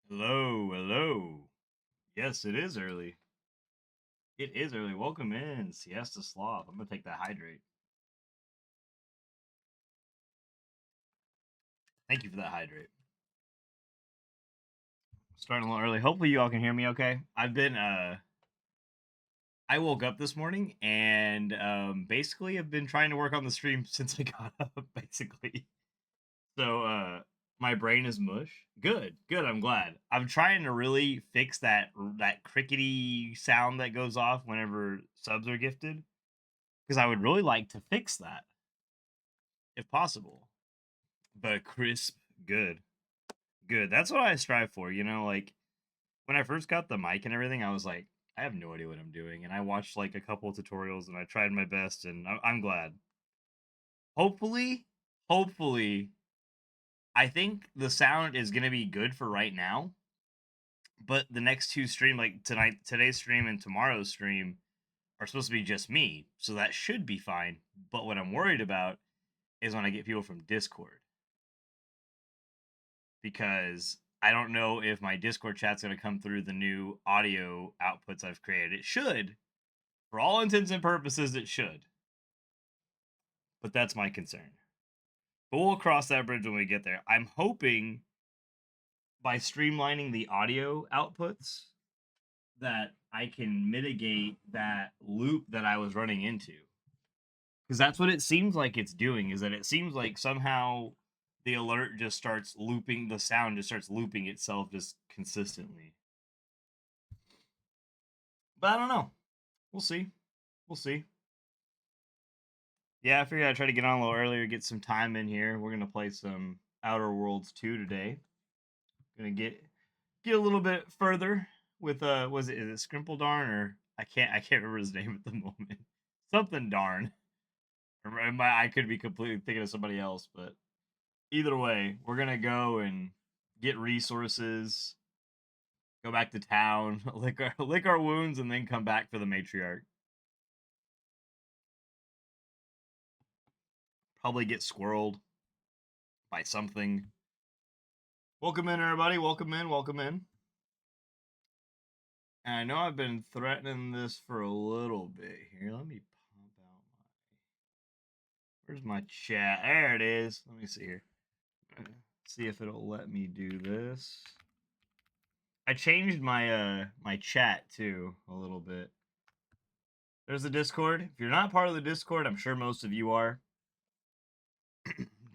Hello, hello. Yes, it is early. It is early. Welcome in, Siesta Sloth. I'm gonna take that hydrate. Thank you for that hydrate. Starting a little early. Hopefully you all can hear me okay. I woke up this morning and basically have been trying to work on the stream since I got up, basically. So my brain is mush. Good, good, I'm glad. I'm trying to really fix that crickety sound that goes off whenever subs are gifted. Because I would really like to fix that if possible. But crisp, good, good. That's what I strive for. Like when I first got the mic and everything, I was like, I have no idea what I'm doing, and I watched like a couple of tutorials and I tried my best, and I'm glad. Hopefully, I think the sound is gonna be good for right now. But the next two stream, like today's stream and tomorrow's stream, are supposed to be just me, so that should be fine. But what I'm worried about is when I get people from Discord because I don't know if my Discord chat's going to come through the new audio outputs I've created. It should. For all intents and purposes, it should. But that's my concern. But we'll cross that bridge when we get there. I'm hoping by streamlining the audio outputs that I can mitigate that loop that I was running into. Because that's what it seems like it's doing, is that it seems like somehow the alert just starts looping, the sound just starts looping itself just consistently. But I don't know. We'll see. We'll see. Yeah, I figured I'd try to get on a little earlier, get some time in here. We're gonna play some Outer Worlds 2 today. Gonna get a little bit further with was it is it Scrimpledarn or I can't remember his name at the moment. Something darn. I could be completely thinking of somebody else, but either way, we're gonna go and get resources, go back to town, lick our wounds, and then come back for the matriarch. Probably get squirreled by something. Welcome in, everybody. Welcome in. Welcome in. And I know I've been threatening this for a little bit here. Let me pump out Where's my chat? There it is. Let me see here. See if it'll let me do this. I changed my chat too a little bit. There's the Discord. If you're not part of the Discord, I'm sure most of you are.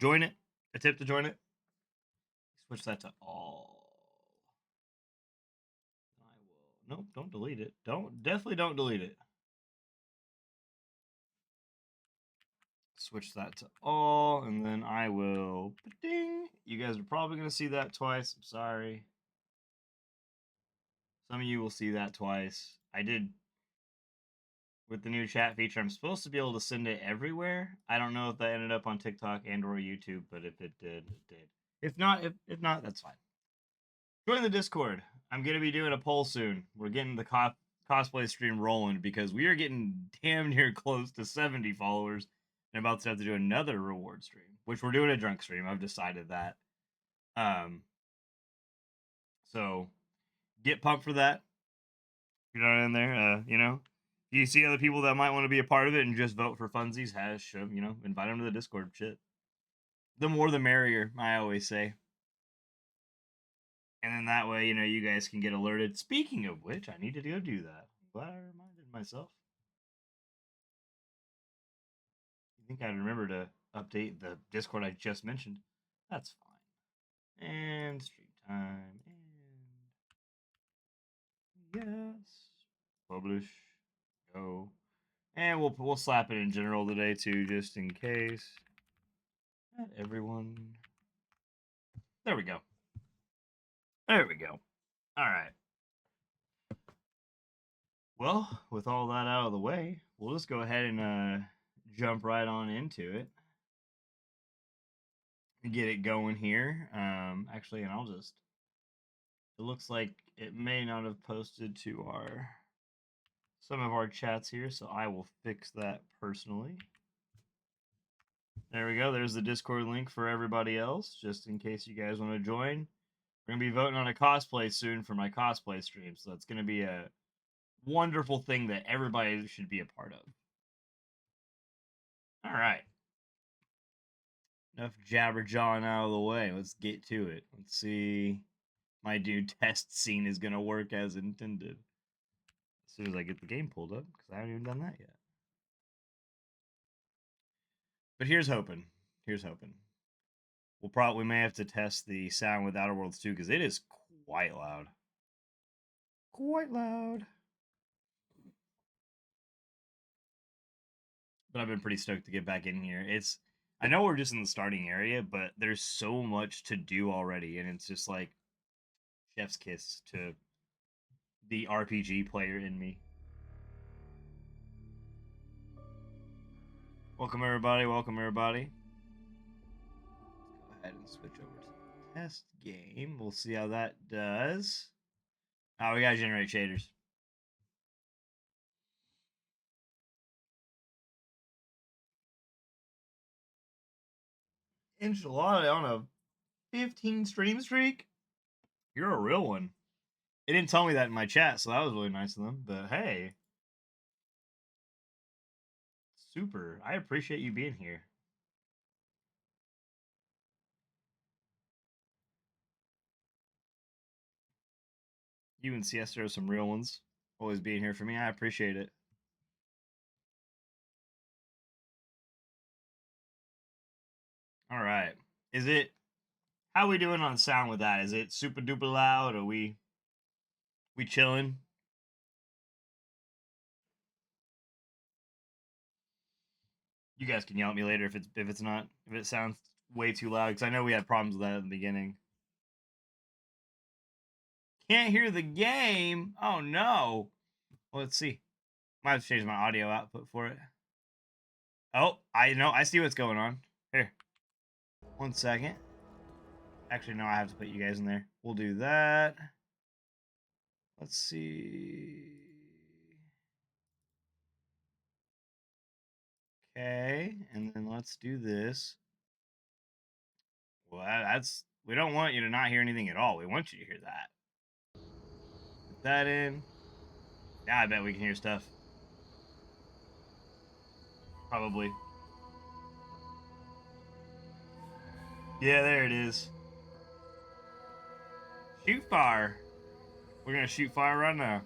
Join it. Attempt to join it. Switch that to all. I will. Nope, don't delete it. Definitely don't delete it. Switch that to all, and then I will ding. You guys are probably going to see that twice. I'm sorry. Some of you will see that twice. I did with the new chat feature. I'm supposed to be able to send it everywhere. I don't know if that ended up on TikTok and or YouTube, but if it did, it did. If not, that's fine. Join the Discord. I'm gonna be doing a poll soon. We're getting the cosplay stream rolling because we are getting damn near close to 70 followers and about to have to do another reward stream, which we're doing a drunk stream. I've decided that. Um, so get pumped for that. You're not in there, if you see other people that might want to be a part of it and just vote for funsies, invite them to the Discord. Shit, the more the merrier. I always say. And then that way, you guys can get alerted. Speaking of which, I need to go do that. I'm glad I reminded myself. You think I'd remember to update the Discord I just mentioned? That's fine. And stream time. And yes. Publish. Go. And we'll slap it in general today too, just in case. Not everyone. There we go. There we go. All right. Well, with all that out of the way, we'll just go ahead and jump right on into it. Get it going here. Actually, and I'll just. It looks like it may not have posted to some of our chats here, so I will fix that personally. There we go. There's the Discord link for everybody else, just in case you guys want to join. We're gonna be voting on a cosplay soon for my cosplay stream, so that's gonna be a wonderful thing that everybody should be a part of. All right. Enough jabber jawing out of the way. Let's get to it. Let's see. My new test scene is gonna work as intended. As soon as I get the game pulled up, because I haven't even done that yet. But here's hoping. Here's hoping. We may have to test the sound with Outer Worlds 2 because it is quite loud. Quite loud. But I've been pretty stoked to get back in here. I know we're just in the starting area, but there's so much to do already, and it's just like chef's kiss to the RPG player in me. Welcome everybody, welcome everybody. Let's go ahead and switch over to the test game. We'll see how that does. Oh, we gotta generate shaders. Enchilada on a 15 stream streak? You're a real one. They didn't tell me that in my chat, so that was really nice of them. But hey, super. I appreciate you being here. You and Siesta are some real ones. Always being here for me. I appreciate it. All right. How we doing on sound with that? Is it super duper loud? Are we chilling? You guys can yell at me later if it sounds way too loud, because I know we had problems with that at the beginning. Can't hear the game. Oh no. Well, let's see. Might have to change my audio output for it. Oh, I know. I see what's going on. Here. 1 second. Actually, no, I have to put you guys in there. We'll do that. Let's see. Okay, and then let's do this. Well, we don't want you to not hear anything at all. We want you to hear that. Put that in. Now I bet we can hear stuff. Probably. Yeah, there it is. Shoot fire. We're gonna shoot fire right now.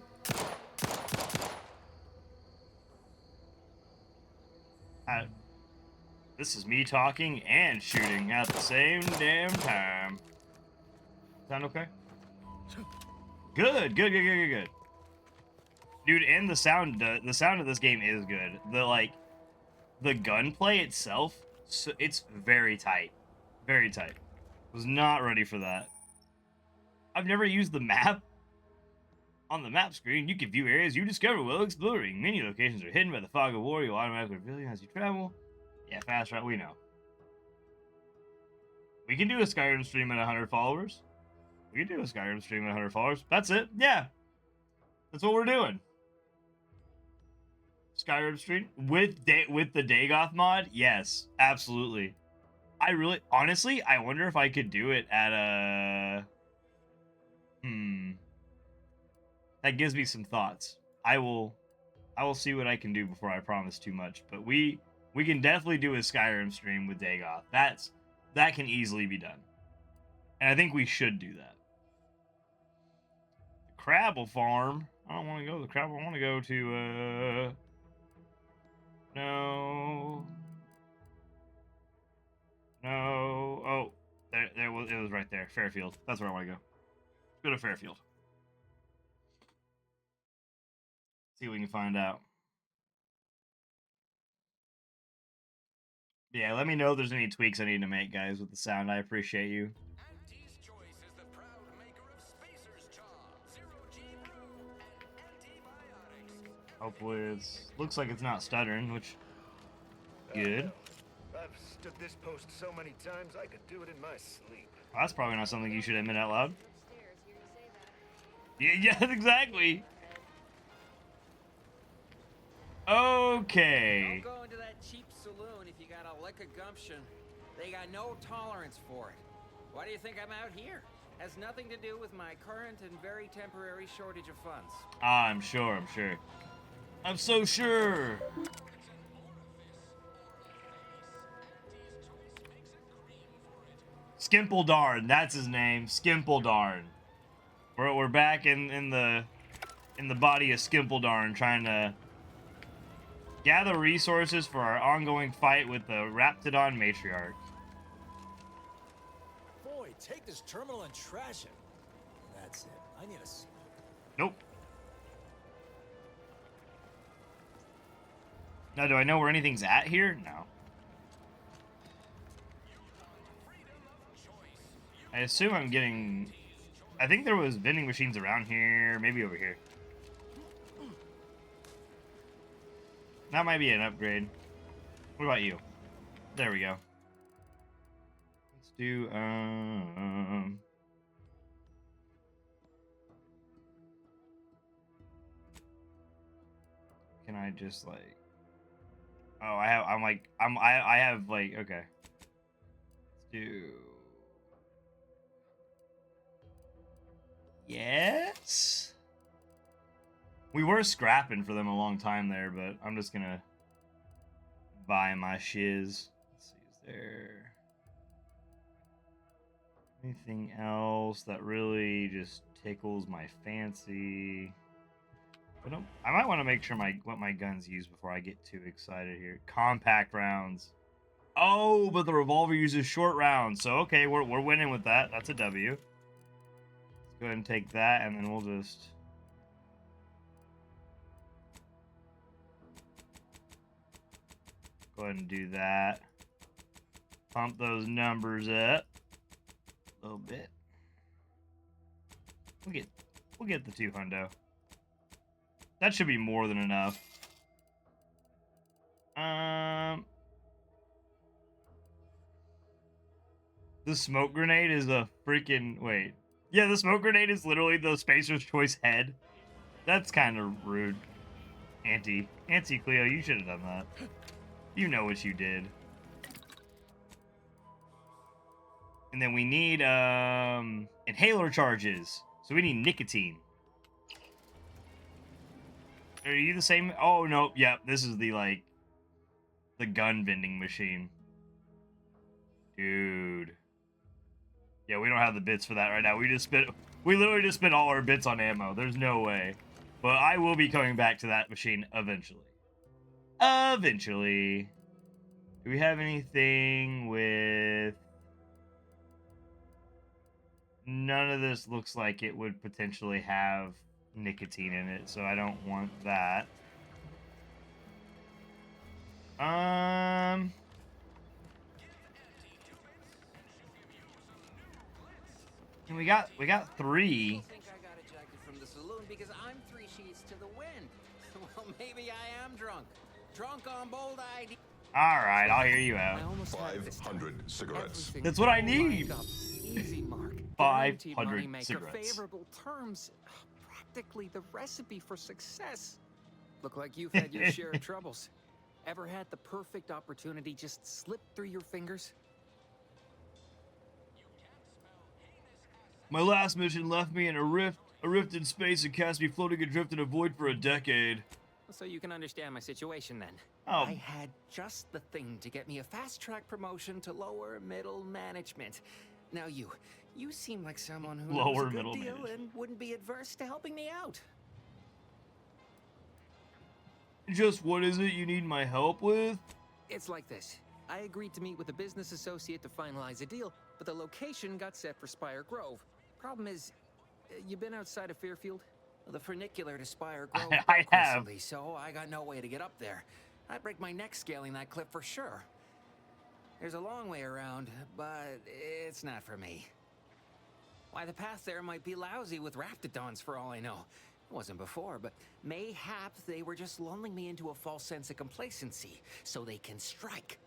This is me talking and shooting at the same damn time. Sound okay? Good. Dude, and the sound of this game is good. The gunplay itself, it's very tight. Very tight. Was not ready for that. I've never used the map. On the map screen, you can view areas you discover while exploring. Many locations are hidden by the fog of war. You'll automatically reveal as you travel. Yeah, fast route, we know. We can do a Skyrim stream at 100 followers. We can do a Skyrim stream at 100 followers. That's it. Yeah. That's what we're doing. Skyrim stream with the Dagoth mod? Yes, absolutely. Honestly, I wonder if I could do it at a That gives me some thoughts. I will see what I can do before I promise too much, but we can definitely do a Skyrim stream with Dagoth. That can easily be done. And I think we should do that. The Crabble Farm. I don't want to go to the Crabble. I want to go to no. Oh, it was right there. Fairfield. That's where I want to go. Let's go to Fairfield. See what we can find out. Yeah, let me know if there's any tweaks I need to make, guys, with the sound. I appreciate you. Hopefully looks like it's not stuttering, which good. I've stood this post so many times I could do it in my sleep. Well, that's probably not something you should admit out loud. Yeah, exactly. Okay. Don't go into that cheap saloon if you got a lick of gumption. They got no tolerance for it. Why do you think I'm out here? Has nothing to do with my current and very temporary shortage of funds. I'm sure, I'm sure. I'm so sure. Skimpledarn, that's his name. Skimpledarn. We're back in the body of Skimpledarn, trying to gather resources for our ongoing fight with the Raptidon matriarch. Boy, take this terminal and trash it. That's it. I need a... Nope. Now, do I know where anything's at here? No. I assume I'm getting... I think there was vending machines around here. Maybe over here. That might be an upgrade. What about you? There we go. Let's do, can I just, like... Oh, I have, like, okay. Let's do... Yes? We were scrapping for them a long time there, but I'm just gonna buy my shiz. Let's see, is there anything else that really just tickles my fancy? I might want to make sure what my guns use before I get too excited here. Compact rounds. Oh, but the revolver uses short rounds. So okay, we're winning with that. That's a W. Let's go ahead and take that, and then we'll just... Go ahead and do that. Pump those numbers up a little bit. We'll get the 200. That should be more than enough. The smoke grenade is a freaking... Wait. Yeah, the smoke grenade is literally the Spacer's Choice head. That's kind of rude. Auntie Cleo, you should have done that. You know what you did. And then we need inhaler charges. So we need nicotine. Are you the same? Oh no, yeah, this is the the gun vending machine. Dude. Yeah, we don't have the bits for that right now. We literally just spent all our bits on ammo. There's no way. But I will be coming back to that machine eventually. Eventually. Do we have anything with... None of this looks like it would potentially have nicotine in it, so I don't want that. And we got 3. I think I got ejected from the saloon because I'm 3 sheets to the wind. Well, maybe I am drunk. Drunk on bold ID. All right, I'll hear you out. 500 cigarettes. That's what I need. Easy, Mark. 500 cigarettes. Favorable terms. Practically the recipe for success. Look like you've had your share of troubles. Ever had the perfect opportunity just slip through your fingers? My last mission left me in a rift in space and cast me floating adrift in a void for a decade. So you can understand my situation then. Oh. I had just the thing to get me a fast-track promotion to lower middle management. Now you seem like someone who knows a good deal and wouldn't be adverse to helping me out. Just what is it you need my help with? It's like this. I agreed to meet with a business associate to finalize a deal, but the location got set for Spire Grove. Problem is, you been outside of Fairfield? The funicular to Spire Grove I have. recently, so I got no way to get up there. I'd break my neck scaling that cliff for sure. There's a long way around, but it's not for me. Why, the path there might be lousy with Raptidons for all I know. It wasn't before, but mayhaps they were just lulling me into a false sense of complacency so they can strike.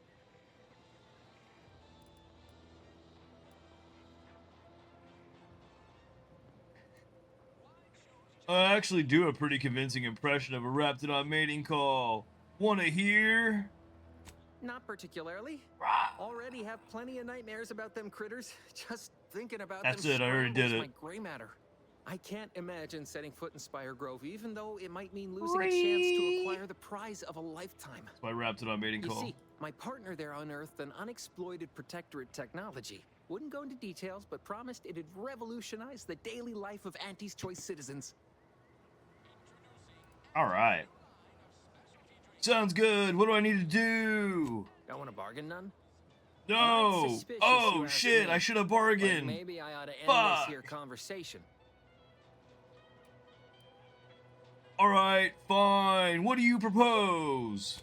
I actually do a pretty convincing impression of a Raptidon mating call. Wanna hear? Not particularly. Already have plenty of nightmares about them critters. Just Thinking about That's them it, I already did scrambles it. my gray matter. I can't imagine setting foot in Spire Grove, even though it might mean losing a chance to acquire the prize of a lifetime. That's why Raptidon mating You call. see, my partner there unearthed an unexploited protectorate technology. Wouldn't go into details, but promised it'd revolutionize the daily life of Auntie's Choice citizens. All right. Sounds good. What do I need to do? Don't want to bargain none? No. Suspicious, Oh you ask shit! me. I should have Like bargained. maybe I ought to end Fuck. this here conversation. All right, fine. What do you propose?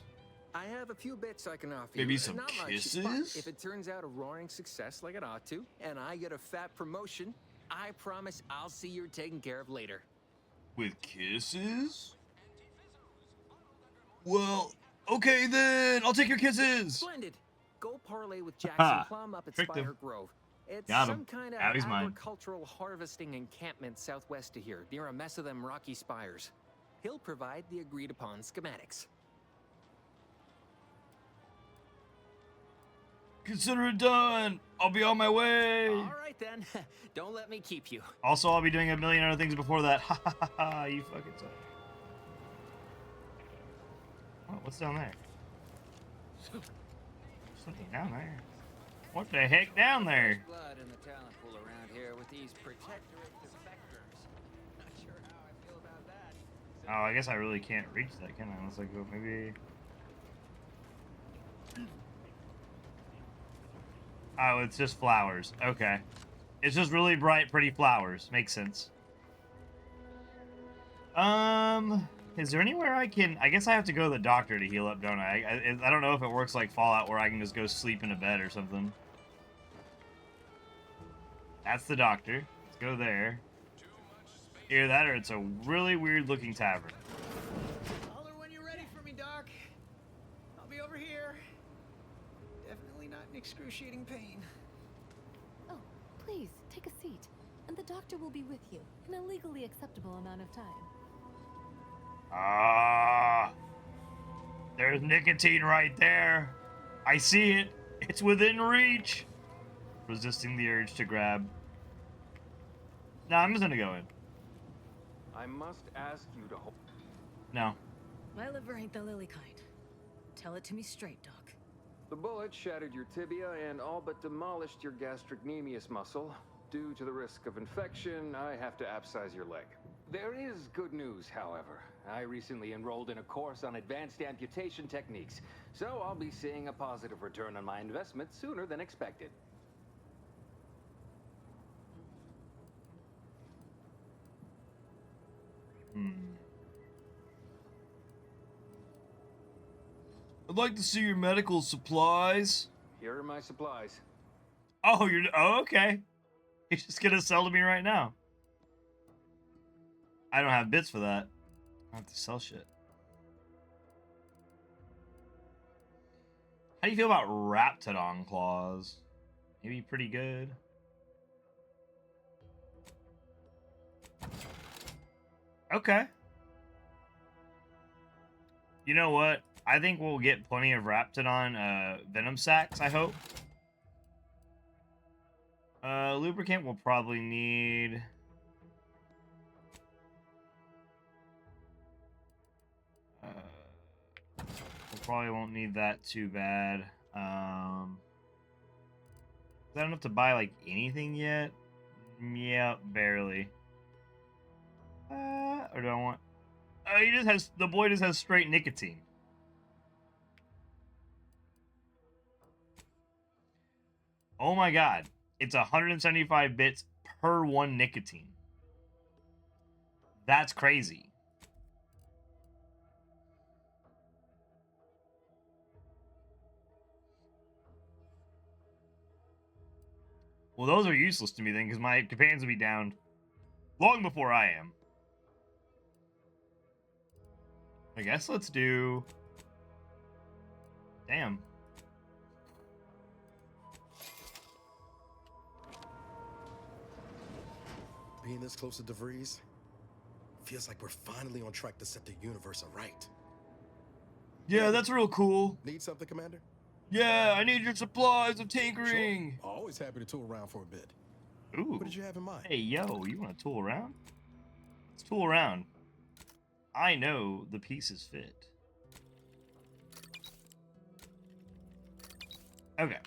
I have a few bits I can offer you. Maybe some Not much, kisses? but if it turns out a roaring success like it ought to, and I get a fat promotion, I promise I'll see you're taken care of later. With kisses? Well, okay then. I'll take your kisses. Splendid. Go parlay with Jackson Plum up at Tricked him. Spire Grove. It's Got him. some kind of Now he's mine. agricultural harvesting encampment southwest of here, near a mess of them rocky spires. He'll provide the agreed upon schematics. Consider it done. I'll be on my way. All right then. Don't let me keep you. Also, I'll be doing a million other things before that. Ha ha ha ha. You fucking suck. Oh, what's down there? Something down there. What the heck down there? Blood in the talent pool around here with these protectorate defectors. Not sure how I feel about that. Oh, I guess I really can't reach that, can I? Unless I go maybe. Oh, it's just flowers. Okay. It's just really bright, pretty flowers. Makes sense. Is there anywhere I can... I guess I have to go to the doctor to heal up, don't I? I don't know if it works like Fallout where I can just go sleep in a bed or something. That's the doctor. Let's go there. Either that or it's a really weird looking tavern. Holler when you're ready for me, Doc. I'll be over here. Definitely not in excruciating pain. Oh, please, take a seat. And the doctor will be with you in a legally acceptable amount of time. Ah, there's nicotine right there. I see it. It's within reach. Resisting the urge to grab. No, I'm just gonna go in. I must ask you to hold. No. My liver ain't the lily kind. Tell it to me straight, Doc. The bullet shattered your tibia and all but demolished your gastrocnemius muscle. Due to the risk of infection, I have to abscise your leg. There is good news, however. I recently enrolled in a course on advanced amputation techniques, so I'll be seeing a positive return on my investment sooner than expected. I'd like to see your medical supplies. Here are my supplies. Oh, oh, okay. He's just gonna sell to me right now. I don't have bits for that. I have to sell shit. How do you feel about Raptidon claws? Maybe pretty good. Okay. You know what? I think we'll get plenty of Raptidon venom sacs, I hope. Lubricant we'll probably need. We probably won't need that too bad. Is that enough to buy like anything yet? Yeah, barely. Or do I want? He just has, the boy just has straight nicotine. Oh my god. It's 175 bits per one nicotine. That's crazy. Well, those are useless to me then, because my companions will be down long before I am. I guess let's do... Damn. Being this close to DeVries feels like we're finally on track to set the universe aright. Yeah, that's real cool. Need something, Commander? Yeah, I need your supplies of tinkering. Sure. Always happy to tool around for a bit. Ooh. What did you have in mind? Hey, yo, you want to tool around? Let's tool around. I know the pieces fit. Okay.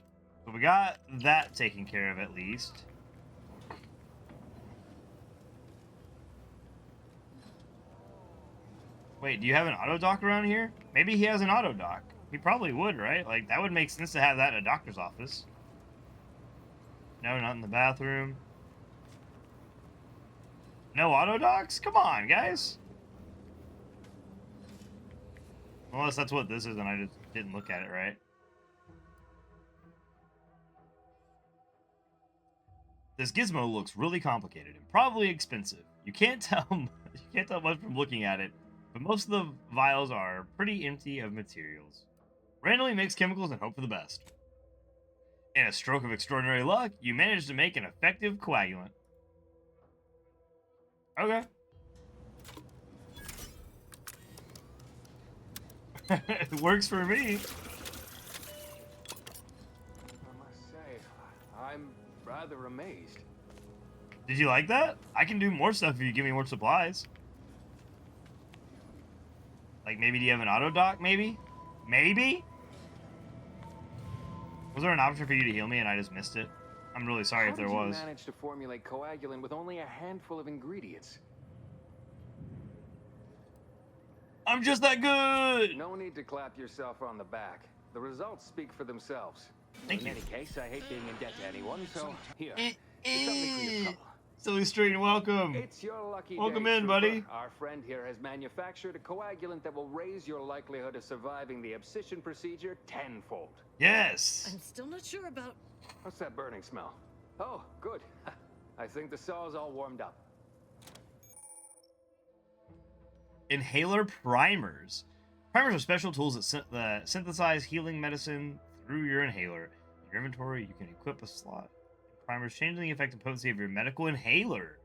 So we got that taken care of at least. Wait, do you have an auto dock around here? Maybe he has an auto dock. He probably would, right? Like, that would make sense to have that in a doctor's office. No, not in the bathroom. No auto docks? Come on, guys. Unless that's what this is and I just didn't look at it right. This gizmo looks really complicated and probably expensive. You can't tell much from looking at it, but most of the vials are pretty empty of materials. Randomly mix chemicals and hope for the best. In a stroke of extraordinary luck, you manage to make an effective coagulant. Okay. It works for me. I must say, I'm rather amazed. Did you like that? I can do more stuff if you give me more supplies. Like, maybe do you have an auto dock, maybe? Maybe? Was there an option for you to heal me and I just missed it? I'm really sorry if there was. How did you manage to formulate coagulant with only a handful of ingredients? I'm just that good! No need to clap yourself on the back. The results speak for themselves. Thank in you. any case, I hate being in debt to anyone, so here. It's only for your trouble. Silly Street, welcome. It's your lucky Welcome day, in, Trooper. buddy. Our friend here has manufactured a coagulant that will raise your likelihood of surviving the abscission procedure tenfold. Yes. I'm still not sure about... What's that burning smell? Oh, good. I think the saw's all warmed up. Inhaler primers. Primers are special tools that synthesize healing medicine through your inhaler. In your inventory, you can equip a slot. Primers changing the effect and potency of your medical inhaler.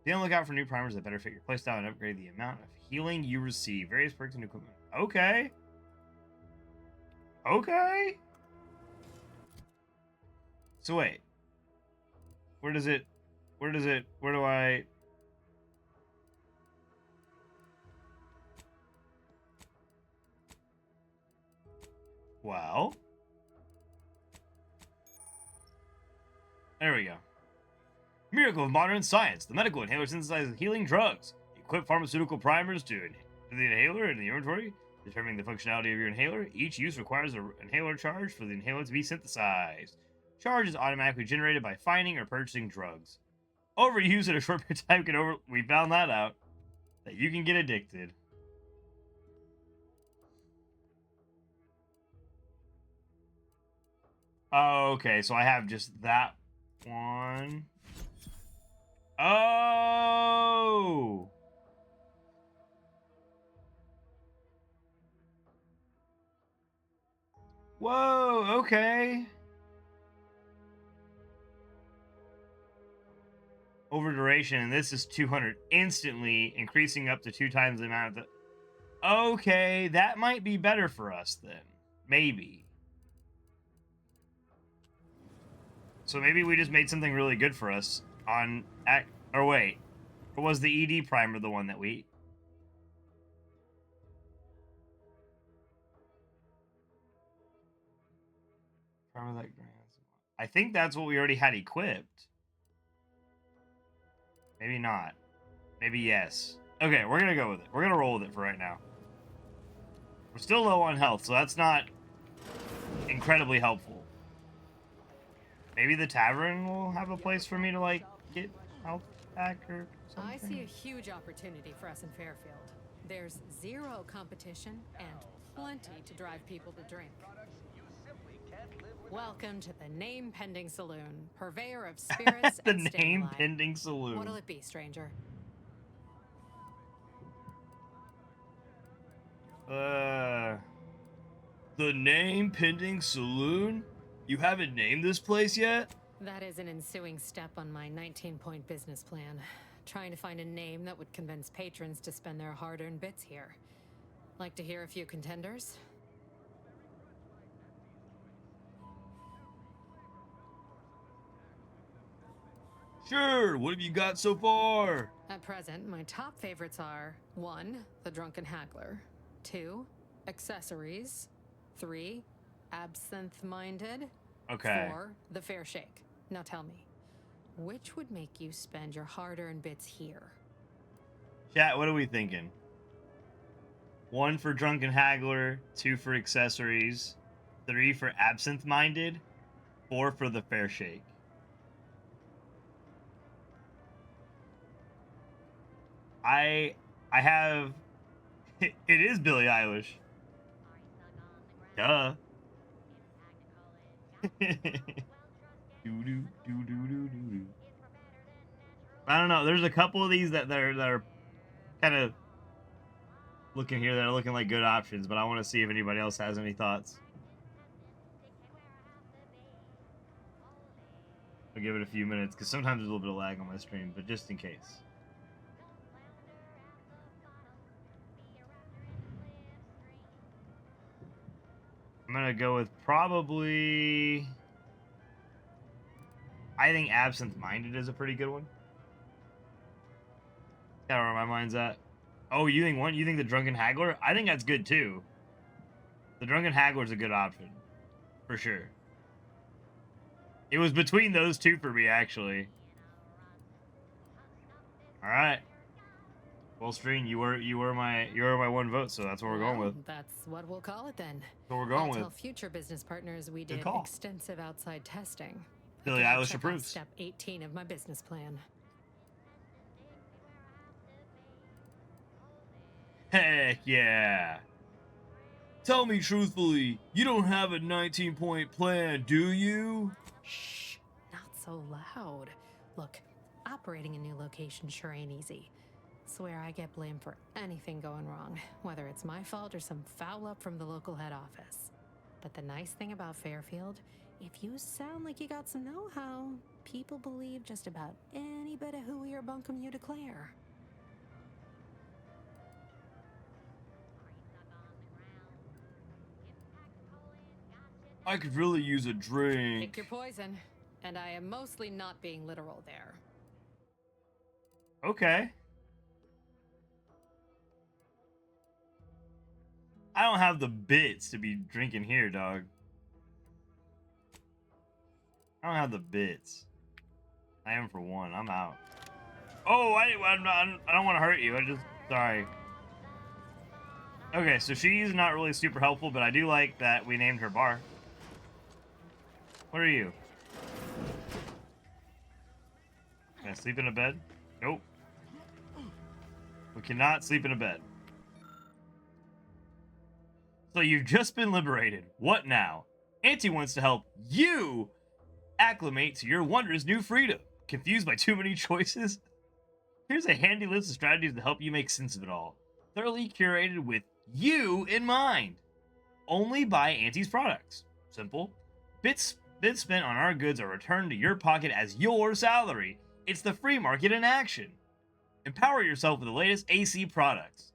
Be on the lookout for new primers that better fit your playstyle and upgrade the amount of healing you receive. Various perks and equipment. Okay. Okay. So wait. Where do I... Well... There we go. Miracle of modern science. The medical inhaler synthesizes healing drugs. Equip pharmaceutical primers to the inhaler in the inventory. Determining the functionality of your inhaler. Each use requires an inhaler charge for the inhaler to be synthesized. Charge is automatically generated by finding or purchasing drugs. Overuse at a short period of time can we found that out. That you can get addicted. Okay, so I have just that one. Oh! Whoa, okay. Over duration, and this is 200 instantly, increasing up to 2 times the amount of the... Okay, that might be better for us then. Maybe. So maybe we just made something really good for us on... Or wait. Or was the ED primer the one that we... Primer that grants... I think that's what we already had equipped. Maybe not. Maybe yes. Okay, we're gonna go with it. We're gonna roll with it for right now. We're still low on health, so that's not incredibly helpful. Maybe the tavern will have a place for me to, like, get health back or something? I see a huge opportunity for us in Fairfield. There's zero competition and plenty to drive people to drink. Welcome to the Name Pending Saloon, purveyor of spirits the and Name stimuli. Pending Saloon. What'll it be, stranger? The Name Pending Saloon? You haven't named this place yet? That is an ensuing step on my 19-point business plan. Trying to find a name that would convince patrons to spend their hard-earned bits here. Like to hear a few contenders? Sure, what have you got so far? At present, my top favorites are 1. The Drunken Haggler, 2. Accessories, 3. Absinthe-Minded, Okay. 4. The Fair Shake. Now tell me, which would make you spend your hard-earned bits here? Chat, what are we thinking? 1 for Drunken Haggler, 2 for Accessories, 3 for Absinthe-Minded, 4 for the Fair Shake. I have... It is Billie Eilish. Duh. I don't know. There's a couple of these that are kind of looking here that are looking like good options, but I want to see if anybody else has any thoughts. I'll give it a few minutes because sometimes there's a little bit of lag on my stream, but just in case. I'm gonna go with probably... I think Absinthe-Minded is a pretty good one. Kind of where my mind's at. Oh, you think one? You think the Drunken Haggler? I think that's good too. The Drunken Haggler is a good option, for sure. It was between those two for me, actually. All right. Well, Stream, you were my one vote, so that's what we're going with. That's what we'll call it then. So we're going I'll with. tell future business partners we did call. extensive outside testing. Billie Now Eilish check off approves. Step 18 of my business plan. Heck yeah. Tell me truthfully, you don't have a 19-point plan, do you? Shh, not so loud. Look, operating a new location sure ain't easy. Swear I get blamed for anything going wrong, whether it's my fault or some foul up from the local head office. But the nice thing about Fairfield, if you sound like you got some know-how, people believe just about any bit of hooey or bunkum you declare. I could really use a drink. Pick your poison, and I am mostly not being literal there. Okay. I don't have the bits to be drinking here, dog. I don't have the bits. I am for one. I'm out. Oh, I don't want to hurt you. Sorry. Okay, so she's not really super helpful, but I do like that we named her bar. What are you? Can I sleep in a bed? Nope. We cannot sleep in a bed. So you've just been liberated. What now? Auntie wants to help you acclimate to your wondrous new freedom. Confused by too many choices? Here's a handy list of strategies to help you make sense of it all. Thoroughly curated with you in mind. Only buy Auntie's products. Simple. Bits spent on our goods are returned to your pocket as your salary. It's the free market in action. Empower yourself with the latest AC products.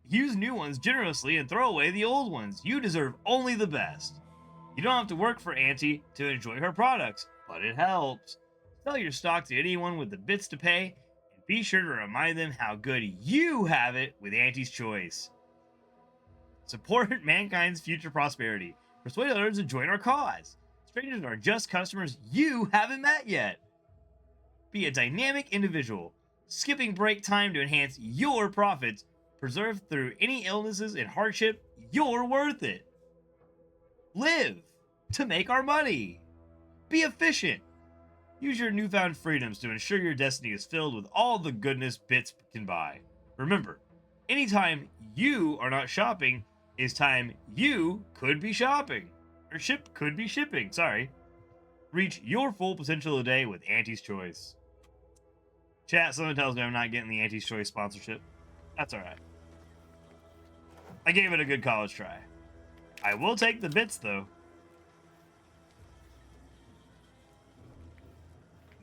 Use new ones generously and throw away the old ones. You deserve only the best. You don't have to work for Auntie to enjoy her products, but it helps. Sell your stock to anyone with the bits to pay, and be sure to remind them how good you have it with Auntie's Choice. Support mankind's future prosperity. Persuade others to join our cause. Strangers are just customers you haven't met yet. Be a dynamic individual, skipping break time to enhance your profits. Preserve through any illnesses and hardship. You're worth it. Live to make our money. Be efficient. Use your newfound freedoms to ensure your destiny is filled with all the goodness bits can buy. Remember, anytime you are not shopping is time you could be shopping. Or could be shipping, sorry. Reach your full potential today with Auntie's Choice. Chat, someone tells me I'm not getting the Auntie's Choice sponsorship. That's alright. I gave it a good college try. I will take the bits, though.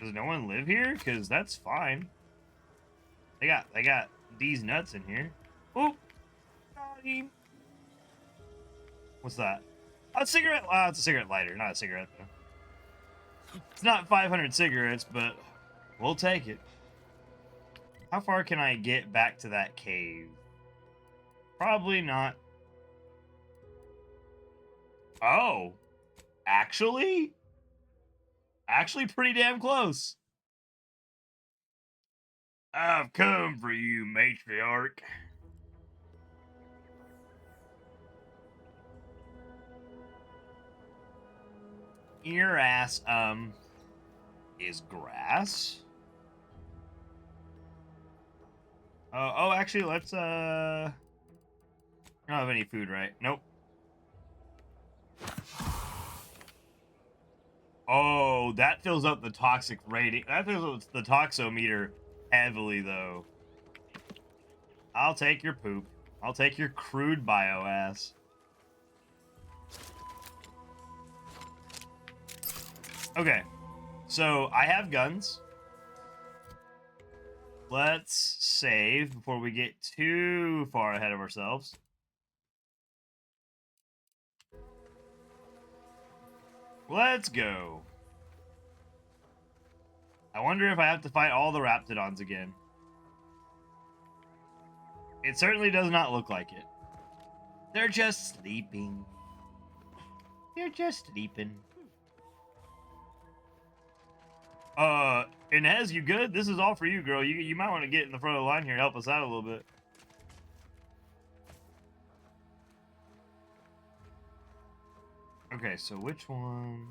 Does no one live here? Because that's fine. They got these nuts in here. Oh! Got him. What's that? Oh, a cigarette? Oh, it's a cigarette lighter, not a cigarette, though. It's not 500 cigarettes, but we'll take it. How far can I get back to that cave? Probably not. Oh, actually pretty damn close. I've come for you, matriarch. Your ass, is grass? Oh, actually, let's, I don't have any food, right? Nope. Oh, that fills up the toxic rating. That fills up the toxometer heavily, though. I'll take your poop. I'll take your crude bio ass. Okay, so I have guns. Let's save before we get too far ahead of ourselves. Let's go. I wonder if I have to fight all the Raptidons again. It certainly does not look like it. They're just sleeping. They're just sleeping. Inez, you good? This is all for you, girl. You might want to get in the front of the line here and help us out a little bit. Okay, so which one?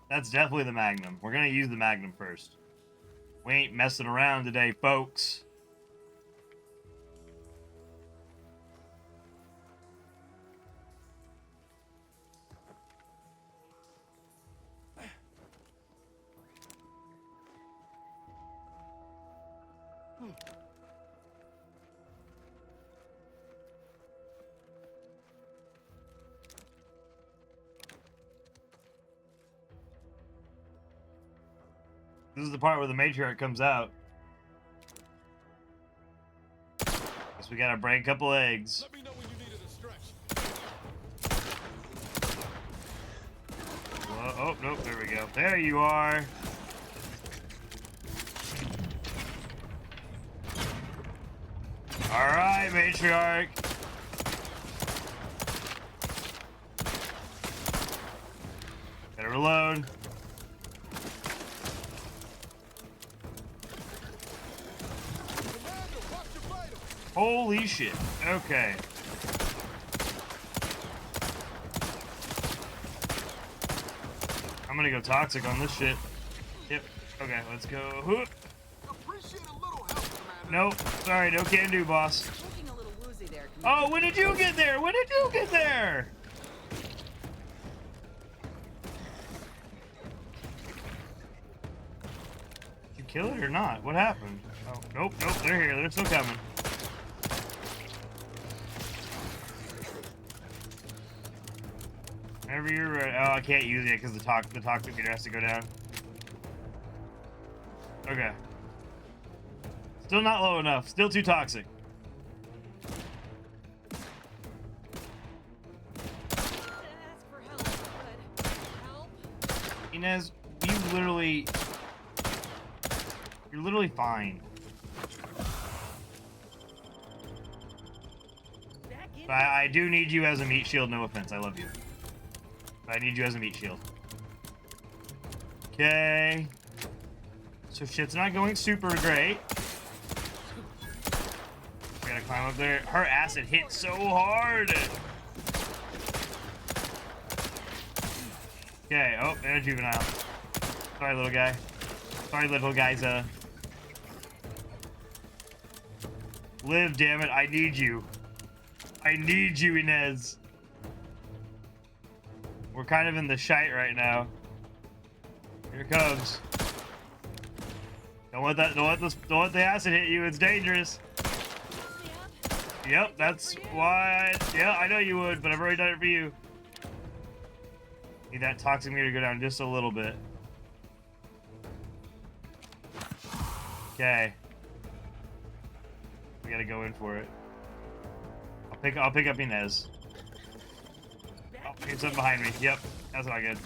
That's definitely the Magnum. We're gonna use the Magnum first. We ain't messing around today, folks. This is the part where the matriarch comes out. Guess we gotta break a couple eggs. Let me know when you needed a stretch. Whoa, oh, nope, there we go. There you are. Alright, matriarch. Gotta reload. Holy shit. Okay. I'm gonna go toxic on this shit. Yep. Okay, let's go. Whoop. Nope. Sorry, no can do, boss. Oh, when did you get there? When did you get there? Did you kill it or not? What happened? Oh, nope, nope, they're here. They're still coming. Whenever you're ready. Oh, I can't use it because the toxic meter has to go down. Okay. Still not low enough. Still too toxic. Inez, you're literally fine. But I do need you as a meat shield, no offense, I love you. But I need you as a meat shield. Okay. So shit's not going super great. We gotta climb up there. Her acid hit so hard! Okay, oh, and a juvenile. Sorry, little guy. Sorry, little guys, Live, damn it, I need you. I need you, Inez. We're kind of in the shite right now. Here it comes. Don't let the acid hit you, it's dangerous. Yep, that's why, yeah, I know you would, but I've already done it for you. Need that toxic meter to go down just a little bit. Okay. We gotta go in for it. I'll pick up Inez. Oh, here's something behind me. Yep, that's not good.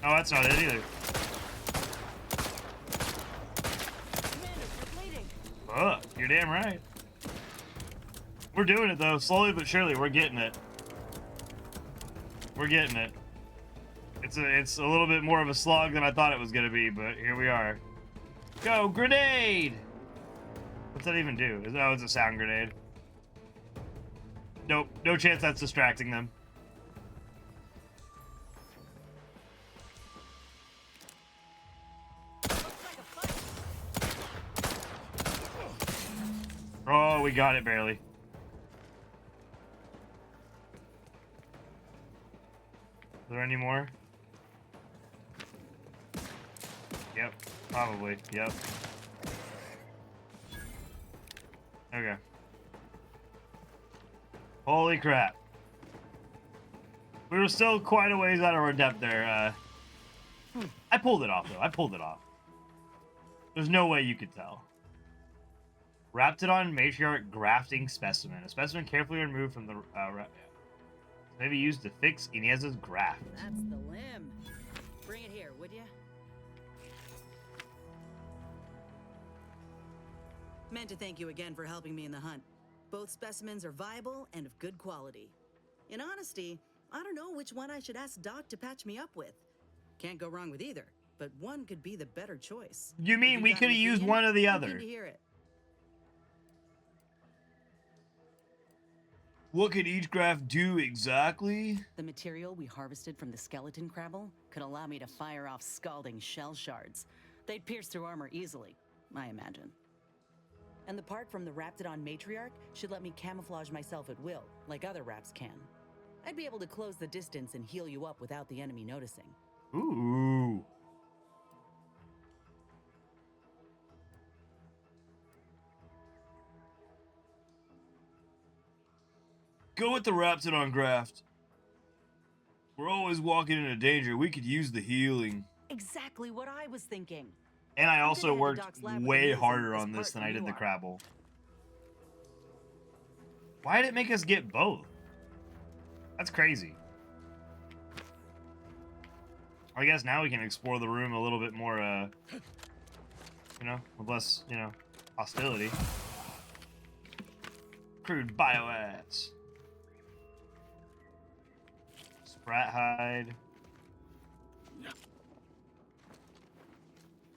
Oh, that's not it either. Fuck, you're damn right. We're doing it though, slowly but surely. We're getting it. We're getting it. It's a little bit more of a slog than I thought it was gonna be, but here we are. Go grenade! What's that even do? Oh, it's a sound grenade. Nope, no chance that's distracting them. Oh, we got it barely. Is there any more? Yep, probably. Yep. Okay. Holy crap. We were still quite a ways out of our depth there. I pulled it off, though. I pulled it off. There's no way you could tell. Raptidon matriarch grafting specimen. A specimen carefully removed from the maybe used to fix Inez's graft. That's the limb. Bring it here, would you? Meant to thank you again for helping me in the hunt. Both specimens are viable and of good quality. In honesty, I don't know which one I should ask Doc to patch me up with. Can't go wrong with either, but one could be the better choice. You mean we could have used one or the other? To hear it. What could each graft do exactly? The material we harvested from the skeleton crabble could allow me to fire off scalding shell shards. They'd pierce through armor easily, I imagine. And the part from the Raptidon matriarch should let me camouflage myself at will, like other Raps can. I'd be able to close the distance and heal you up without the enemy noticing. Ooh. Go with the Raptidon graft. We're always walking into danger. We could use the healing. Exactly what I was thinking. And I also worked way harder on this than I did the Crabble. Why did it make us get both? That's crazy. I guess now we can explore the room a little bit more, you know, with less, you know, hostility. Crude bioads. Sprat hide.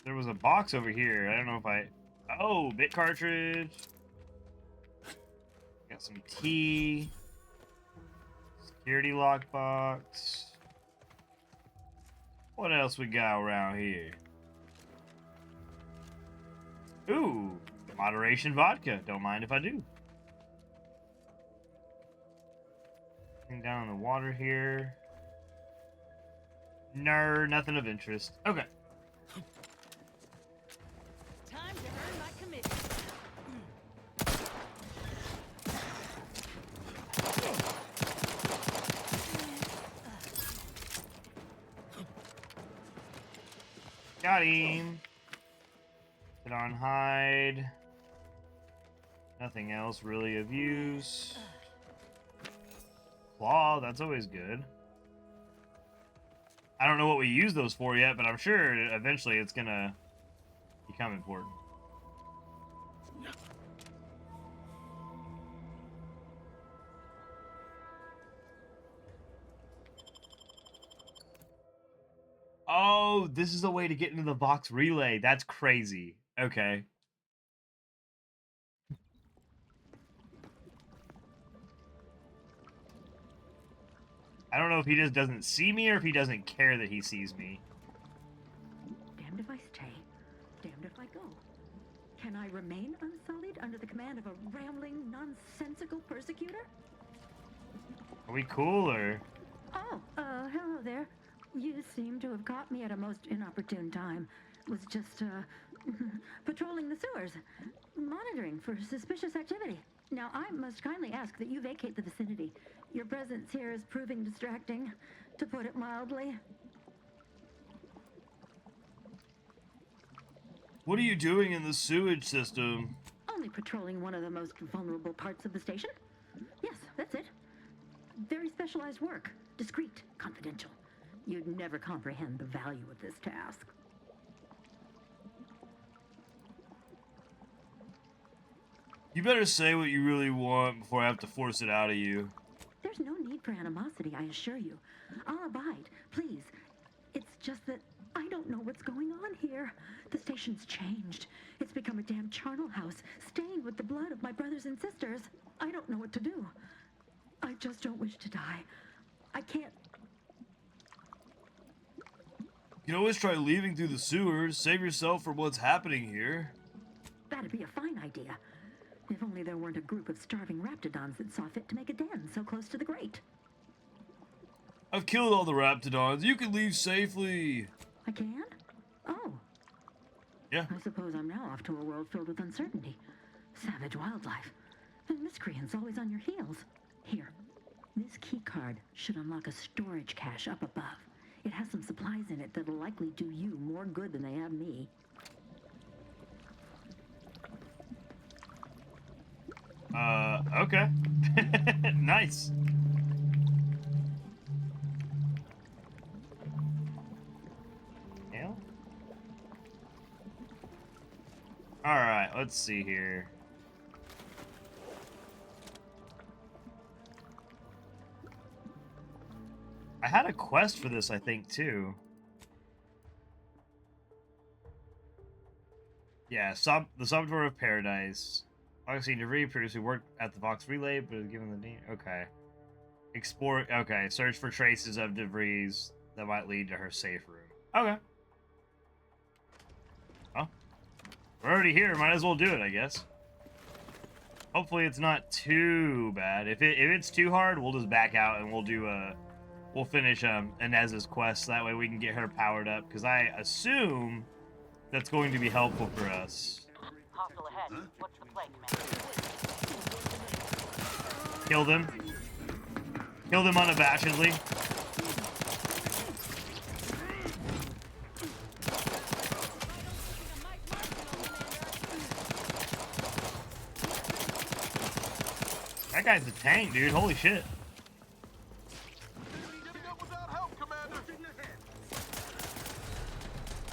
There was a box over here. I don't know if I... Oh, bit cartridge. Got some tea. Security lockbox. What else we got around here? Ooh, moderation vodka. Don't mind if I do. Anything down in the water here? No, nothing of interest. Okay. Time to earn my commission. Got him. Put on hide. Nothing else really of use. Claw, that's always good. I don't know what we use those for yet, but I'm sure eventually it's gonna become important. Oh, this is a way to get into the Vox relay. That's crazy. Okay. I don't know if he just doesn't see me or if he doesn't care that he sees me. Damned if I stay, damned if I go. Can I remain unsullied under the command of a rambling, nonsensical persecutor? Are we cool or? Oh, hello there. You seem to have caught me at a most inopportune time. Was just, patrolling the sewers, monitoring for suspicious activity. Now, I must kindly ask that you vacate the vicinity. Your presence here is proving distracting, to put it mildly. What are you doing in the sewage system? Only patrolling one of the most vulnerable parts of the station. Yes, that's it. Very specialized work. Discreet, confidential. You'd never comprehend the value of this task. You better say what you really want before I have to force it out of you. There's no need for animosity, I assure you. I'll abide, please. It's just that I don't know what's going on here. The station's changed. It's become a damn charnel house, stained with the blood of my brothers and sisters. I don't know what to do. I just don't wish to die. I can't. You can always try leaving through the sewers. Save yourself from what's happening here. That'd be a fine idea. If only there weren't a group of starving Raptidons that saw fit to make a den so close to the grate. I've killed all the Raptidons. You can leave safely. I can? Oh. Yeah. I suppose I'm now off to a world filled with uncertainty. Savage wildlife. And miscreants always on your heels. Here. This key card should unlock a storage cache up above. It has some supplies in it that'll likely do you more good than they have me. Okay. Nice. Hell? Alright, let's see here. I had a quest for this, I think, too. Yeah, the Subtour of Paradise. Augustine DeVries, producer who worked at the Vox Relay, but is given the name. Okay. Explore. Okay, search for traces of DeVries that might lead to her safe room. Okay. Well, we're already here. Might as well do it, I guess. Hopefully, it's not too bad. If it's too hard, we'll just back out and we'll do we'll finish Inez's quest. So that way we can get her powered up. Because I assume that's going to be helpful for us. Hostile ahead. Huh? What's the play, Commander? Kill them. Kill them unabashedly. That guy's a tank, dude. Holy shit.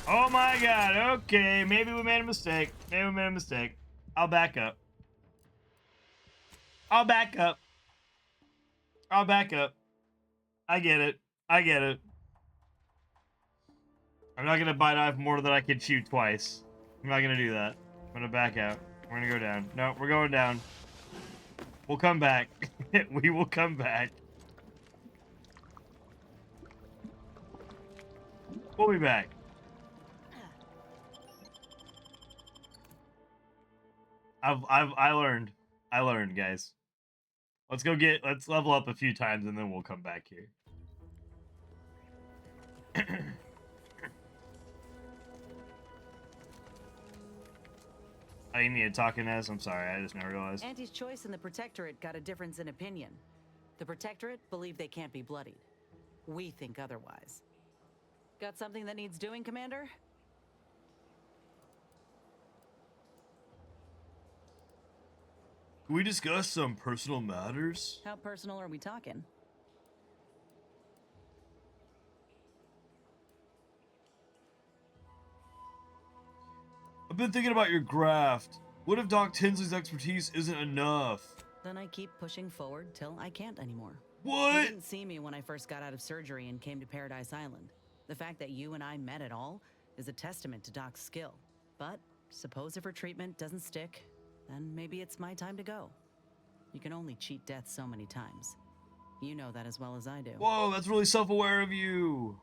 Oh my god, okay. Maybe we made a mistake. Maybe we made a mistake. I'll back up. I'll back up. I'll back up. I get it. I get it. I'm not gonna bite off more than I can chew twice. I'm not gonna do that. I'm gonna back out. We're gonna go down. No, we're going down. We'll come back. We will come back. We'll be back. I learned. I learned, guys. Let's level up a few times and then we'll come back here. Oh, you need to talk in this? I'm sorry, I just never realized. Auntie's Choice and the Protectorate got a difference in opinion. The Protectorate believe they can't be bloodied. We think otherwise. Got something that needs doing, Commander? Can we discuss some personal matters? How personal are we talking? I've been thinking about your graft. What if Doc Tinsley's expertise isn't enough? Then I keep pushing forward till I can't anymore. What? You didn't see me when I first got out of surgery and came to Paradise Island. The fact that you and I met at all is a testament to Doc's skill. But suppose if her treatment doesn't stick, then maybe it's my time to go. You can only cheat death so many times. You know that as well as I do. Whoa, that's really self-aware of you.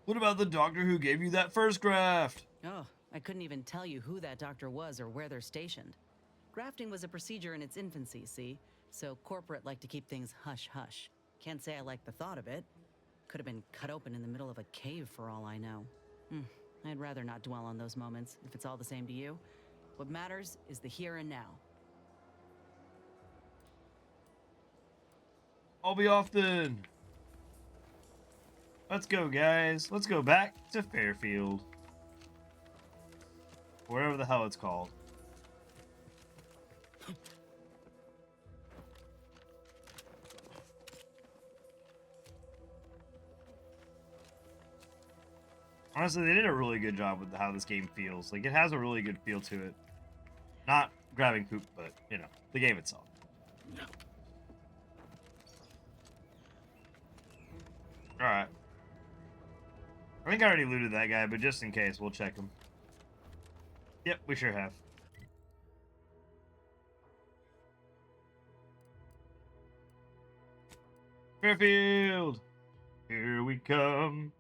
What about the doctor who gave you that first graft? Oh, I couldn't even tell you who that doctor was or where they're stationed. Grafting was a procedure in its infancy, see? So corporate like to keep things hush-hush. Can't say I like the thought of it. Could have been cut open in the middle of a cave for all I know. I'd rather not dwell on those moments, if it's all the same to you. What matters is the here and now. I'll be off then. Let's go, guys. Let's go back to Fairfield. Wherever the hell it's called. Honestly, they did a really good job with how this game feels. Like, it has a really good feel to it. Not grabbing poop, but, you know, the game itself. Alright. I think I already looted that guy, but just in case, we'll check him. Yep, we sure have. Fairfield! Here we come.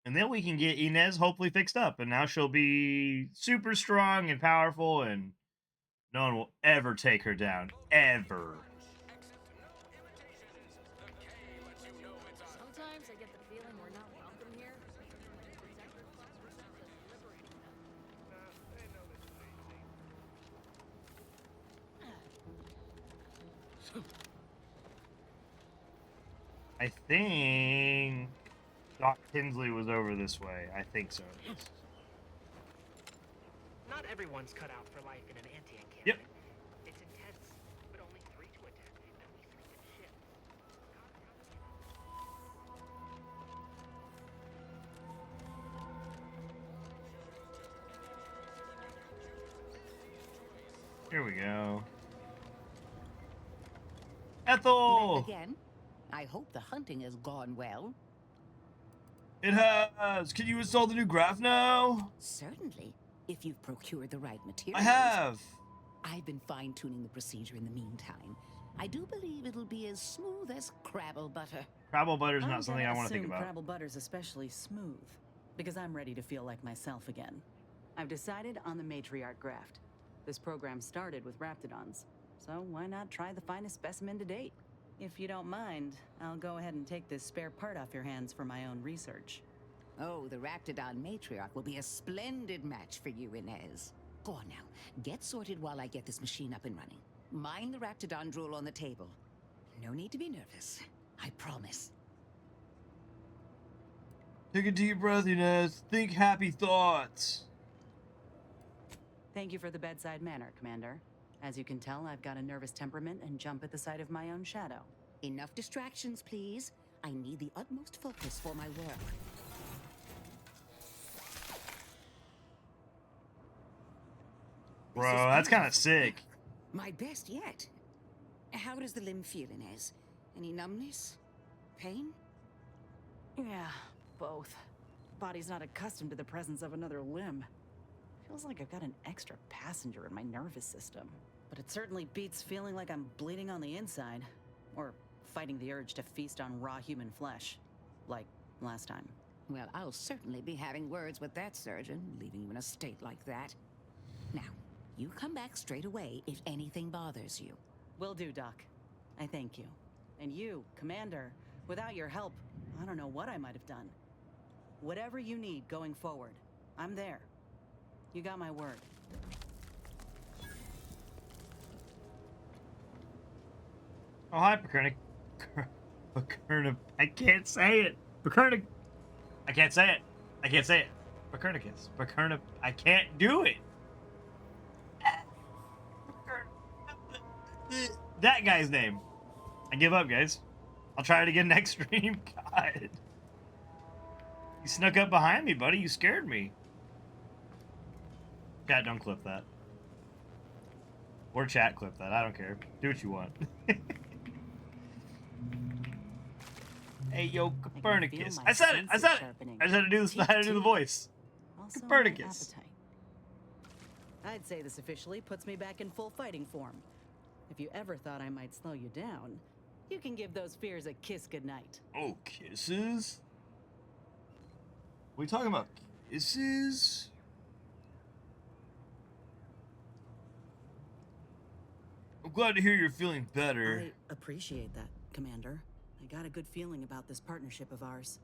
And then we can get Inez hopefully fixed up. And now she'll be super strong and powerful, and no one will ever take her down. Ever. Sometimes I get the feeling we're not welcome here. I think Doc Tinsley was over this way. I think so. Not everyone's cut out for life in an anti-encampment. Yep. It's intense, but only 3 to attack, and we sleep in shifts. Here we go. Ethel! Again? I hope the hunting has gone well. It has! Can you install the new graph now? Certainly, if you've procured the right materials. I have! I've been fine-tuning the procedure in the meantime. I do believe it'll be as smooth as Crabble butter. Crabble butter's not something I want to think about. Crabble butter's especially smooth, because I'm ready to feel like myself again. I've decided on the matriarch graft. This program started with Raptidons, so why not try the finest specimen to date? If you don't mind, I'll go ahead and take this spare part off your hands for my own research. Oh, the Raptidon matriarch will be a splendid match for you, Inez. Go on now. Get sorted while I get this machine up and running. Mind the Raptidon drool on the table. No need to be nervous. I promise. Take a deep breath, Inez. Think happy thoughts. Thank you for the bedside manner, Commander. As you can tell, I've got a nervous temperament and jump at the sight of my own shadow. Enough distractions, please. I need the utmost focus for my work. Bro, that's kind of sick. My best yet. How does the limb feel, Inez? Any numbness? Pain? Yeah, both. Body's not accustomed to the presence of another limb. Feels like I've got an extra passenger in my nervous system. But it certainly beats feeling like I'm bleeding on the inside. Or fighting the urge to feast on raw human flesh. Like last time. Well, I'll certainly be having words with that surgeon, leaving you in a state like that. Now, you come back straight away if anything bothers you. Will do, Doc. I thank you. And you, Commander, without your help, I don't know what I might have done. Whatever you need going forward, I'm there. You got my word. Oh, hi, Pakernik. Pakernik. I can't say it. Pakernik. I can't say it. I can't say it. Pakernicus. Pakernik. I can't do it. That guy's name. I give up, guys. I'll try it again next stream. God. You snuck up behind me, buddy. You scared me. God, don't clip that. Or chat clip that. I don't care. Do what you want. Hey, yo, Copernicus. I said it. I said it. I just had to do this. I had to do the voice. Also, Copernicus. my appetite. I'd say this officially puts me back in full fighting form. If you ever thought I might slow you down, you can give those fears a kiss goodnight. Oh, kisses? What are we talking about? Kisses? I'm glad to hear you're feeling better. I appreciate that, Commander. I got a good feeling about this partnership of ours.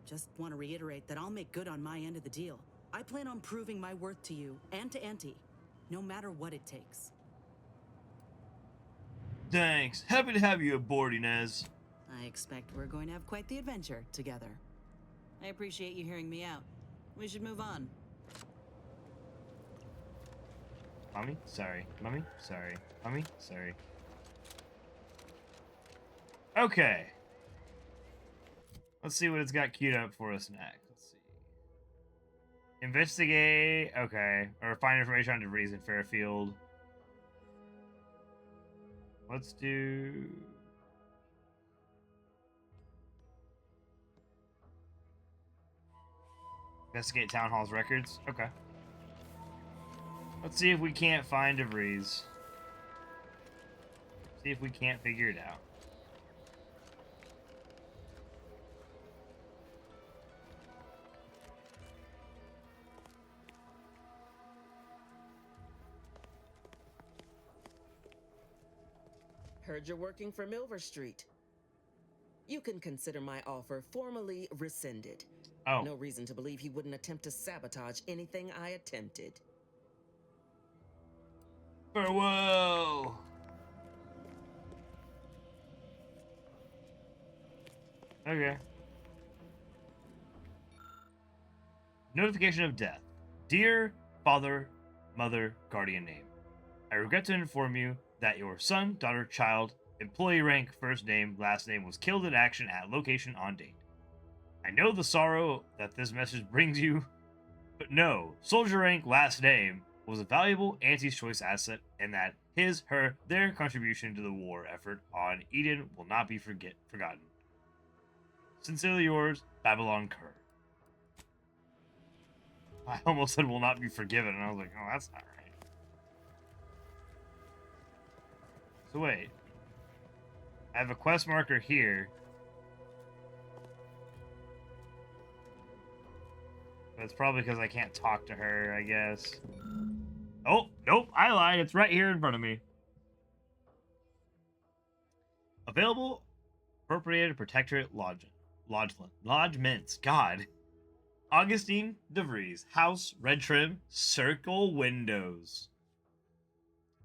Just want to reiterate that I'll make good on my end of the deal. I plan on proving my worth to you and to Auntie, no matter what it takes. Thanks. Happy to have you aboard, Inez. I expect we're going to have quite the adventure together. I appreciate you hearing me out. We should move on. Mommy? Sorry. Mommy? Sorry. Mommy? Sorry. Okay. Let's see what it's got queued up for us next. Let's see. Investigate. Okay. Or find information on debris in Fairfield. Let's do... Investigate Town Hall's records. Okay. Let's see if we can't find debris. See if we can't figure it out. Heard you're working for Milver Street. You can consider my offer formally rescinded. Oh. No reason to believe he wouldn't attempt to sabotage anything I attempted. Farewell. Okay. Notification of death. Dear father, mother, guardian name. I regret to inform you that your son, daughter, child, employee rank, first name, last name was killed in action at location on date. I know the sorrow that this message brings you, but no, soldier rank, last name was a valuable Auntie's Choice asset, and that his, her, their contribution to the war effort on Eden will not be forgotten. Sincerely yours, Babylon Kerr. I almost said will not be forgiven, and I was like, oh, that's not right. So wait. I have a quest marker here. But it's probably because I can't talk to her, I guess. Oh, nope, I lied. It's right here in front of me. Available appropriated protectorate lodgements. God. Augustine DeVries. House, red trim, circle windows.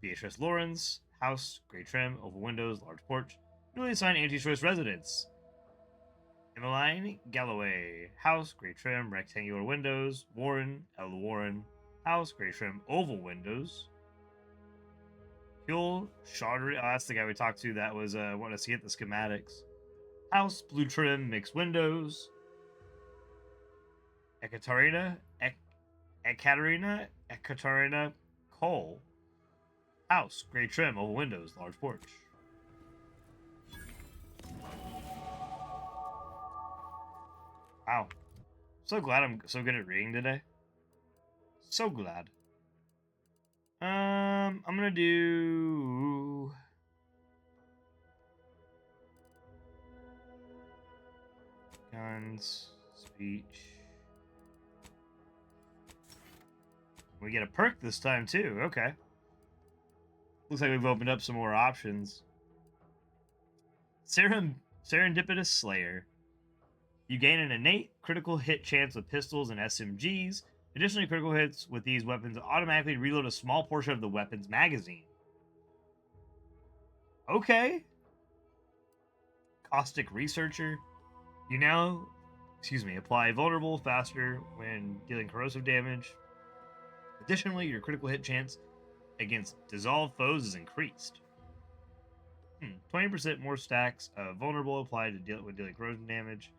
Beatrice Lawrence. House, gray trim, oval windows, large porch. Newly assigned anti-choice residence. Emmeline Galloway. House, gray trim, rectangular windows. Warren, L. Warren. House, gray trim, oval windows. Huel Chaudry. Oh, that's the guy we talked to that was wanting us to get the schematics. House, blue trim, mixed windows. Ekaterina Cole. House, gray trim, oval windows, large porch. Wow. So glad I'm so good at reading today. So glad. I'm gonna do... Guns, speech. We get a perk this time too, okay. Looks like we've opened up some more options. Serendipitous Slayer. You gain an innate critical hit chance with pistols and SMGs. Additionally, critical hits with these weapons automatically reload a small portion of the weapon's magazine. Okay. Caustic Researcher. You now, apply vulnerable faster when dealing corrosive damage. Additionally, your critical hit chance against dissolved foes is increased. 20% more stacks of vulnerable applied to deal with dealing corrosion damage.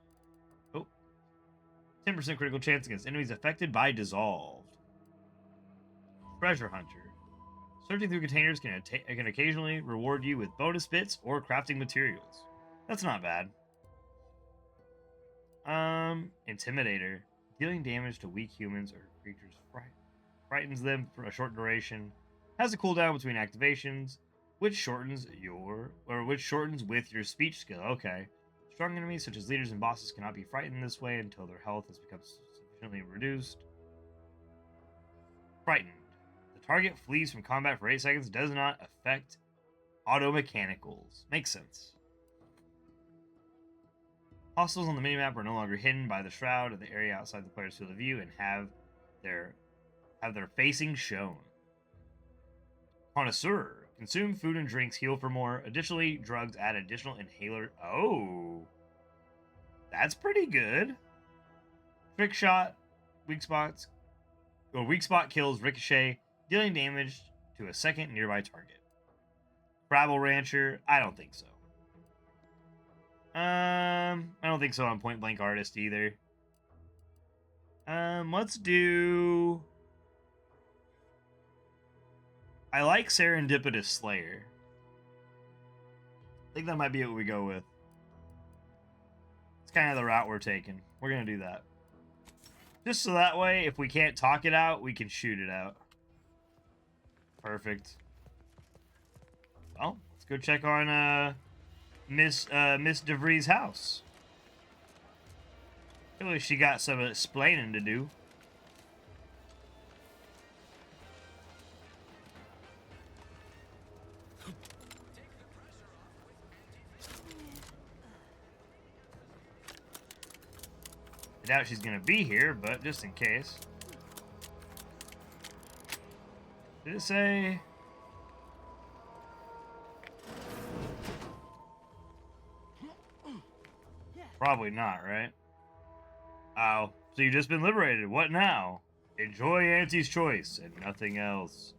10% critical chance against enemies affected by dissolved. Treasure Hunter. Searching through containers can occasionally reward you with bonus bits or crafting materials. That's not bad. Intimidator. Dealing damage to weak humans or creatures frightens them for a short duration. Has a cooldown between activations, which shortens with your speech skill. Okay. Strong enemies such as leaders and bosses cannot be frightened this way until their health has become sufficiently reduced. Frightened. The target flees from combat for 8 seconds, does not affect auto mechanicals. Makes sense. Hostiles on the minimap are no longer hidden by the shroud of the area outside the player's field of view and have their facing shown. Connoisseur. Consume food and drinks, heal for more. Additionally, drugs add additional inhaler. Oh. That's pretty good. Trick shot. Weak spot kills ricochet, dealing damage to a second nearby target. Rabble Rancher. I don't think so. I don't think so on Point Blank Artist either. Let's do... I like Serendipitous Slayer. I think that might be what we go with. It's kind of the route we're taking. We're going to do that. Just so that way, if we can't talk it out, we can shoot it out. Perfect. Well, let's go check on Miss DeVries' house. I feel like she got some explaining to do. I doubt she's gonna be here, but just in case. Did it say? Probably not, right? Oh, so you've just been liberated. What now? Enjoy Auntie's choice and nothing else.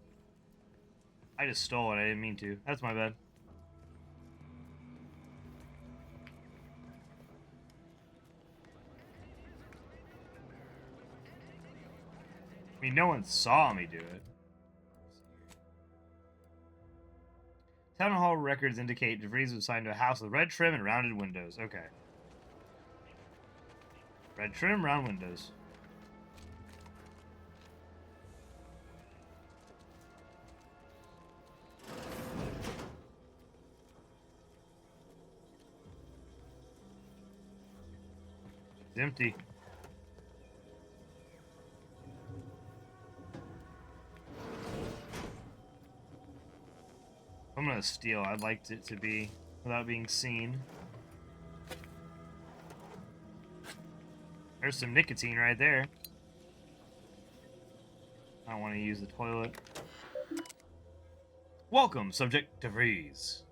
I just stole it. I didn't mean to. That's my bad. I mean, no one saw me do it. Town Hall records indicate DeVries was assigned to a house with red trim and rounded windows. Okay. Red trim, round windows. It's empty. I'm gonna steal. I'd like it to be without being seen. There's some nicotine right there. I don't want to use the toilet. Welcome, subject DeVries.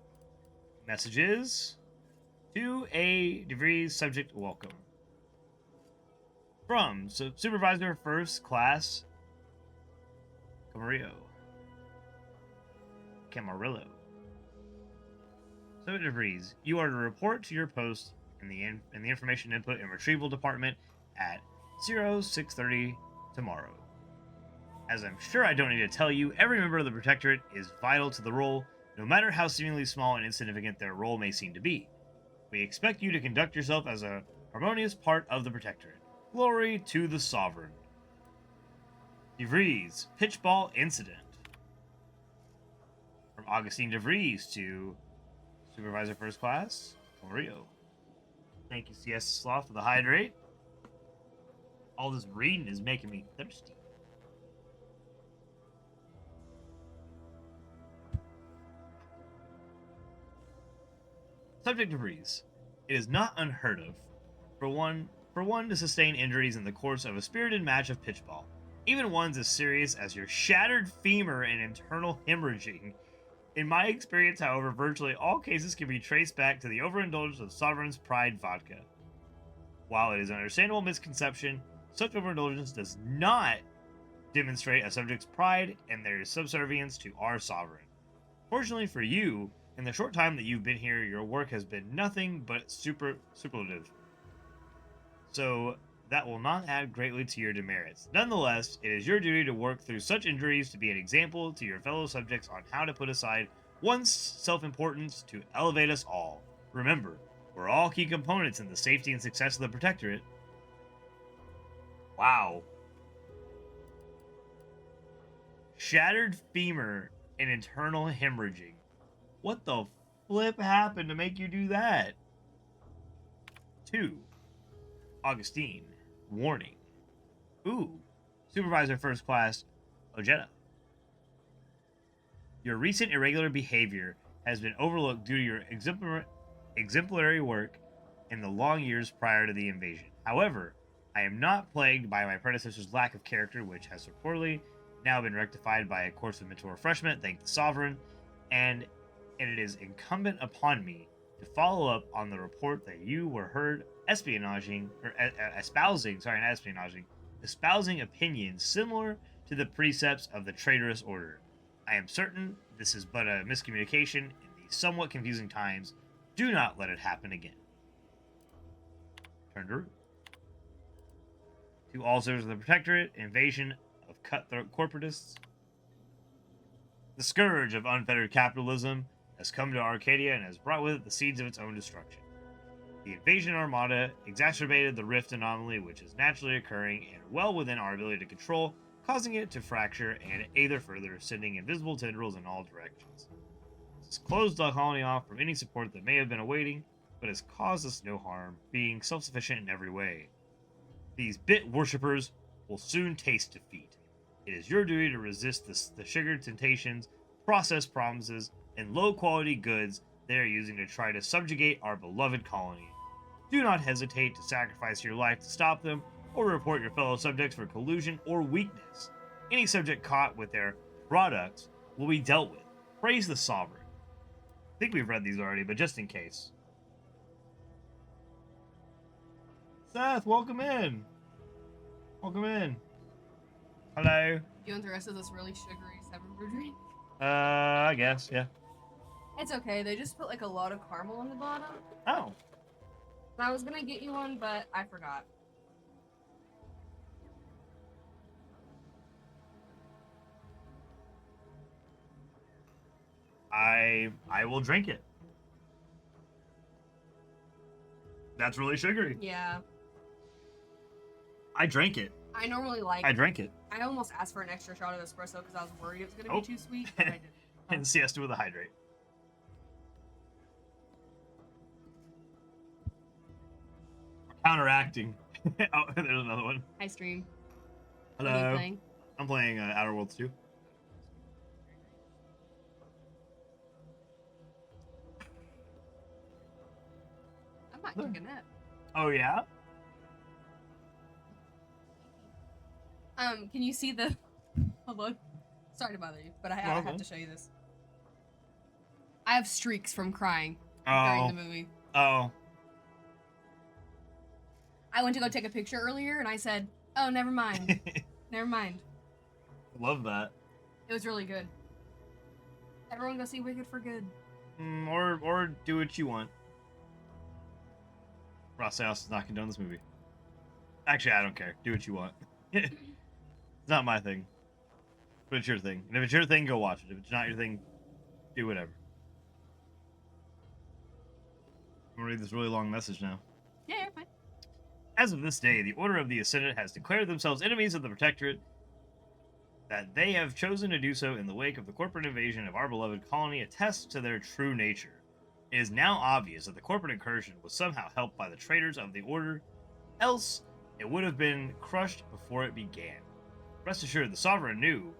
Messages to a DeVries subject welcome. From Supervisor First Class Camarillo. So DeVries, you are to report to your post in the Information Input and Retrieval Department at 0630 tomorrow. As I'm sure I don't need to tell you, every member of the Protectorate is vital to the role, no matter how seemingly small and insignificant their role may seem to be. We expect you to conduct yourself as a harmonious part of the Protectorate. Glory to the Sovereign. DeVries, Pitchball Incident. From Augustine DeVries to Supervisor First Class, Rio. Thank you, CS Sloth, for the hydrate. All this reading is making me thirsty. Subject DeVries. It is not unheard of for one to sustain injuries in the course of a spirited match of pitchball, even ones as serious as your shattered femur and internal hemorrhaging. In my experience, however, virtually all cases can be traced back to the overindulgence of Sovereign's Pride vodka. While it is an understandable misconception, such overindulgence does not demonstrate a subject's pride and their subservience to our Sovereign. Fortunately for you, in the short time that you've been here, your work has been nothing but superlative. So that will not add greatly to your demerits. Nonetheless, it is your duty to work through such injuries to be an example to your fellow subjects on how to put aside one's self-importance to elevate us all. Remember, we're all key components in the safety and success of the Protectorate. Wow. Shattered femur and internal hemorrhaging. What the flip happened to make you do that? 2. Augustine. Warning. Ooh. Supervisor First Class Ojeda. Your recent irregular behavior has been overlooked due to your exemplary work in the long years prior to the invasion. However, I am not plagued by my predecessor's lack of character, which has reportedly now been rectified by a course of mental refreshment, thank the Sovereign, and it is incumbent upon me to follow up on the report that you were heard espousing opinions similar to the precepts of the traitorous order. I am certain this is but a miscommunication in these somewhat confusing times. Do not let it happen again. Turn to root. To all servers of the Protectorate, invasion of cutthroat corporatists. The scourge of unfettered capitalism has come to Arcadia and has brought with it the seeds of its own destruction. The invasion armada exacerbated the rift anomaly which is naturally occurring and well within our ability to control, causing it to fracture and either further, sending invisible tendrils in all directions. This has closed the colony off from any support that may have been awaiting, but has caused us no harm, being self-sufficient in every way. These bit worshippers will soon taste defeat. It is your duty to resist the sugared temptations, processed promises, and low-quality goods they are using to try to subjugate our beloved colony. Do not hesitate to sacrifice your life to stop them, or report your fellow subjects for collusion or weakness. Any subject caught with their products will be dealt with. Praise the Sovereign. I think we've read these already, but just in case. Seth, welcome in. Welcome in. Hello. You want the rest of this really sugary 7-brew drink? I guess, yeah. It's okay, they just put like a lot of caramel on the bottom. Oh. I was gonna get you one, but I forgot. I will drink it. That's really sugary. Yeah. I drank it. I normally like... I drank it. I almost asked for an extra shot of espresso because I was worried it was gonna be too sweet, but I didn't. And siesta with a hydrate. Counteracting. Oh, there's another one. Hi, stream. Hello. What are you playing? I'm playing Outer Worlds 2. I'm not kicking it. Oh, yeah? Can you see the... Hold on. Sorry to bother you, but I have to show you this. I have streaks from crying during the movie. Oh. I went to go take a picture earlier, and I said, oh, never mind. Never mind. Love that. It was really good. Everyone go see Wicked for Good. Or do what you want. RosstehHoss is not condoning this movie. Actually, I don't care. Do what you want. It's not my thing. But it's your thing. And if it's your thing, go watch it. If it's not your thing, do whatever. I'm gonna read this really long message now. Yeah, you're fine. As of this day, the Order of the Ascendant has declared themselves enemies of the Protectorate. That they have chosen to do so in the wake of the corporate invasion of our beloved colony attests to their true nature. It is now obvious that the corporate incursion was somehow helped by the traitors of the Order, else it would have been crushed before it began. Rest assured, the Sovereign knew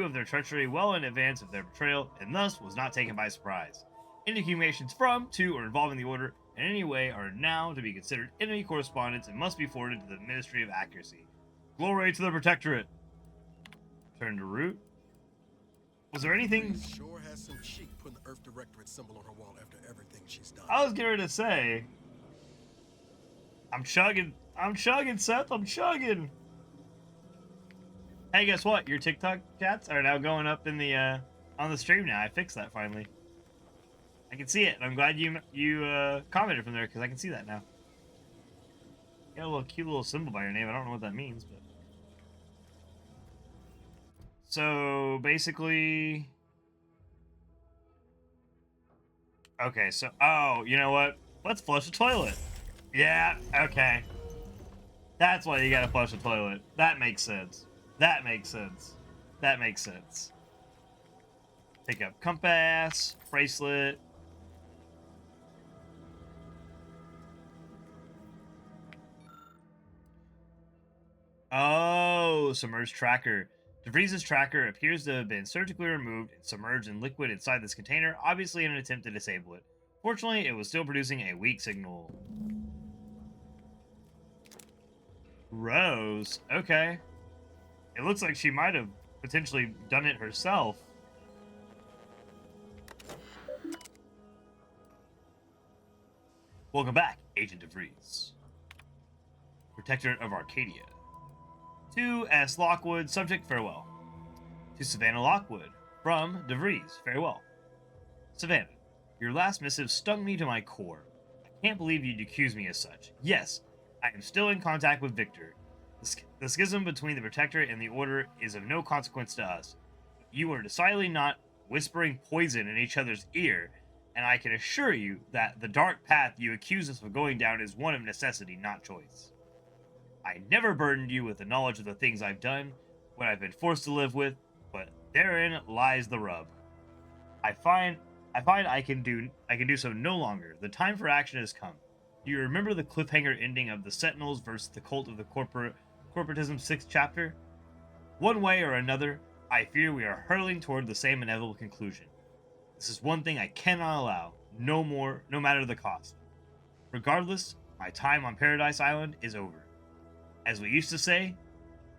of their treachery well in advance of their betrayal, and thus was not taken by surprise. Any communications from, to, or involving the Order in any way are now to be considered enemy correspondence and must be forwarded to the Ministry of Accuracy. Glory to the Protectorate! Turn to root. Was there anything... Sure has some chic putting the Earth Directorate symbol on her wall after everything she's done. I was getting ready to say... I'm chugging, Seth, I'm chugging! Hey, guess what? Your TikTok chats are now going up in the, on the stream now. I fixed that finally. I can see it. I'm glad you commented from there, because I can see that now. You got a little cute little symbol by your name. I don't know what that means, but... So, basically... Okay, so... Oh, you know what? Let's flush the toilet. Yeah, okay. That's why you gotta flush the toilet. That makes sense. That makes sense. That makes sense. Pick up compass, bracelet. Oh, submerged tracker. DeVries' tracker appears to have been surgically removed and submerged in liquid inside this container, obviously in an attempt to disable it. Fortunately, it was still producing a weak signal. Rose? Okay. It looks like she might have potentially done it herself. Welcome back, Agent DeVries. Protectorate of Arcadia. To S. Lockwood, subject, farewell. To Savannah Lockwood, from DeVries, farewell. Savannah, your last missive stung me to my core. I can't believe you'd accuse me as such. Yes, I am still in contact with Victor. The schism between the Protectorate and the Order is of no consequence to us. You are decidedly not whispering poison in each other's ear, and I can assure you that the dark path you accuse us of going down is one of necessity, not choice. I never burdened you with the knowledge of the things I've done, what I've been forced to live with, but therein lies the rub. I find I can do so no longer. The time for action has come. Do you remember the cliffhanger ending of the Sentinels versus the Cult of the Corporatism 6th chapter? One way or another, I fear we are hurtling toward the same inevitable conclusion. This is one thing I cannot allow, no matter the cost. Regardless, my time on Paradise Island is over. As we used to say,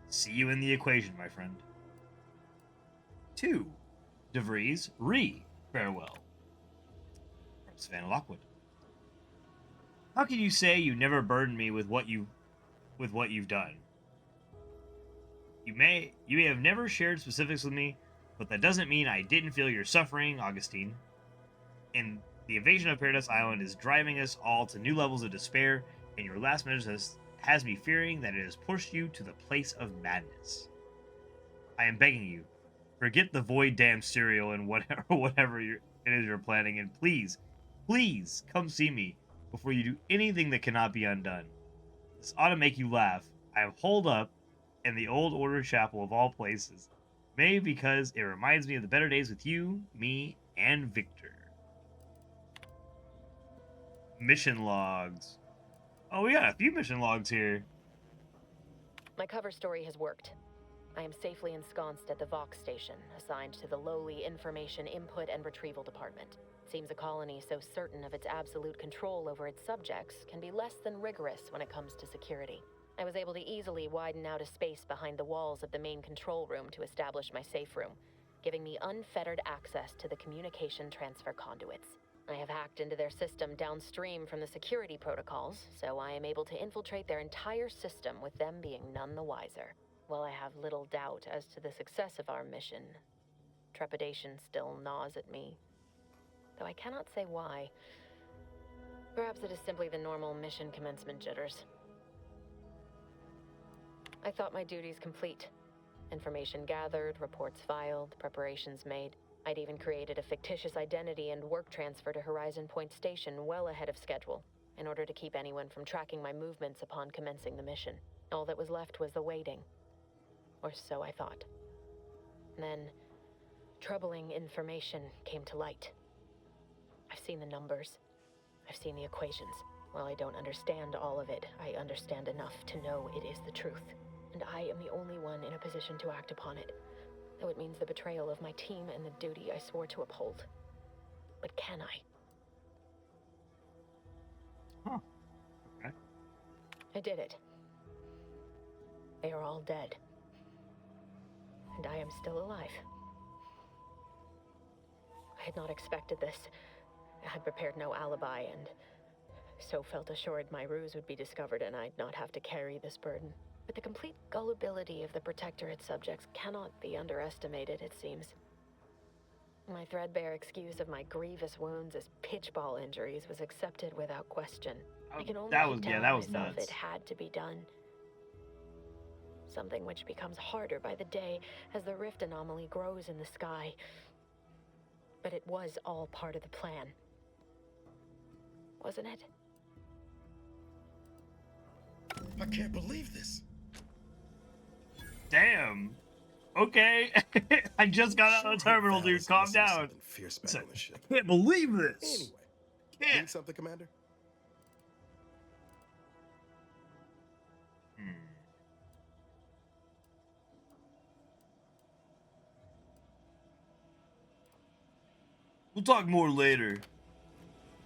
see you in the equation, my friend. 2. DeVries, farewell. From Savannah Lockwood. How can you say you never burdened me with what you've done? You may have never shared specifics with me, but that doesn't mean I didn't feel your suffering, Augustine. And the invasion of Paradise Island is driving us all to new levels of despair, and your last message has me fearing that it has pushed you to the place of madness. I am begging you, forget the void damn cereal and whatever it is you're planning, and please come see me before you do anything that cannot be undone. This ought to make you laugh. I am holed up in the old Order Chapel of all places. Maybe because it reminds me of the better days with you, me, and Victor. Mission logs. Oh, we got a few mission logs here. My cover story has worked. I am safely ensconced at the Vox station, assigned to the lowly Information Input and Retrieval Department. Seems a colony so certain of its absolute control over its subjects can be less than rigorous when it comes to security. I was able to easily widen out a space behind the walls of the main control room to establish my safe room, giving me unfettered access to the communication transfer conduits. I have hacked into their system downstream from the security protocols, so I am able to infiltrate their entire system with them being none the wiser. While I have little doubt as to the success of our mission, trepidation still gnaws at me, though I cannot say why. Perhaps it is simply the normal mission commencement jitters. I thought my duties complete. Information gathered, reports filed, preparations made. I'd even created a fictitious identity and work transfer to Horizon Point Station well ahead of schedule, in order to keep anyone from tracking my movements upon commencing the mission. All that was left was the waiting. Or so I thought. Then, troubling information came to light. I've seen the numbers. I've seen the equations. While I don't understand all of it, I understand enough to know it is the truth. And I am the only one in a position to act upon it, though it means the betrayal of my team and the duty I swore to uphold. But can I? Huh. Okay. I did it. They are all dead. And I am still alive. I had not expected this. I had prepared no alibi, and so felt assured my ruse would be discovered and I'd not have to carry this burden. But the complete gullibility of the Protectorate subjects cannot be underestimated, it seems. My threadbare excuse of my grievous wounds as pitchball injuries was accepted without question. I can only keep telling myself it had to be done. Something which becomes harder by the day as the rift anomaly grows in the sky. But it was all part of the plan. Wasn't it? I can't believe this. Damn. Okay. I just got out of the terminal, dude. Calm down. Fierce back on the ship. Can't believe this. Anyway, need something, Commander? We'll talk more later.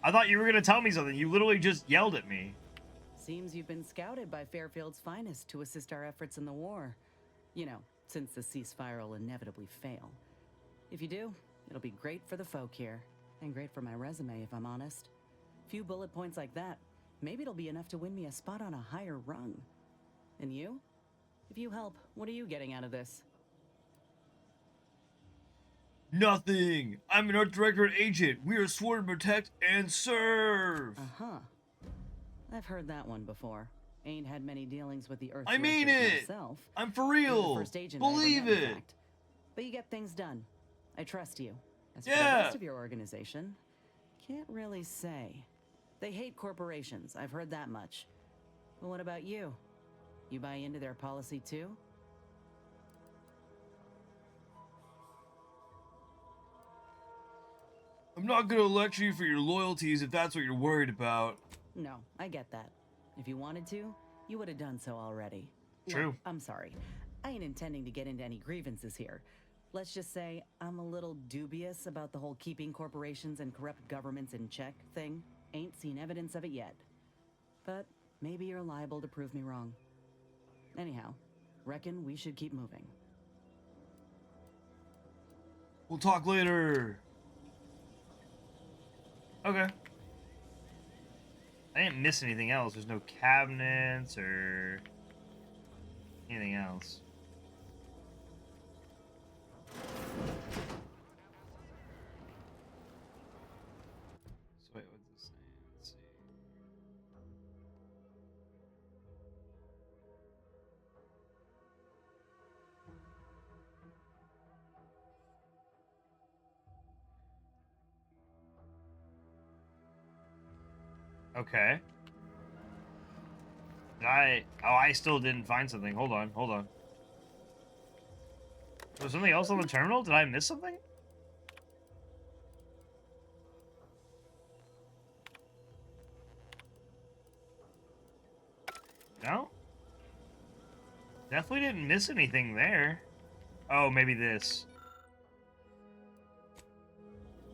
I thought you were gonna tell me something. You literally just yelled at me. Seems you've been scouted by Fairfield's finest to assist our efforts in the war. You know, since the ceasefire will inevitably fail. If you do, it'll be great for the folk here. And great for my resume, if I'm honest. Few bullet points like that, maybe it'll be enough to win me a spot on a higher rung. And you? If you help, what are you getting out of this? Nothing. I'm an Art Directorate agent. We are sworn to protect and serve. Uh-huh. I've heard that one before. Ain't had many dealings with the Earth. I mean Directorate it! myself. I'm for You're real! the first agent I ever Believe met, in it! fact. But you get things done. I trust you. As for Yeah. the rest of your organization, can't really say. They hate corporations, I've heard that much. But what about you? You buy into their policy too? I'm not gonna lecture you for your loyalties if that's what you're worried about. No, I get that. If you wanted to, you would have done so already. True. Look, I'm sorry. I ain't intending to get into any grievances here. Let's just say I'm a little dubious about the whole keeping corporations and corrupt governments in check thing. Ain't seen evidence of it yet. But maybe you're liable to prove me wrong. Anyhow, reckon we should keep moving. We'll talk later. Okay. I didn't miss anything else. There's no cabinets or anything else. So wait, what's this saying? Let's see. Okay. I still didn't find something. Hold on. Was something else on the terminal? Did I miss something? No? Definitely didn't miss anything there. Oh, maybe this.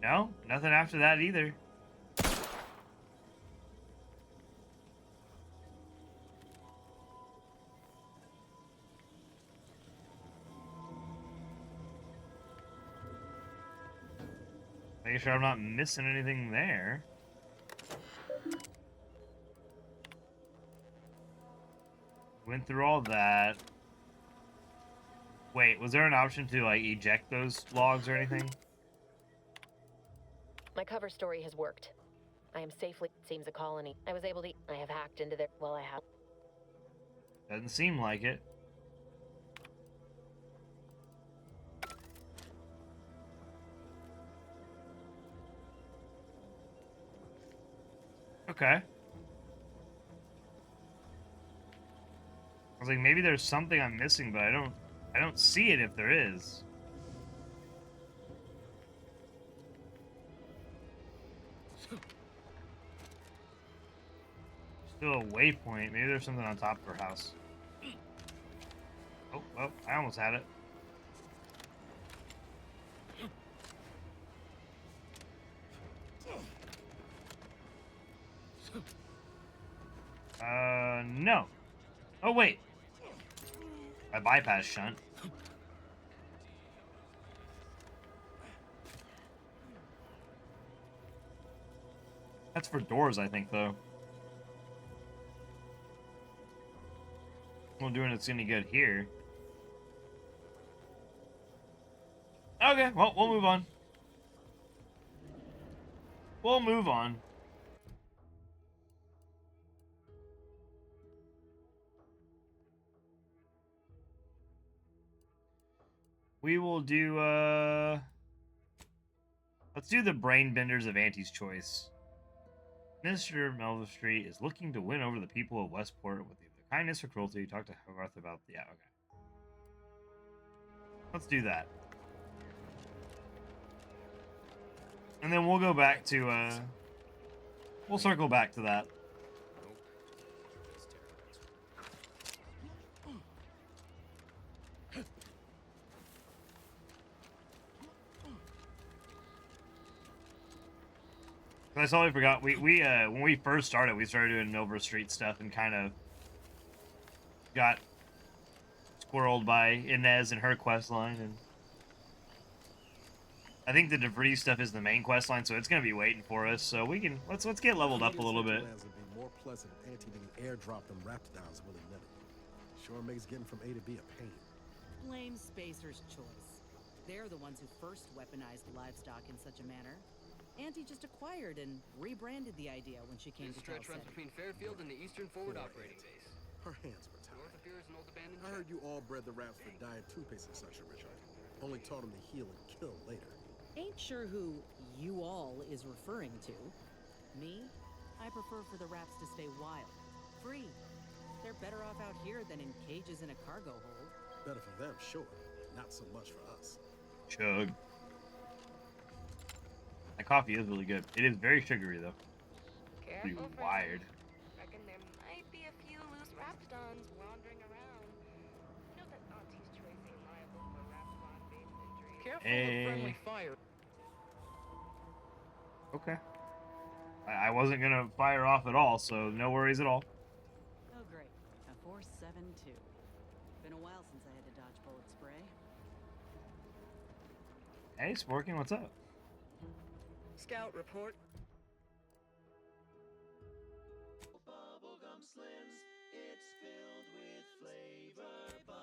No? Nothing after that either. Making sure I'm not missing anything there. Went through all that. Wait, was there an option to, like, eject those logs or anything? My cover story has worked. I am safely, seems a colony. I was able to, I have hacked into their, well, I have. Doesn't seem like it. Okay. I was like, maybe there's something I'm missing, but I don't see it if there is. Still a waypoint. Maybe there's something on top of her house. Oh, well, I almost had it. No. Oh, wait. I bypassed shunt. That's for doors, I think, though. Not doing it's any good here. Okay, well, we'll move on. We'll move on. We will do, let's do the brain benders of Auntie's choice. Mr. Melville Street is looking to win over the people of Westport with either kindness or cruelty. Talk to Hogarth about, yeah, okay. Let's do that. And then we'll go back to, we'll circle back to that. I totally forgot. We when we first started, we started doing Milver Street stuff and kind of got squirreled by Inez and her quest line, and I think the debris stuff is the main quest line, so it's gonna be waiting for us. So we can let's get leveled up a little bit. Would be more pleasant if Auntie didn't airdrop them Raptidons willy-nilly. Sure makes getting from A to B a pain. Blame Spacer's choice. They're the ones who first weaponized livestock in such a manner. Auntie just acquired and rebranded the idea when she came to stretch runs Telcel. between Fairfield and the Eastern Forward Operating Base. Her hands were tied. North of here is an old abandoned I heard you all bred the raps for diet toothpaste and such, Richard. Only taught them to heal and kill later. Ain't sure who you all is referring to. Me? I prefer for the raps to stay wild, free. They're better off out here than in cages in a cargo hold. Better for them, sure. Not so much for us. Chug. That coffee is really good. It is very sugary though. Pretty Careful, wired. Reckon there might be a few loose Raptidons wandering around. You know that Auntie's choice ain't liable for Raptidon base injuries. Careful Hey. with friendly fire. Okay. I wasn't gonna fire off at all, so no worries at all. Oh, great. A 4.72. Been a while since I had to dodge bullet spray. Hey, Sporking, what's up? Scout report.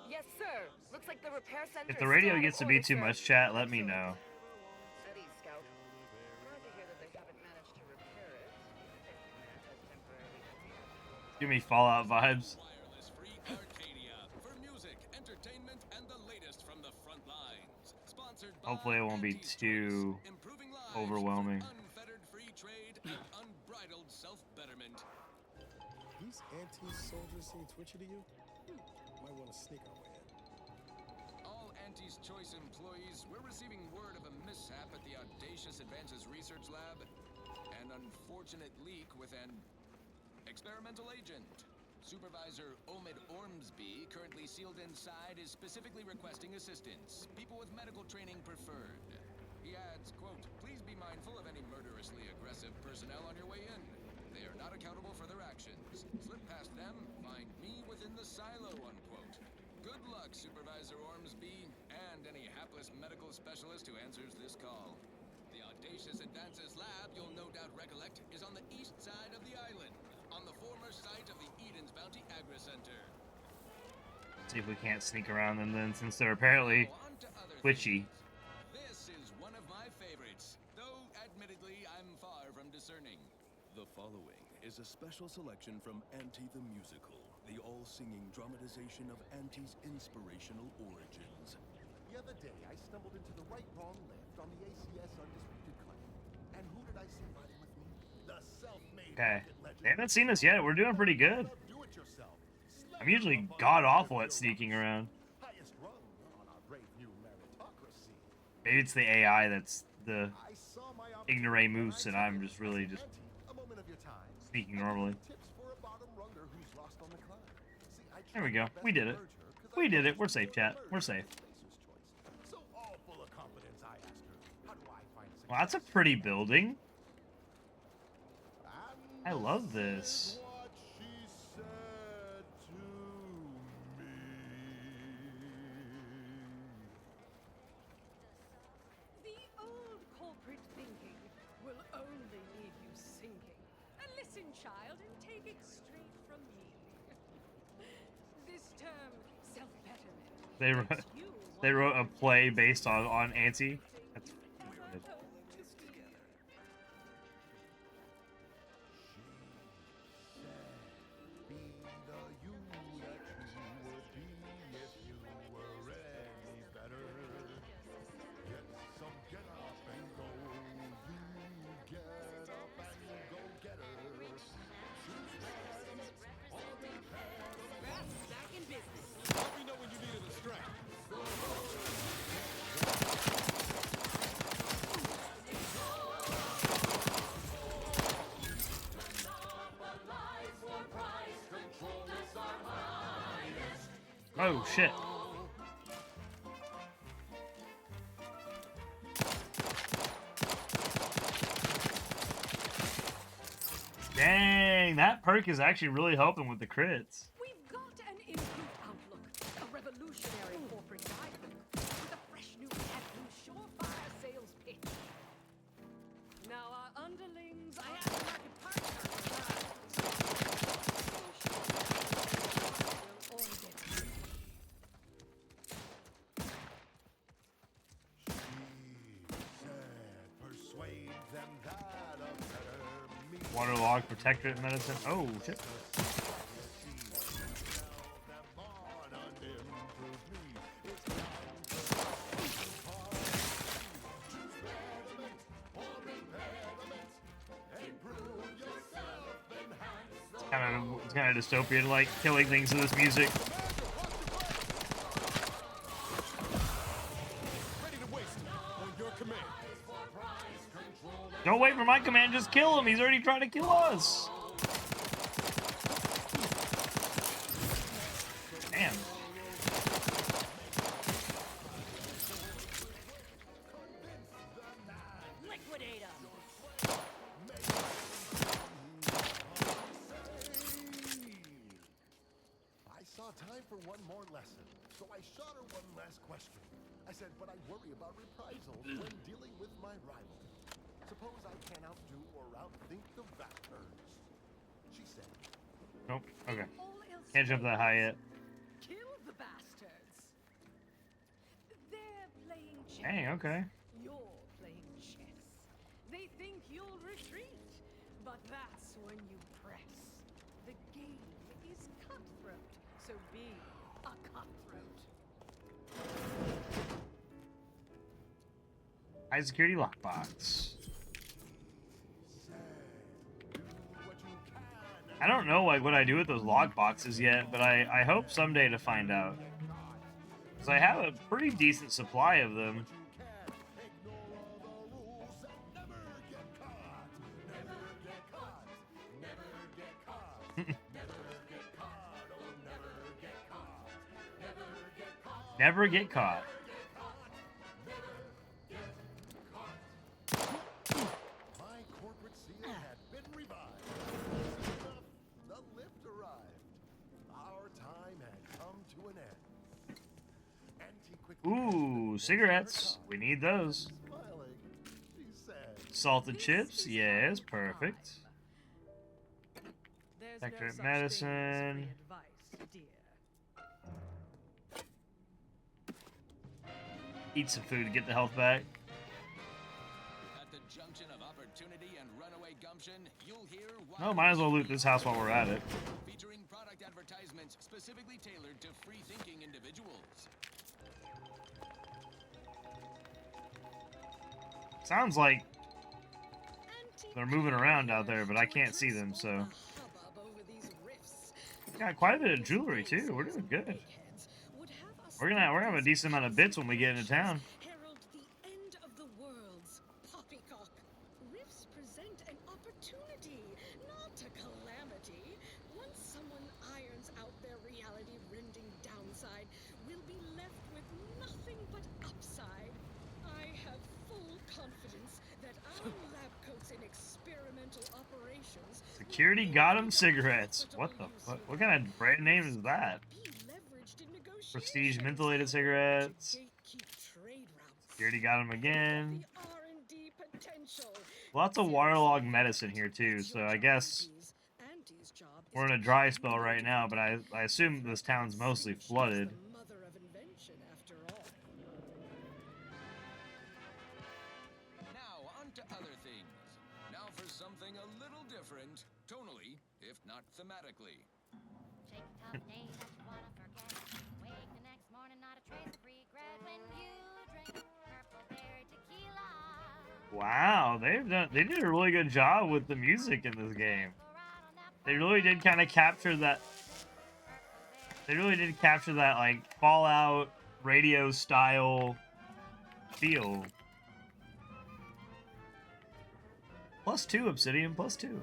Yes, sir. Looks like the repair center. If the is radio still out gets of to be order, too sir. much, chat, let me know. At ease, Scout. Glad to hear that they haven't managed to repair it. It has temporarily disappeared. Give me Fallout vibes. Wireless free Arcadia for music, entertainment, and the latest from the front lines. Sponsored by Hopefully it won't be too overwhelming. unfettered free trade and unbridled self-betterment. These anti-soldiers seem twitchy to you? Might want to sneak our way in. All Auntie's Choice employees, we're receiving word of a mishap at the Audacious Advances Research Lab. An unfortunate leak with an experimental agent. Supervisor Omid Ormsby, currently sealed inside, is specifically requesting assistance. People with medical training preferred. He adds, quote, "Please be mindful of any murderously aggressive personnel on your way in. They are not accountable for their actions. Slip past them, find me within the silo," unquote. Good luck, Supervisor Ormsby, and any hapless medical specialist who answers this call. The Audacious Advances Lab, you'll no doubt recollect, is on the east side of the island, on the former site of the Eden's Bounty Agri Center. See if we can't sneak around them then, since they're apparently twitchy. This is one of my favorites, though admittedly I'm far from discerning. The following is a special selection from Auntie the Musical, the all-singing dramatization of Auntie's inspirational origins. The other day, I stumbled into the right-wrong left on the ACS Undisputed Claim. And who did I see riding with me? The self-made Okay. rocket legend. They haven't seen us yet. We're doing pretty good. Do-it-yourself. I'm usually god-awful at sneaking around. Highest rung on our brave new meritocracy. Maybe it's the AI that's the ignoramus, and I'm just really just A moment of your time. speaking normally. Tips for a bottom runger who's lost on the climb. See, I There we tried go. my best We did to it. merge her 'cause I We did know it. We're she's safe, a chat. merger We're safe. Placer's choice. So all full of confidence, I asked her, how do I find success? Well, that's a pretty building. I love this. What she said to me. The old corporate thinking will only leave you sinking. Listen, child, and take it straight from me. This term, self-betterment. They wrote a play based on Auntie. That's weird. Be the you that you would be if you were any better. Get some get up and go. You get up and go get her. Choose one or be Back in business. Let me know when you need a distract. Oh shit. Dang, that perk is actually really helping with the crits. We've got an improved outlook, a revolutionary corporate guidebook with a fresh new ad and surefire sales pitch. Now our underlings, I have a market partner. We'll all get it. She said, persuade them that Waterlog protectorate medicine. Oh shit. It's kind of dystopian, like killing things to this music. Don't wait for my command, just kill him. He's already trying to kill us. Damn. Liquidate him. I saw time for one more lesson, so I shot her one last question. I said, but I worry about reprisals when dealing with my rival. Suppose I can outdo or outthink the Vaptors. She said. Nope. Okay. Can't jump that high yet. Kill the bastards. They're playing chess. Dang, okay. You're playing chess. They think you'll retreat, but that's when you press. The game is cutthroat, so be a cutthroat. High security lockbox. I don't know like what I do with those lockboxes yet, but I hope someday to find out. Because I have a pretty decent supply of them. Never get caught. My corporate seal had been revived. The lift arrived. Our time had come to an end. Auntie quickly Ooh, cigarettes. We need those. smiling. She said, Salted chips. Yes, perfect. There's Protectorate no such medicine. thing as free advice, dear. Eat some food to get the health back. At the junction of opportunity and runaway gumption, you'll hear Oh, might as well loot this house while we're at it. featuring product advertisements specifically tailored to free-thinking individuals. Sounds like they're moving around out there, but I can't see them, so. Got quite a bit of jewelry too. We're doing good. We're gonna have a decent amount of bits when we get into town. Herald the end of the worlds, poppycock. Rifts present an opportunity, not a calamity. Once someone irons out their reality-rending downside, we'll be left with nothing but upside. I have full confidence that our lab coats in experimental operations. Security got him cigarettes. What the fuck? What kind of brand name is that? Prestige mentholated cigarettes. Security got him again. Lots of waterlogged medicine here too, so I guess we're in a dry spell right now, but I assume this town's mostly flooded. Now, on to other things. Now for something a little different, tonally, if not thematically. Take a tough day that you wanna forget. Wake the next morning, not a trace of regret when you drink purple berry tequila. Wow, they did a really good job with the music in this game. They really did kind of capture that. They really did capture that like Fallout radio style feel. +2 Obsidian, +2.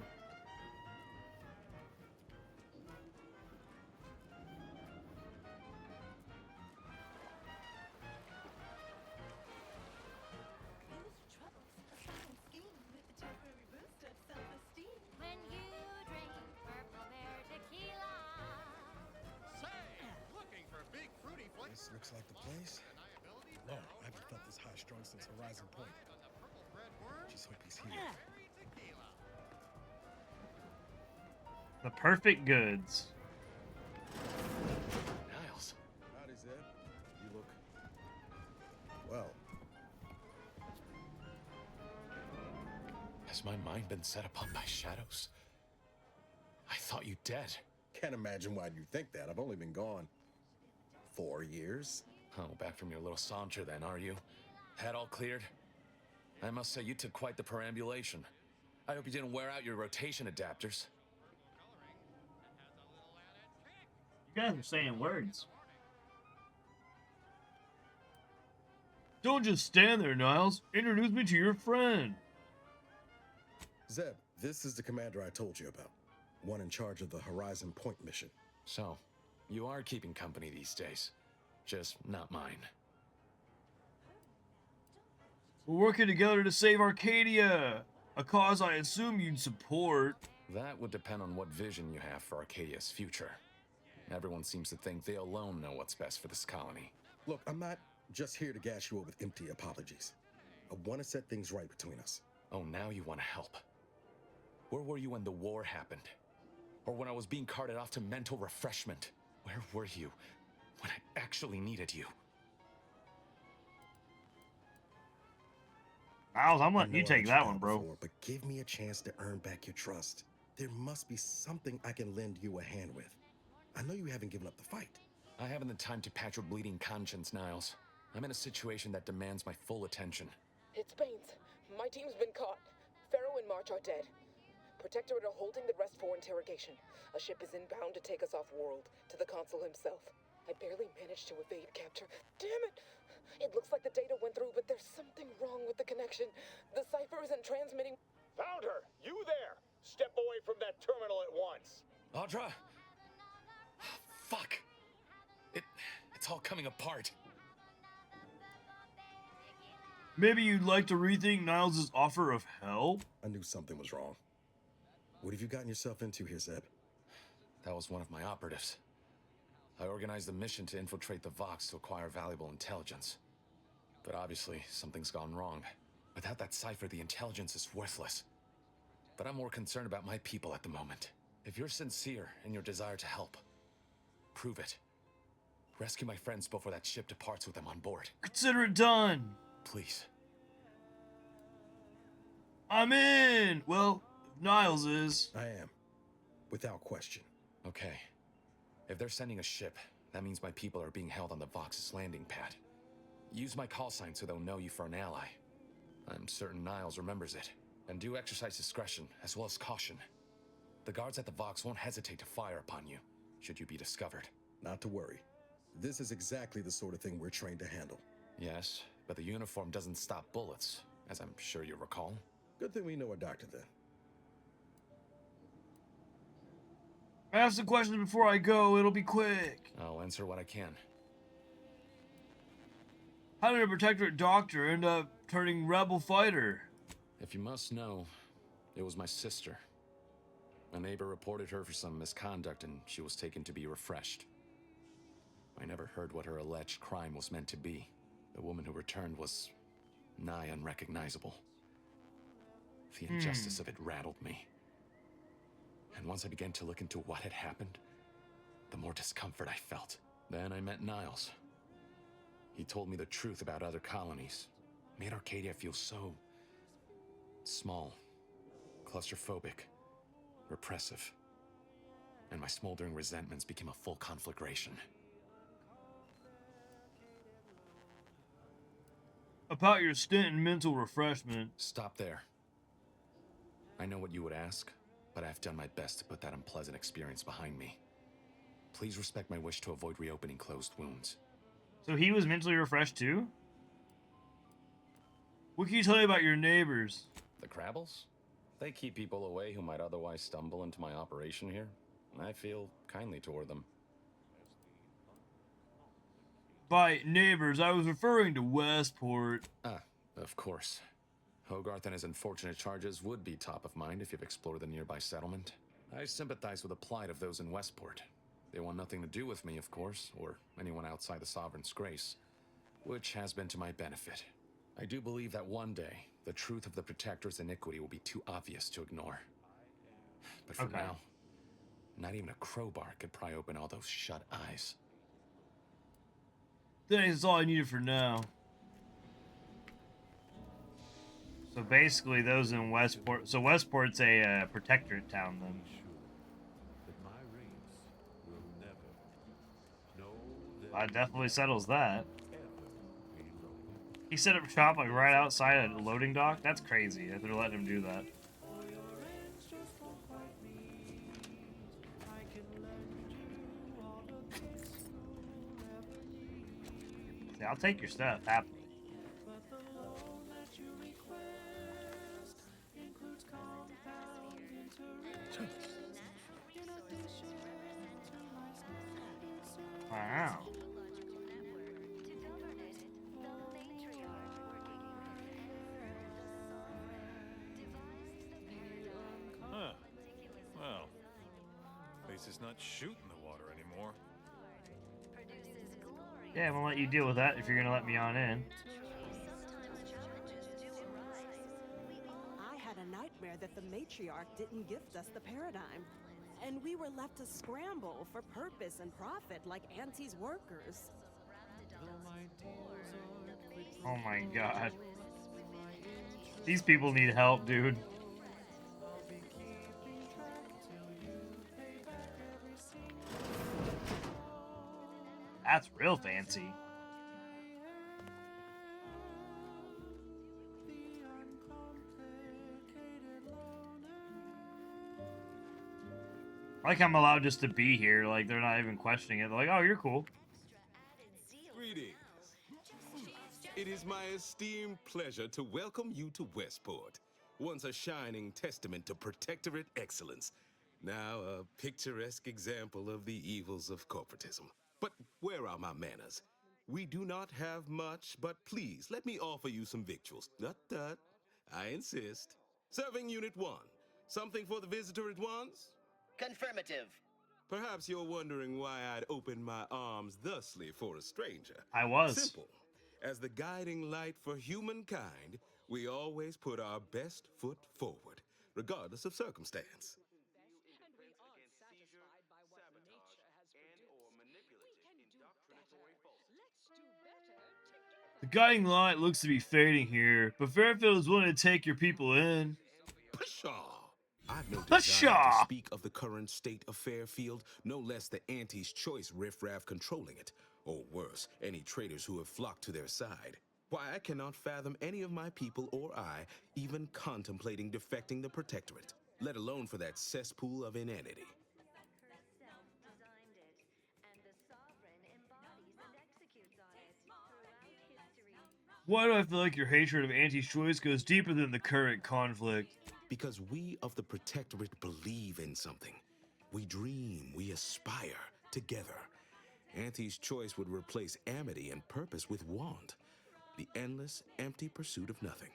When you drink purple berry tequila. looking for big fruity flavors. This looks like the place. Lord, I haven't felt this high strung since Horizon Point. Just hope he's here. The perfect goods. Niles. Howdy, Zed. You look well. Has my mind been set upon by shadows? I thought you dead. Can't imagine why you think that. I've only been gone 4 years. Oh, back from your little saunter then, are you? Head all cleared? I must say you took quite the perambulation. I hope you didn't wear out your rotation adapters. You guys are saying words. Don't just stand there, Niles. Introduce me to your friend. Zeb, this is the commander I told you about. One in charge of the Horizon Point mission. So, you are keeping company these days. Just not mine. We're working together to save Arcadia. A cause I assume you'd support. That would depend on what vision you have for Arcadia's future. Everyone seems to think they alone know what's best for this colony. Look, I'm not just here to gas you up with empty apologies. I want to set things right between us. Oh, now you want to help. Where were you when the war happened? Or when I was being carted off to mental refreshment? Where were you when I actually needed you? Niles, I'm letting you take that one, bro. Before, but give me a chance to earn back your trust. There must be something I can lend you a hand with. I know you haven't given up the fight. I haven't the time to patch your bleeding conscience, Niles. I'm in a situation that demands my full attention. It's Baines. My team's been caught. Pharaoh and March are dead. Protectorate are holding the rest for interrogation. A ship is inbound to take us off-world, to the consul himself. I barely managed to evade capture. Damn it! It looks like the data went through, but there's something wrong with the connection. The cipher isn't transmitting. Found her! You there! Step away from that terminal at once! Audra! Fuck! It's all coming apart. Maybe you'd like to rethink Niles' offer of help? I knew something was wrong. What have you gotten yourself into here, Zeb? That was one of my operatives. I organized a mission to infiltrate the Vox to acquire valuable intelligence. But obviously, something's gone wrong. Without that cipher, the intelligence is worthless. But I'm more concerned about my people at the moment. If you're sincere in your desire to help, prove it. Rescue my friends before that ship departs with them on board. Consider it done. Please. I'm in. Well, Niles is. I am. Without question. Okay. If they're sending a ship, that means my people are being held on the Vox's landing pad. Use my call sign so they'll know you for an ally. I'm certain Niles remembers it. And do exercise discretion, as well as caution. The guards at the Vox won't hesitate to fire upon you, should you be discovered. Not to worry. This is exactly the sort of thing we're trained to handle. Yes, but the uniform doesn't stop bullets, as I'm sure you recall. Good thing we know a doctor then. Ask the questions before I go, it'll be quick. I'll answer what I can. How did a Protectorate doctor end up turning rebel fighter? If you must know, it was my sister. A neighbor reported her for some misconduct and she was taken to be refreshed. I never heard what her alleged crime was meant to be. The woman who returned was nigh unrecognizable. The injustice of it rattled me. And once I began to look into what had happened, the more discomfort I felt. Then I met Niles. He told me the truth about other colonies. Made Arcadia feel so small, claustrophobic, repressive. And my smoldering resentments became a full conflagration. About your stint in mental refreshment. Stop there. I know what you would ask, but I've done my best to put that unpleasant experience behind me. Please respect my wish to avoid reopening closed wounds. So he was mentally refreshed too? What can you tell me about your neighbors? The Crabbles? They keep people away who might otherwise stumble into my operation here. I feel kindly toward them. By neighbors, I was referring to Westport. Ah, of course. Hogarth and his unfortunate charges would be top of mind if you've explored the nearby settlement. I sympathize with the plight of those in Westport. They want nothing to do with me, of course, or anyone outside the Sovereign's grace, which has been to my benefit. I do believe that one day, the truth of the Protector's iniquity will be too obvious to ignore. But for now, not even a crowbar could pry open all those shut eyes. Thanks, that's all I needed for now. So basically, those in Westport. So Westport's a protectorate town then. That definitely settles that. He set up shop like right outside a loading dock. That's crazy that they're letting him do that. See, I'll take your stuff happily. Wow. Huh. Well, at least it's not shooting the water anymore. Yeah, I'm gonna let you deal with that if you're gonna let me on in. I had a nightmare that the matriarch didn't gift us the paradigm. And we were left to scramble for purpose and profit like Auntie's workers. Oh my god. These people need help, dude. That's real fancy. I like how I'm allowed just to be here. Like, they're not even questioning it. They're like, oh, you're cool. Greetings. It is my esteemed pleasure to welcome you to Westport, once a shining testament to protectorate excellence, now a picturesque example of the evils of corporatism. But where are my manners? We do not have much, but please let me offer you some victuals. Tut. I insist. Serving Unit 1. Something for the visitor at once? Confirmative. Perhaps you're wondering why I'd open my arms thusly for a stranger. I was. Simple. As the guiding light for humankind, we always put our best foot forward, regardless of circumstance. The guiding light looks to be fading here, but Fairfield is willing to take your people in. Pshaw! I've no desire to speak of the current state of Fairfield, no less the Auntie's Choice riffraff controlling it, or worse, any traitors who have flocked to their side. Why, I cannot fathom any of my people or I even contemplating defecting the Protectorate, let alone for that cesspool of inanity. Why do I feel like your hatred of Auntie's Choice goes deeper than the current conflict? Because we of the Protectorate believe in something. We dream, we aspire, together. Auntie's Choice would replace amity and purpose with want. The endless, empty pursuit of nothing.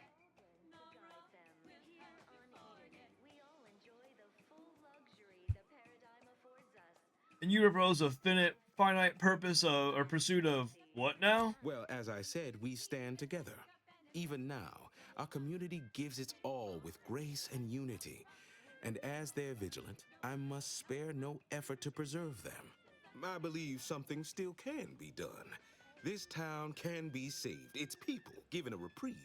And you propose a finite purpose or pursuit of what now? Well, as I said, we stand together. Even now, our community gives its all with grace and unity. And as they're vigilant, I must spare no effort to preserve them. I believe something still can be done. This town can be saved, its people given a reprieve.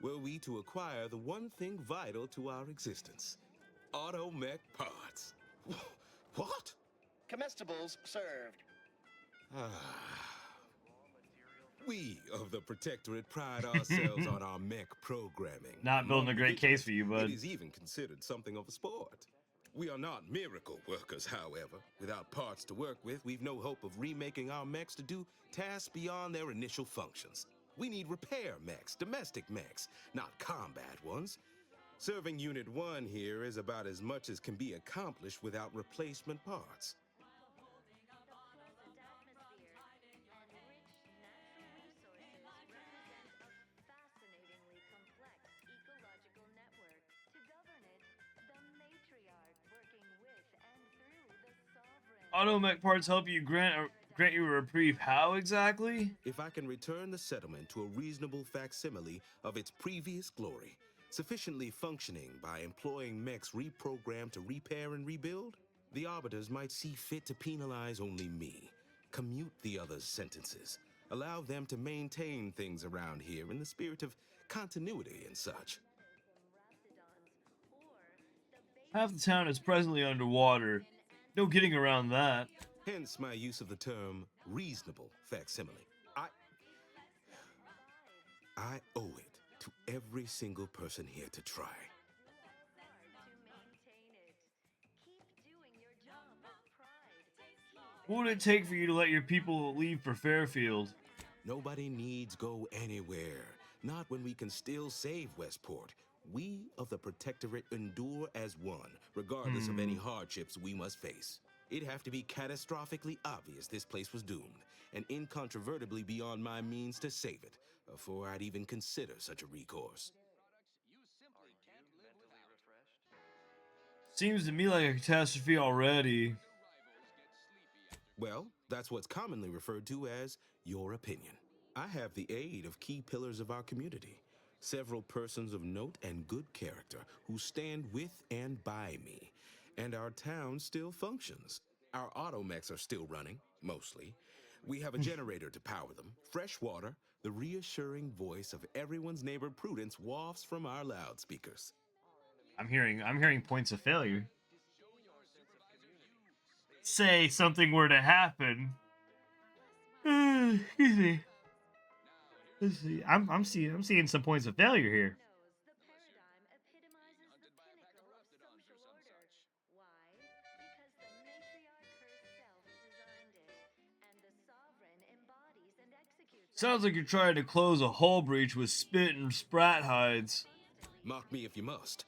Were we to acquire the one thing vital to our existence, auto-mech parts. What? Comestibles served. We of the Protectorate pride ourselves on our mech programming. Not building a great case for you, bud. It is even considered something of a sport. We are not miracle workers, however. Without parts to work with, we've no hope of remaking our mechs to do tasks beyond their initial functions. We need repair mechs, domestic mechs, not combat ones. Serving Unit 1 here is about as much as can be accomplished without replacement parts. Automech parts help you grant you a reprieve. How exactly? If I can return the settlement to a reasonable facsimile of its previous glory, sufficiently functioning by employing mechs reprogrammed to repair and rebuild, the arbiters might see fit to penalize only me, commute the others' sentences, Allow them to maintain things around here in the spirit of continuity and such. Half the town is presently underwater. No getting around that. Hence my use of the term reasonable facsimile. I owe it to every single person here to try. What would it take for you to let your people leave for Fairfield? Nobody needs go anywhere. Not when we can still save Westport. We of the Protectorate endure as one, regardless of any hardships we must face. It'd have to be catastrophically obvious this place was doomed, and incontrovertibly beyond my means to save it, before I'd even consider such a recourse. Seems to me like a catastrophe already. Well, that's what's commonly referred to as your opinion. I have the aid of key pillars of our community, several persons of note and good character who stand with and by me, and our town still functions. Our automechs are still running, mostly. We have a generator to power them, fresh water, the reassuring voice of everyone's neighbor Prudence wafts from our loudspeakers. I'm hearing points of failure. Say something were to happen. Excuse me. Let's see. I'm seeing some points of failure here. Sounds like you're trying to close a hull breach with spit and sprat hides. Mock me if you must,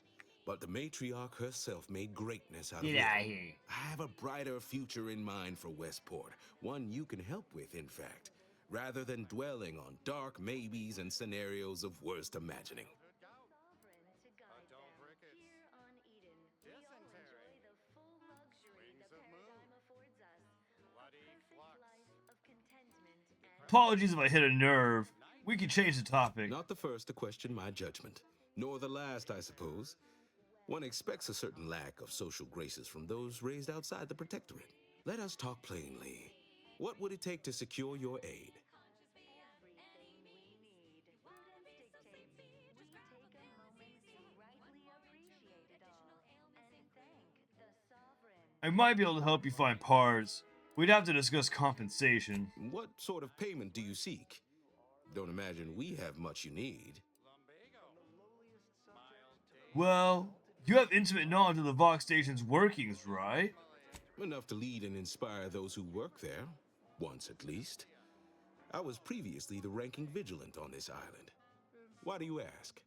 but the matriarch herself made greatness out of Get out of here. I have a brighter future in mind for Westport, one you can help with, in fact, rather than dwelling on dark maybes and scenarios of worst imagining. Apologies if I hit a nerve. We can change the topic. Not the first to question my judgment, nor the last, I suppose. One expects a certain lack of social graces from those raised outside the Protectorate. Let us talk plainly. What would it take to secure your aid? I might be able to help you find parts. We'd have to discuss compensation. What sort of payment do you seek? Don't imagine we have much you need. Well, you have intimate knowledge of the Vox Station's workings, right? Enough to lead and inspire those who work there. Once at least. I was previously the ranking vigilant on this island. Why do you ask?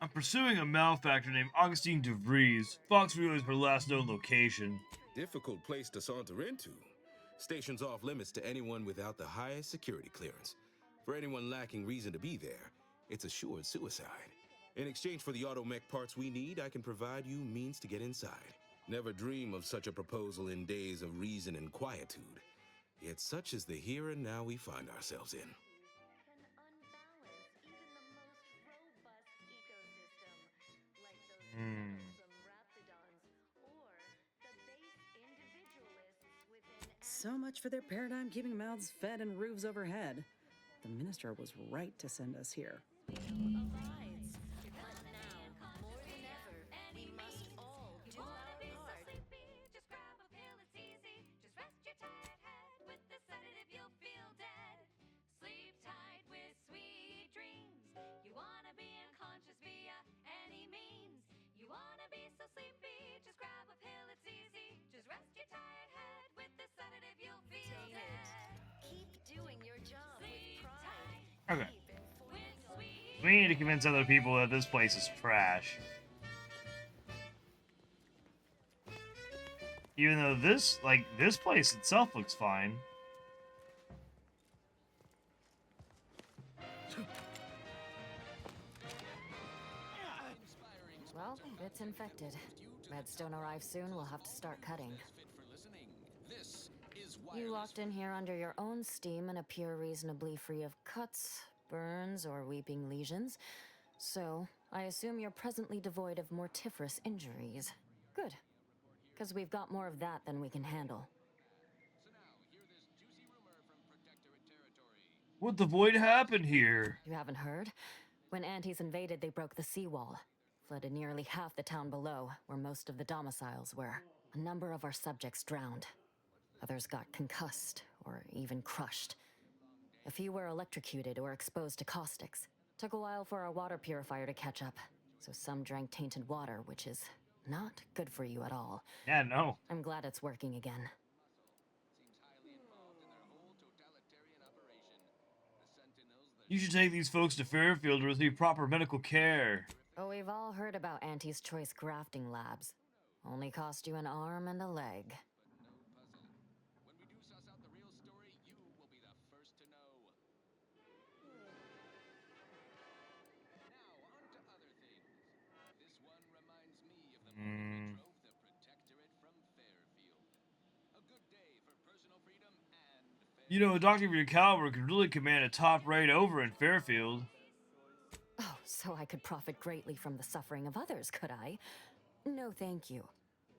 I'm pursuing a malefactor named Augustine DeVries. Foxville is her last known location. Difficult place to saunter into. Station's off limits to anyone without the highest security clearance. For anyone lacking reason to be there, it's assured suicide. In exchange for the automech parts we need, I can provide you means to get inside. Never dream of such a proposal in days of reason and quietude. Yet such is the here and now we find ourselves in. So much for their paradigm keeping mouths fed and roofs overhead. The minister was right to send us here. Okay. We need to convince other people that this place is trash. Even though this place itself looks fine. Well, it's infected. Redstone arrives soon, we'll have to start cutting. You walked in here under your own steam and appear reasonably free of cuts, burns, or weeping lesions. So, I assume you're presently devoid of mortiferous injuries. Good. Because we've got more of that than we can handle. What the void happened here? You haven't heard? When Antes invaded, they broke the seawall. Flooded nearly half the town below, where most of the domiciles were. A number of our subjects drowned. Others got concussed, or even crushed. A few were electrocuted or exposed to caustics. Took a while for our water purifier to catch up, so some drank tainted water, which is not good for you at all. Yeah, no. I'm glad it's working again. You should take these folks to Fairfield to receive proper medical care. Oh, we've all heard about Auntie's Choice grafting labs. Only cost you an arm and a leg. You know, a doctor of your caliber could really command a top rate over in Fairfield. Oh, so I could profit greatly from the suffering of others, could I? No, thank you.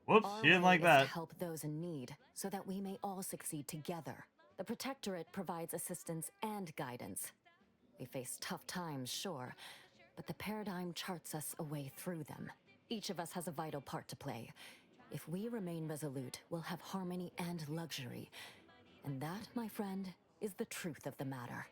Whoops, Our she didn't way like is that. to help those in need, so that we may all succeed together. The Protectorate provides assistance and guidance. We face tough times, sure, but the paradigm charts us a way through them. Each of us has a vital part to play. If we remain resolute, we'll have harmony and luxury. And that, my friend, is the truth of the matter.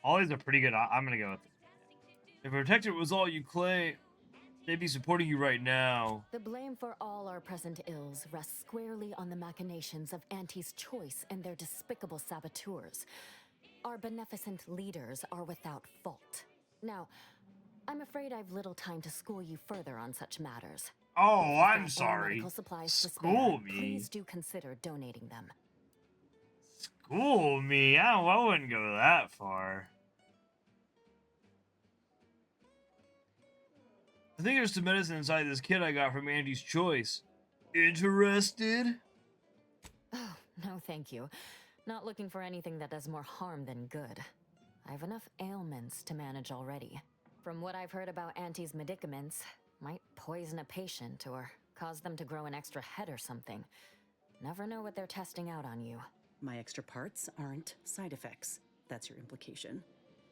All these are pretty good. I'm gonna go with it. If a Protectorate was all you claim, they'd be supporting you right now. The blame for all our present ills rests squarely on the machinations of Auntie's Choice and their despicable saboteurs. Our beneficent leaders are without fault. Now, I'm afraid I've little time to school you further on such matters. Oh, If you've I'm got sorry. medical supplies to School spare, me. please do consider donating them. School me? I wouldn't go that far. I think there's some medicine inside this kit I got from Auntie's Choice. Interested? Oh, no thank you. Not looking for anything that does more harm than good. I have enough ailments to manage already. From what I've heard about Auntie's medicaments, might poison a patient or cause them to grow an extra head or something. Never know what they're testing out on you. My extra parts aren't side effects. That's your implication.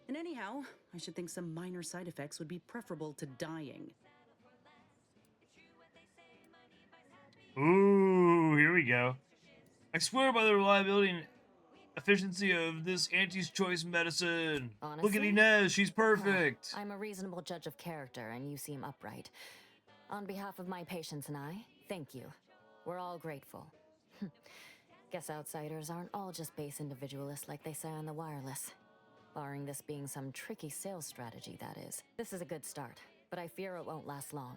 And anyhow, I should think some minor side effects would be preferable to dying. Ooh, here we go. I swear by the reliability and efficiency of this Auntie's Choice medicine. Honestly? Look at Inez, she's perfect. I'm a reasonable judge of character, and you seem upright. On behalf of my patients and I, thank you. We're all grateful. Guess outsiders aren't all just base individualists like they say on the wireless. Barring this being some tricky sales strategy, that is. This is a good start, but I fear it won't last long.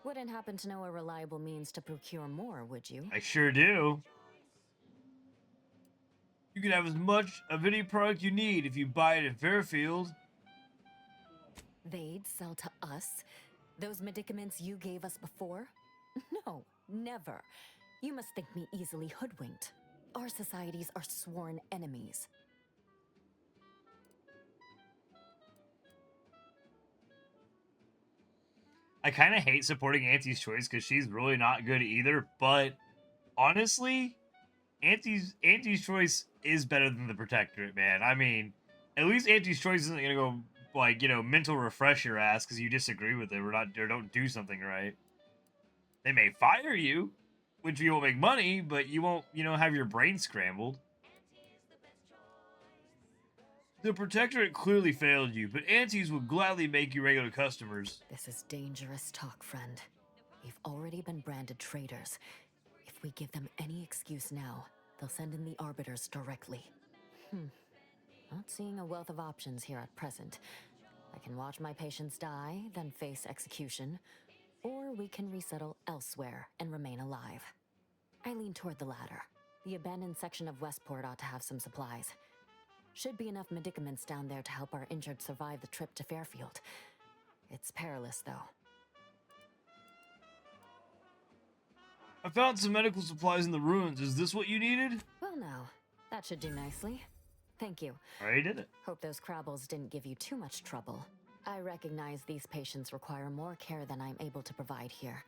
Wouldn't happen to know a reliable means to procure more, would you? I sure do. You can have as much of any product you need if you buy it in Fairfield. They'd sell to us? Those medicaments you gave us before? No, never. You must think me easily hoodwinked. Our societies are sworn enemies. I kind of hate supporting Auntie's Choice because she's really not good either, but honestly, Auntie's Choice is better than the Protectorate, man. I mean, at least Auntie's Choice isn't gonna go, like, you know, mental refresh your ass because you disagree with it or don't do something right. They may fire you, which you won't make money, but you won't, you know, have your brain scrambled. The Protectorate clearly failed you, but Auntie's would gladly make you regular customers. This is dangerous talk, friend. We've already been branded traitors. If we give them any excuse now, they'll send in the arbiters directly. Not seeing a wealth of options here at present. I can watch my patients die, then face execution, or we can resettle elsewhere and remain alive. I lean toward the latter. The abandoned section of Westport ought to have some supplies. Should be enough medicaments down there to help our injured survive the trip to Fairfield. It's perilous, though. I found some medical supplies in the ruins. Is this what you needed? Well, now, that should do nicely. Thank you. Already did it. Hope those Crabbles didn't give you too much trouble. I recognize these patients require more care than I'm able to provide here.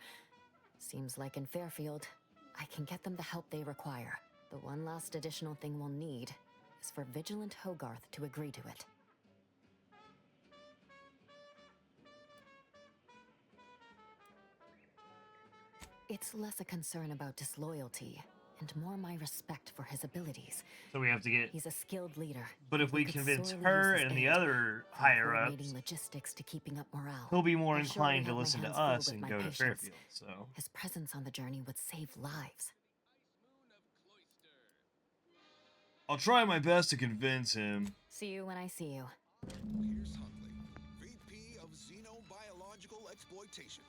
Seems like in Fairfield, I can get them the help they require. The one last additional thing we'll need is for Vigilant Hogarth to agree to it. It's less a concern about disloyalty and more my respect for his abilities. So we have to get... He's a skilled leader. But if we could convince sorely her use his and the aid, other from higher-ups, coordinating logistics to keeping up morale. he'll be more I surely inclined to have my listen to hands full us with and my go to patients. Fairfield, so... His presence on the journey would save lives. I'll try my best to convince him. See you when I see you. Here's Huntley, VP of Xenobiological Exploitation.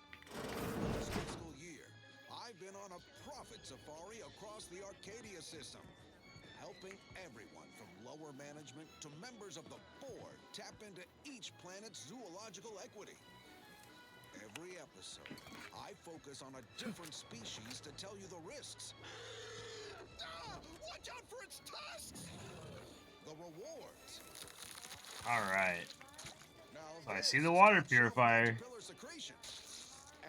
This fiscal year, I've been on a profit safari across the Arcadia system, helping everyone from lower management to members of the board tap into each planet's zoological equity. Every episode, I focus on a different species to tell you the risks. Watch out for its tusks! The rewards. Alright. Now, So I see the water purifier. caterpillar secretion,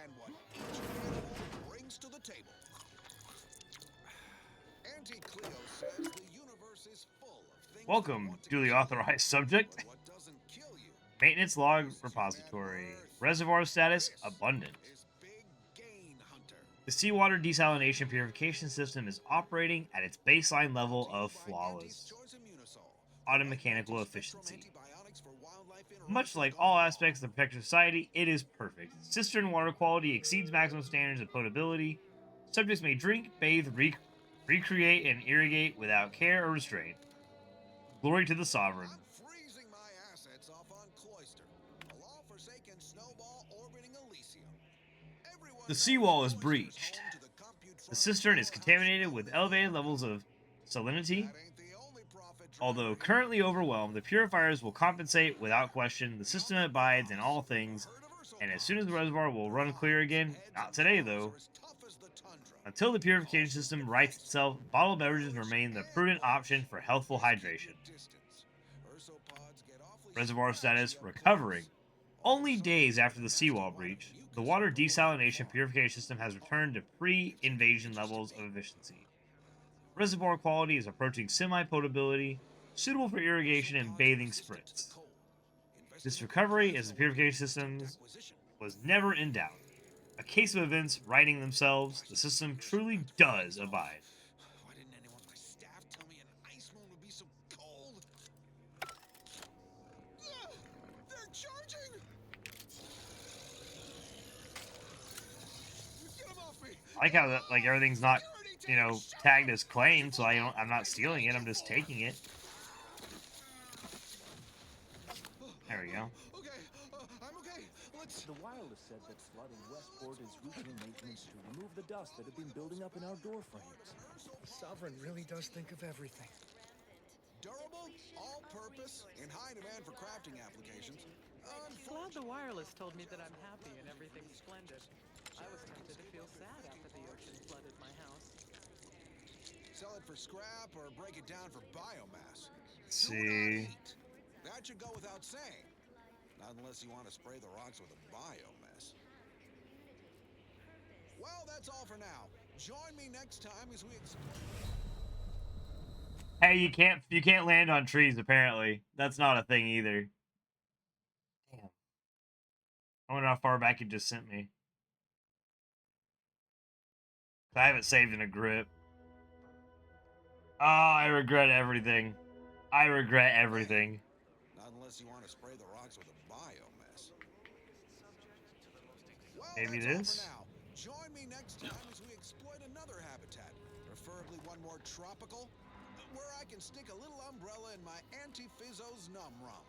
and what each animal brings to the table. Auntie Cleo says the universe is full of things. Welcome, duly authorized subject. But what doesn't kill you Maintenance log repository. Reservoir status abundant. is Big Gain Hunter. The seawater desalination purification system is operating at its baseline level of flawless automechanical efficiency. Much like all aspects of the Protective Society, it is perfect. Cistern water quality exceeds maximum standards of potability. Subjects may drink, bathe, recreate, and irrigate without care or restraint. Glory to the Sovereign. Freezing my assets off on Cloister, a law-forsaken snowball orbiting Elysium. The seawall is breached. The cistern is contaminated with elevated levels of salinity. Although currently overwhelmed, the purifiers will compensate without question. The system abides in all things, and as soon as the reservoir will run clear again, not today though. Until the purification system rights itself, bottled beverages remain the prudent option for healthful hydration. Reservoir status recovering. Only days after the seawall breach, the water desalination purification system has returned to pre-invasion levels of efficiency. Reservoir quality is approaching semi-potability, suitable for irrigation and bathing sprints. This recovery as the purification system was never in doubt. A case of events righting themselves, the system truly does abide. Why didn't anyone on my staff tell me an ice moon would be so cold? They're charging! Get them off me! I like how that, like, everything's not, you know, tagged as claimed, so I'm not stealing it, I'm just taking it. There we go. Okay, I'm okay. Let's... The wireless said that flooding Westport is routine maintenance to remove the dust that had been building up in our door frames. The Sovereign really does think of everything. Durable, all-purpose, in high demand for crafting applications. Glad the wireless told me that I'm happy and everything's splendid. I was tempted to feel sad after the ocean flooded my house. Sell it for scrap or break it down for biomass. Let's see. That should go without saying. Not unless you want to spray the rocks with a biomass. Well, that's all for now. Join me next time as we explore. Hey, you can't land on trees, apparently. That's not a thing either. Damn. I wonder how far back it just sent me. I have it saved in a grip. Oh, I regret everything. I regret everything. Not unless you want to spray the rocks with a biomass. Well, Maybe that's all this? for now. Join me next time as we exploit another habitat, preferably one more tropical, where I can stick a little umbrella in my anti-fizzo's num rum.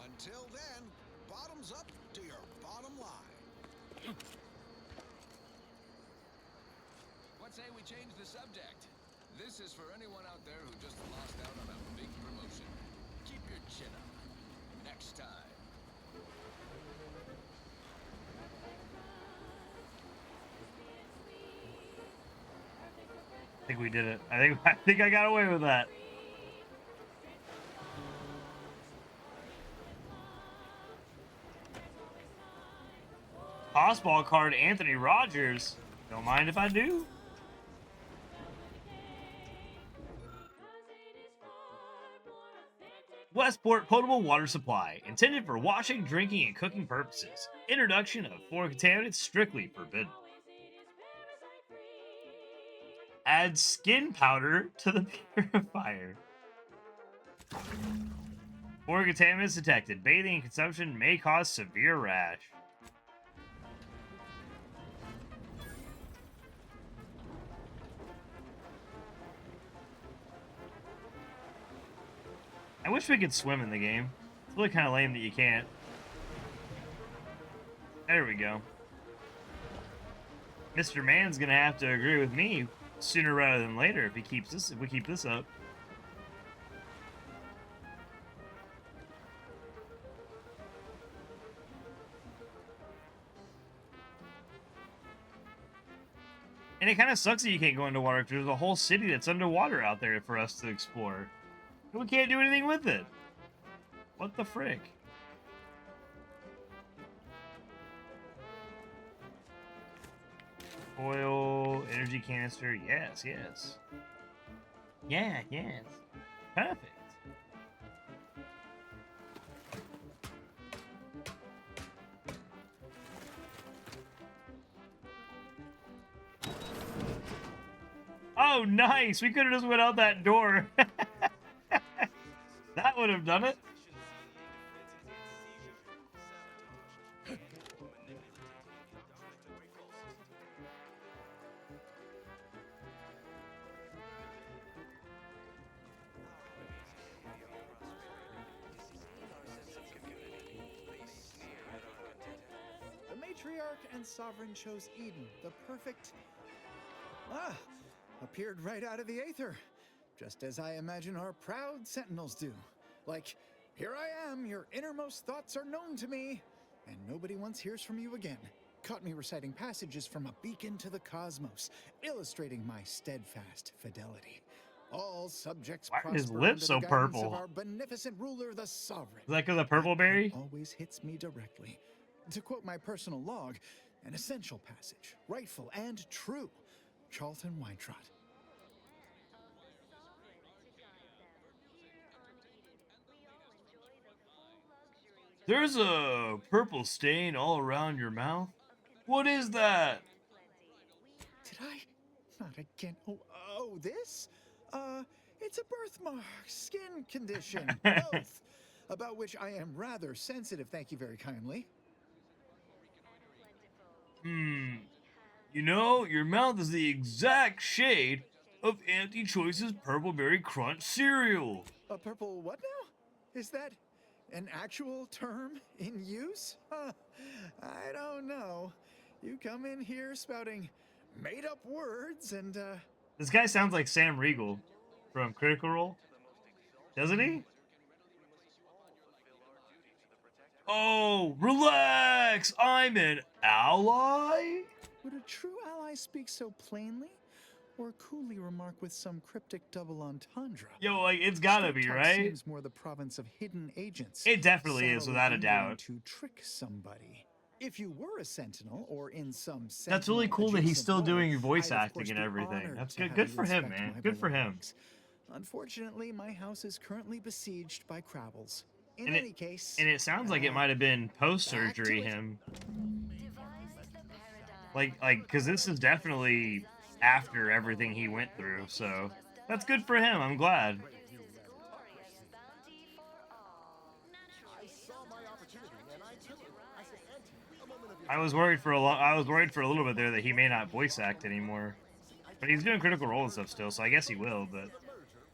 Until then, bottoms up to your bottom line. What say we change the subject? This is for anyone out there who just lost out on a big promotion. Keep your chin up. Next time. I think we did it. I think I got away with that. Hossball card Anthony Rogers. Don't mind if I do. Westport potable water supply, intended for washing, drinking, and cooking purposes. Introduction of foreign contaminants strictly forbidden. Add skin powder to the purifier. Foreign contaminants detected. Bathing and consumption may cause severe rash. I wish we could swim in the game. It's really kind of lame that you can't. There we go. Mr. Man's gonna have to agree with me sooner rather than later if we keep this up. And it kind of sucks that you can't go underwater because there's a whole city that's underwater out there for us to explore. And we can't do anything with it. What the frick? Oil, energy canister, yes, yes. Yeah, yes. Perfect. Oh, nice! We could have just went out that door. That would have done it. The matriarch and sovereign chose Eden, the perfect... appeared right out of the aether. Just as I imagine our proud sentinels do. Like, here I am, your innermost thoughts are known to me, and nobody once hears from you again. Caught me reciting passages from a beacon to the cosmos, illustrating my steadfast fidelity. All subjects Why are his prosper lips under so the guidance purple? of our beneficent ruler, the sovereign. Is that because of purple berry? Always hits me directly. To quote my personal log, an essential passage, rightful and true. Charlton Weintraut. There's a purple stain all around your mouth. What is that? Did I? Not again. Oh, this? It's a birthmark, skin condition, both, about which I am rather sensitive, thank you very kindly. You know, your mouth is the exact shade of Auntie Choice's Purple Berry Crunch cereal. A purple what now? Is that an actual term in use? I don't know. You come in here spouting made-up words and, This guy sounds like Sam Riegel from Critical Role. Doesn't he? Oh, relax! I'm an ally? Would a true ally speak so plainly? Or coolly remark with some cryptic double entendre? Yo, like, it's gotta be, Straight talk right? Seems more the province of hidden agents. It definitely is, subtly without a aiming doubt. To trick somebody. If you were a sentinel, or in some That's really sentinel cool that he's adjacent still role, doing voice I'd, of acting course, and be everything. honored That's to good. have Good you for him, inspect man. my Good for him. belongings. Unfortunately, my house is currently besieged by Crabbles. In And any case, And it sounds like it might have been post-surgery him. Like, because this is definitely after everything he went through, so that's good for him. I'm glad. I was worried for a little bit there that he may not voice act anymore, but he's doing Critical Role and stuff still, so I guess he will. But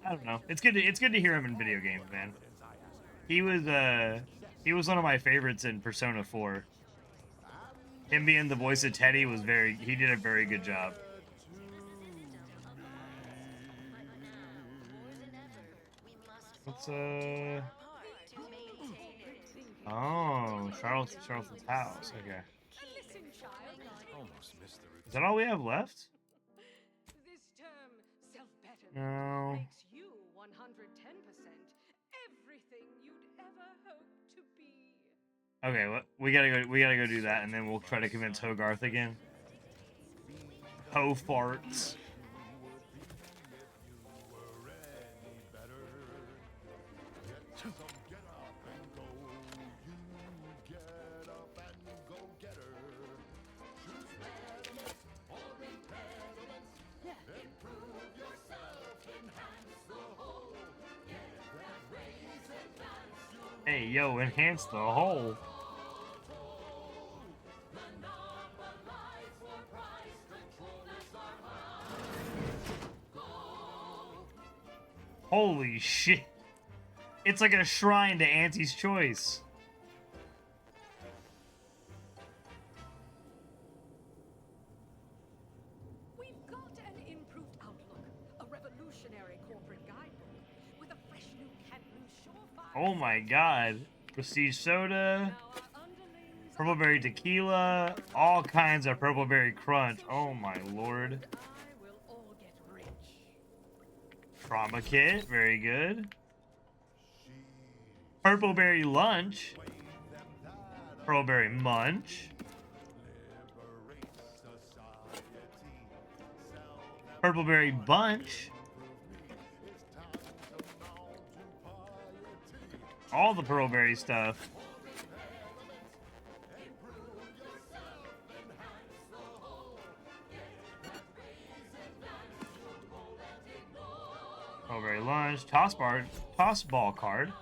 I don't know. It's good to hear him in video games, man. He was one of my favorites in Persona 4. Him being the voice of Teddy he did a very good job. What's oh, Charleston's house. Okay. Almost missed the routine. Is that all we have left? This term, self-betterment, No. makes you 110% everything you'd ever hope to be. Okay, well, we gotta go do that, and then we'll try to convince Hogarth again. Ho farts. Hey, yo, enhance the whole. Holy shit. It's like a shrine to Auntie's choice. We've got an improved outlook, a revolutionary corporate guidebook with a fresh new can't-lose surefire. Oh my god. Prestige soda. Purpleberry tequila. All kinds of purpleberry crunch. Oh my lord. Trauma kit. Very good. Purpleberry lunch. Purpleberry munch. Purpleberry bunch. All the Pearlberry stuff. Pearlberry lunch. Toss ball card.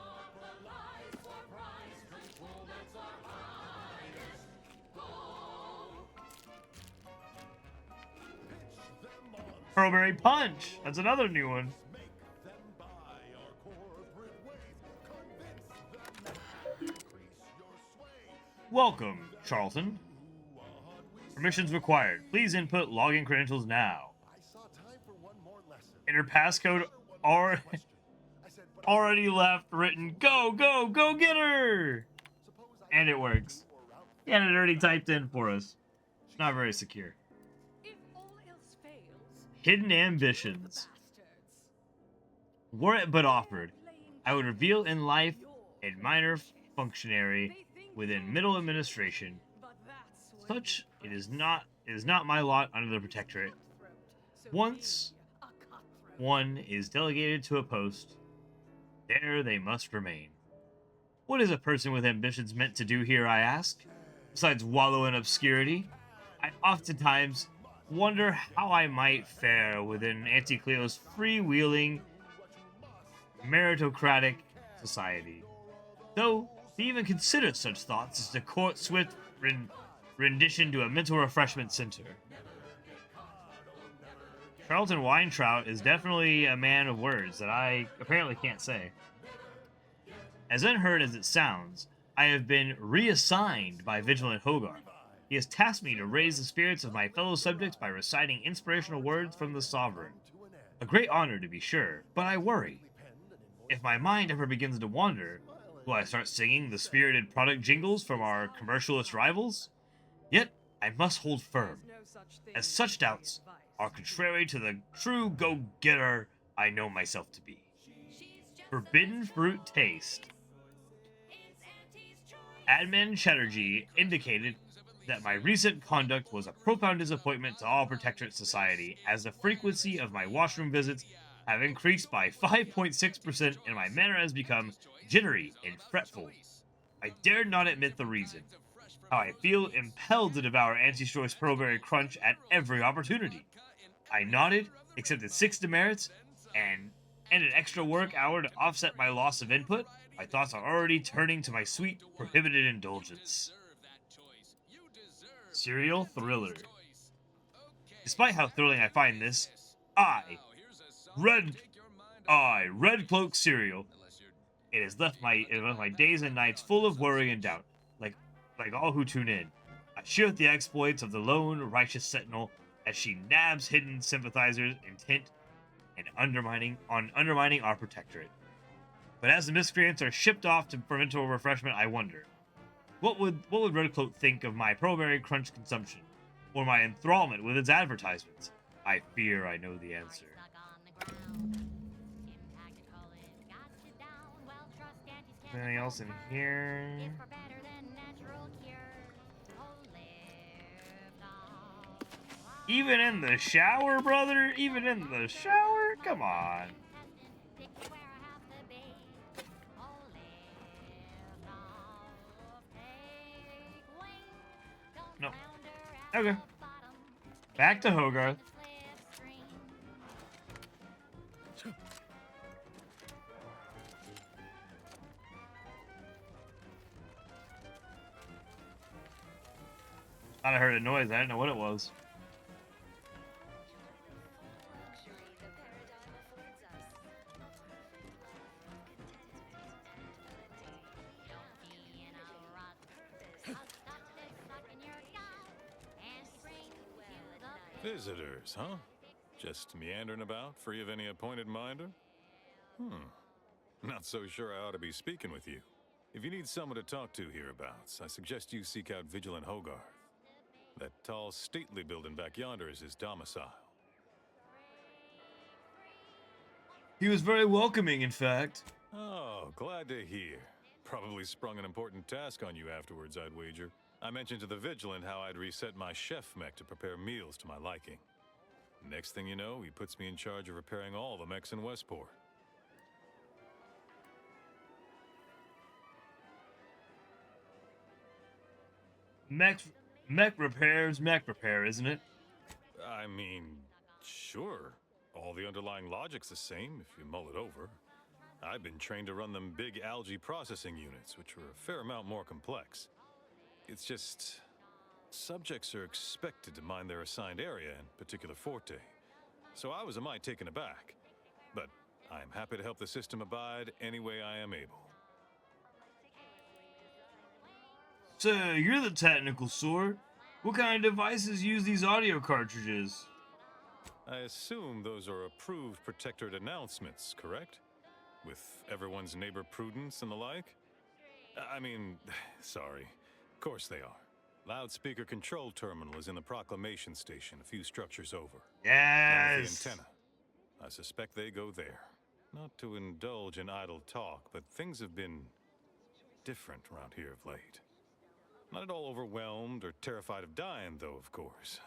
Pearlberry punch. That's another new one. Welcome, Charlton. Permissions required. Please input login credentials now. Enter passcode already left written. Go, go, go get her! And it works. And it already typed in for us. Not very secure. Hidden ambitions. Were it but offered, I would reveal in life a minor functionary within middle administration. Such it is not my lot under the protectorate. Once one is delegated to a post, there they must remain. What is a person with ambitions meant to do here, I ask? Besides wallow in obscurity, I oftentimes wonder how I might fare within Auntie Cleo's freewheeling, meritocratic society. Though, to even consider such thoughts is to court swift rendition to a mental refreshment center. Charlton Weintraut is definitely a man of words that I apparently can't say. As unheard as it sounds, I have been reassigned by Vigilant Hogarth. He has tasked me to raise the spirits of my fellow subjects by reciting inspirational words from the Sovereign. A great honor, to be sure, but I worry. If my mind ever begins to wander, will I start singing the spirited product jingles from our commercialist rivals? Yet, I must hold firm, as such doubts are contrary to the true go-getter I know myself to be. Forbidden fruit taste. Admin Chatterjee indicated that my recent conduct was a profound disappointment to all Protectorate society, as the frequency of my washroom visits have increased by 5.6% and my manner has become jittery and fretful. I dared not admit the reason. How I feel impelled to devour Auntie's Choice Pearlberry Crunch at every opportunity. I nodded, accepted 6 demerits, and an extra work hour to offset my loss of input. My thoughts are already turning to my sweet, prohibited indulgence. Serial thriller. Despite how thrilling I find this, Red Cloak cereal. It has left my days and nights full of worry and doubt, like all who tune in. I share the exploits of the lone righteous sentinel as she nabs hidden sympathizers intent and undermining our protectorate. But as the miscreants are shipped off for mental refreshment, I wonder, what would Redcoat think of my Proberry Crunch consumption, or my enthrallment with its advertisements? I fear I know the answer. Anything else in here? Even in the shower, brother? Even in the shower? Come on. No. Okay. Back to Hogarth. Thought I heard a noise. I didn't know what it was. Visitors, huh? Just meandering about, free of any appointed minder? Not so sure I ought to be speaking with you. If you need someone to talk to hereabouts, I suggest you seek out Vigilant Hogarth. That tall, stately building back yonder is his domicile. He was very welcoming, in fact. Oh, glad to hear. Probably sprung an important task on you afterwards, I'd wager. I mentioned to the Vigilant how I'd reset my chef mech to prepare meals to my liking. Next thing you know, he puts me in charge of repairing all the mechs in Westport. Mech repair, isn't it? I mean, sure. All the underlying logic's the same if you mull it over. I've been trained to run them big algae processing units, which are a fair amount more complex. It's just, subjects are expected to mind their assigned area and particular forte. So I was a mite taken aback. But I'm happy to help the system abide any way I am able. So, you're the technical sort. What kind of devices use these audio cartridges? I assume those are approved Protectorate announcements, correct? With everyone's neighbor prudence and the like? I mean, sorry. Of course they are. Loudspeaker control terminal is in the proclamation station a few structures over. Yes! One with the antenna. I suspect they go there. Not to indulge in idle talk, but things have been different around here of late. Not at all overwhelmed or terrified of dying, though, of course.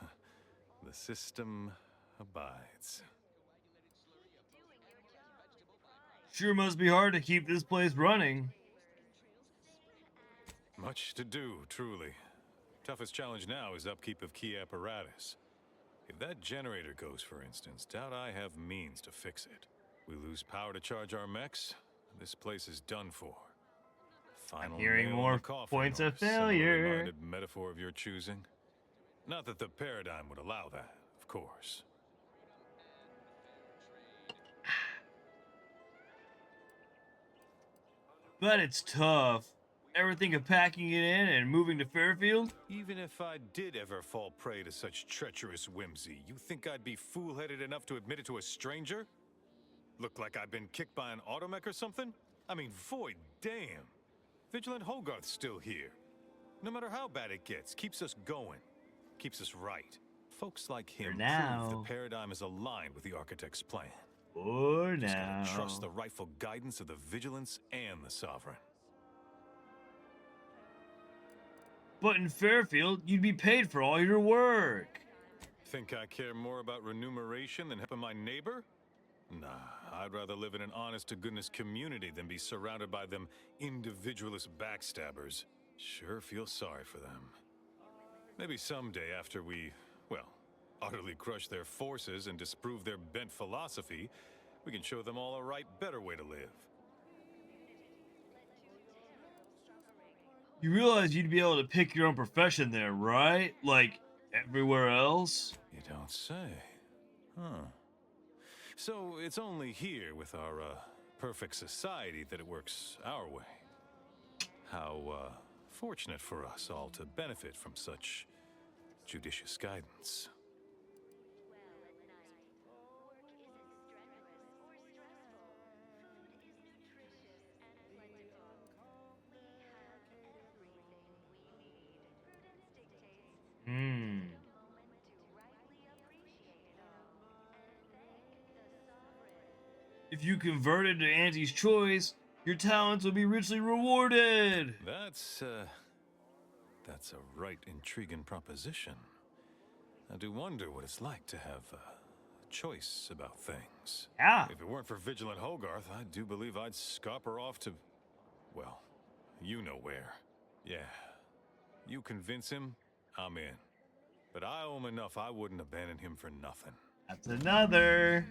The system abides. Sure must be hard to keep this place running. Much to do, truly. Toughest challenge now is upkeep of key apparatus. If that generator goes, for instance, doubt I have means to fix it. We lose power to charge our mechs, this place is done for. Final I'm hearing nail in more the coffin, points or of failure. similarly-minded metaphor of your choosing. Not that the paradigm would allow that, of course. But it's tough. Ever think of packing it in and moving to Fairfield? Even if I did ever fall prey to such treacherous whimsy, you think I'd be fool-headed enough to admit it to a stranger? Look like I've been kicked by an automech or something? I mean, void damn. Vigilant Hogarth's still here. No matter how bad it gets, keeps us going. Keeps us right. Folks like him prove the paradigm is aligned with the Architect's plan. For Just now. gotta trust the rightful guidance of the Vigilance and the Sovereign. But in Fairfield, you'd be paid for all your work. Think I care more about remuneration than helping my neighbor? Nah, I'd rather live in an honest-to-goodness community than be surrounded by them individualist backstabbers. Sure feel sorry for them. Maybe someday after we, well, utterly crush their forces and disprove their bent philosophy, we can show them all a right, better way to live. You realize you'd be able to pick your own profession there, right? Like, everywhere else? You don't say. Huh. So it's only here with our, perfect society that it works our way. How, fortunate for us all to benefit from such judicious guidance. If you converted to Auntie's choice, your talents will be richly rewarded. That's a right intriguing proposition. I do wonder what it's like to have a choice about things. Yeah. If it weren't for Vigilant Hogarth, I do believe I'd scupper off to, well, you know where. Yeah. You convince him, I'm in. But I owe him enough I wouldn't abandon him for nothing. That's another.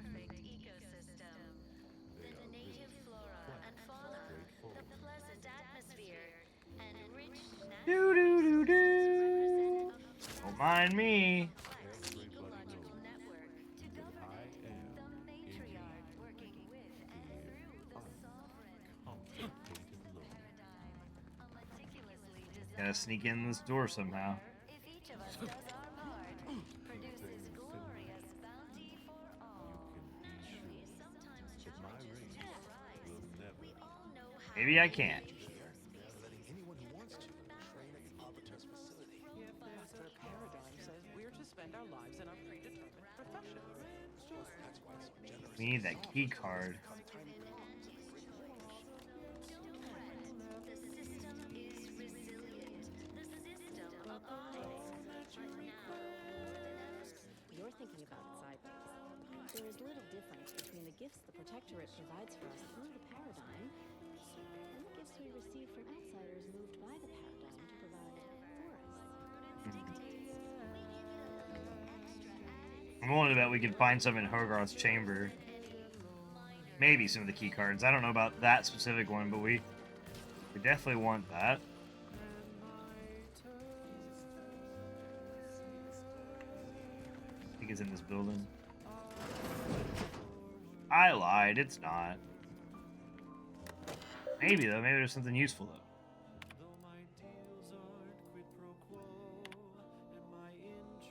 Do do do do. Don't mind me. Gotta sneak in this door somehow. Maybe I can't. If the paradigm says we're to spend our lives in our predetermined profession. We need that key card. You're thinking about it sideways. There is little difference between the gifts the Protectorate provides for us through the paradigm and the gifts we receive from outsiders moved by the paradigm to provide for us. I'm willing to bet we could find some in Hogarth's chamber. Maybe some of the key cards. I don't know about that specific one, but we definitely want that. I think it's in this building. I lied, it's not. Maybe though, maybe there's something useful though.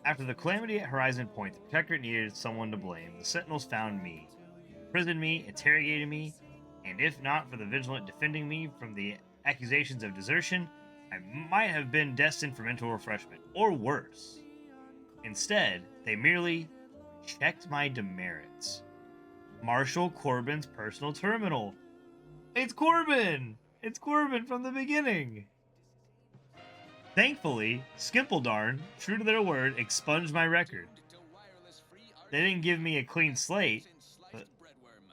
After the calamity at Horizon Point, the Protectorate needed someone to blame. The Sentinels found me, imprisoned me, interrogated me, and if not for the Vigilant defending me from the accusations of desertion, I might have been destined for mental refreshment, or worse. Instead, they merely checked my demerits. Marshal Corbin's personal terminal. It's Corbin! It's Corbin from the beginning! Thankfully, Skimpledarn, true to their word, expunged my record. They didn't give me a clean slate, but...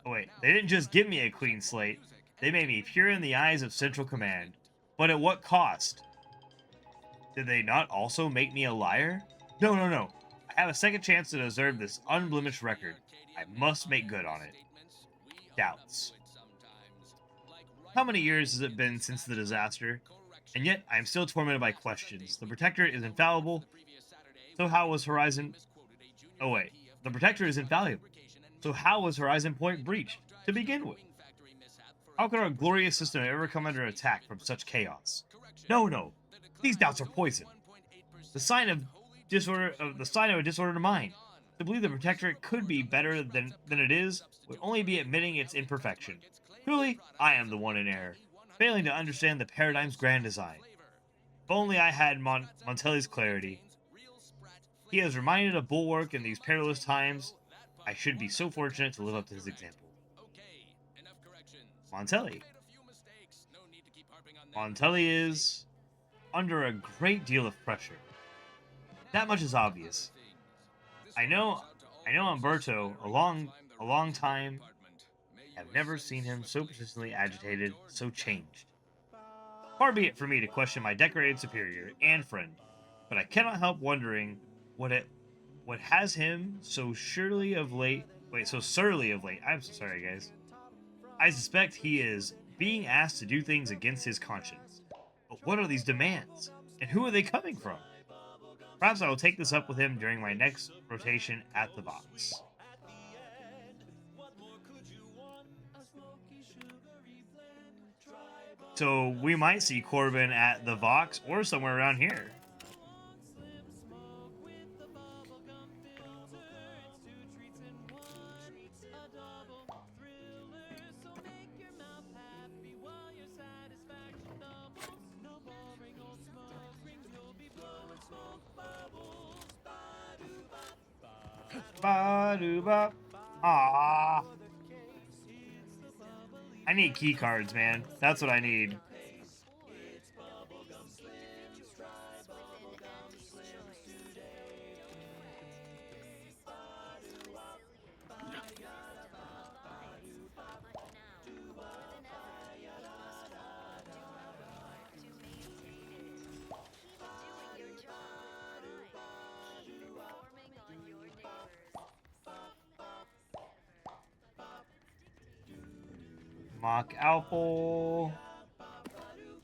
Oh wait, they didn't just give me a clean slate, they made me pure in the eyes of Central Command. But at what cost? Did they not also make me a liar? No. I have a second chance to deserve this unblemished record. I must make good on it. Doubts. How many years has it been since the disaster? And yet, I am still tormented by questions. The Protector is infallible. So how was Horizon... Oh wait. The Protector is infallible. So how was Horizon Point breached, to begin with? How could our glorious system ever come under attack from such chaos? No. These doubts are poison. The sign of a disordered mind. To believe the Protectorate could be better than it is would only be admitting its imperfection. Truly, I am the one in error, failing to understand the paradigm's grand design. If only I had Montelli's clarity. He has reminded a bulwark in these perilous times. I should be so fortunate to live up to his example. Montelli. Montelli is under a great deal of pressure. That much is obvious. I know Umberto a long time. I've never seen him so persistently agitated, so changed. Far be it for me to question my decorated superior and friend, but I cannot help wondering what has him so surly of late. So surly of late. I'm so sorry, guys. I suspect he is being asked to do things against his conscience. But what are these demands? And who are they coming from? Perhaps I will take this up with him during my next rotation at the box. So we might see Corbin at the Vox or somewhere around here. Ba-do-ba. Ah. I need key cards, man. That's what I need. Mock Apple.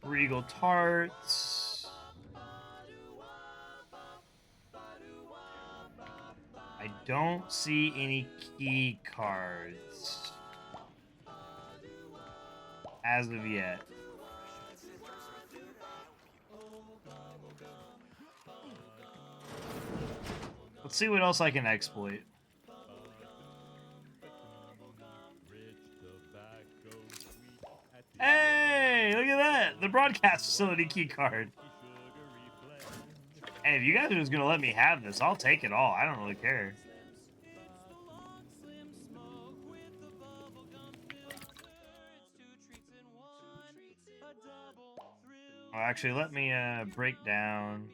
Regal Tarts. I don't see any key cards as of yet. Let's see what else I can exploit. Hey, look at that! The broadcast facility key card. Hey, if you guys are just gonna let me have this, I'll take it all. I don't really care. Oh, actually, let me break down.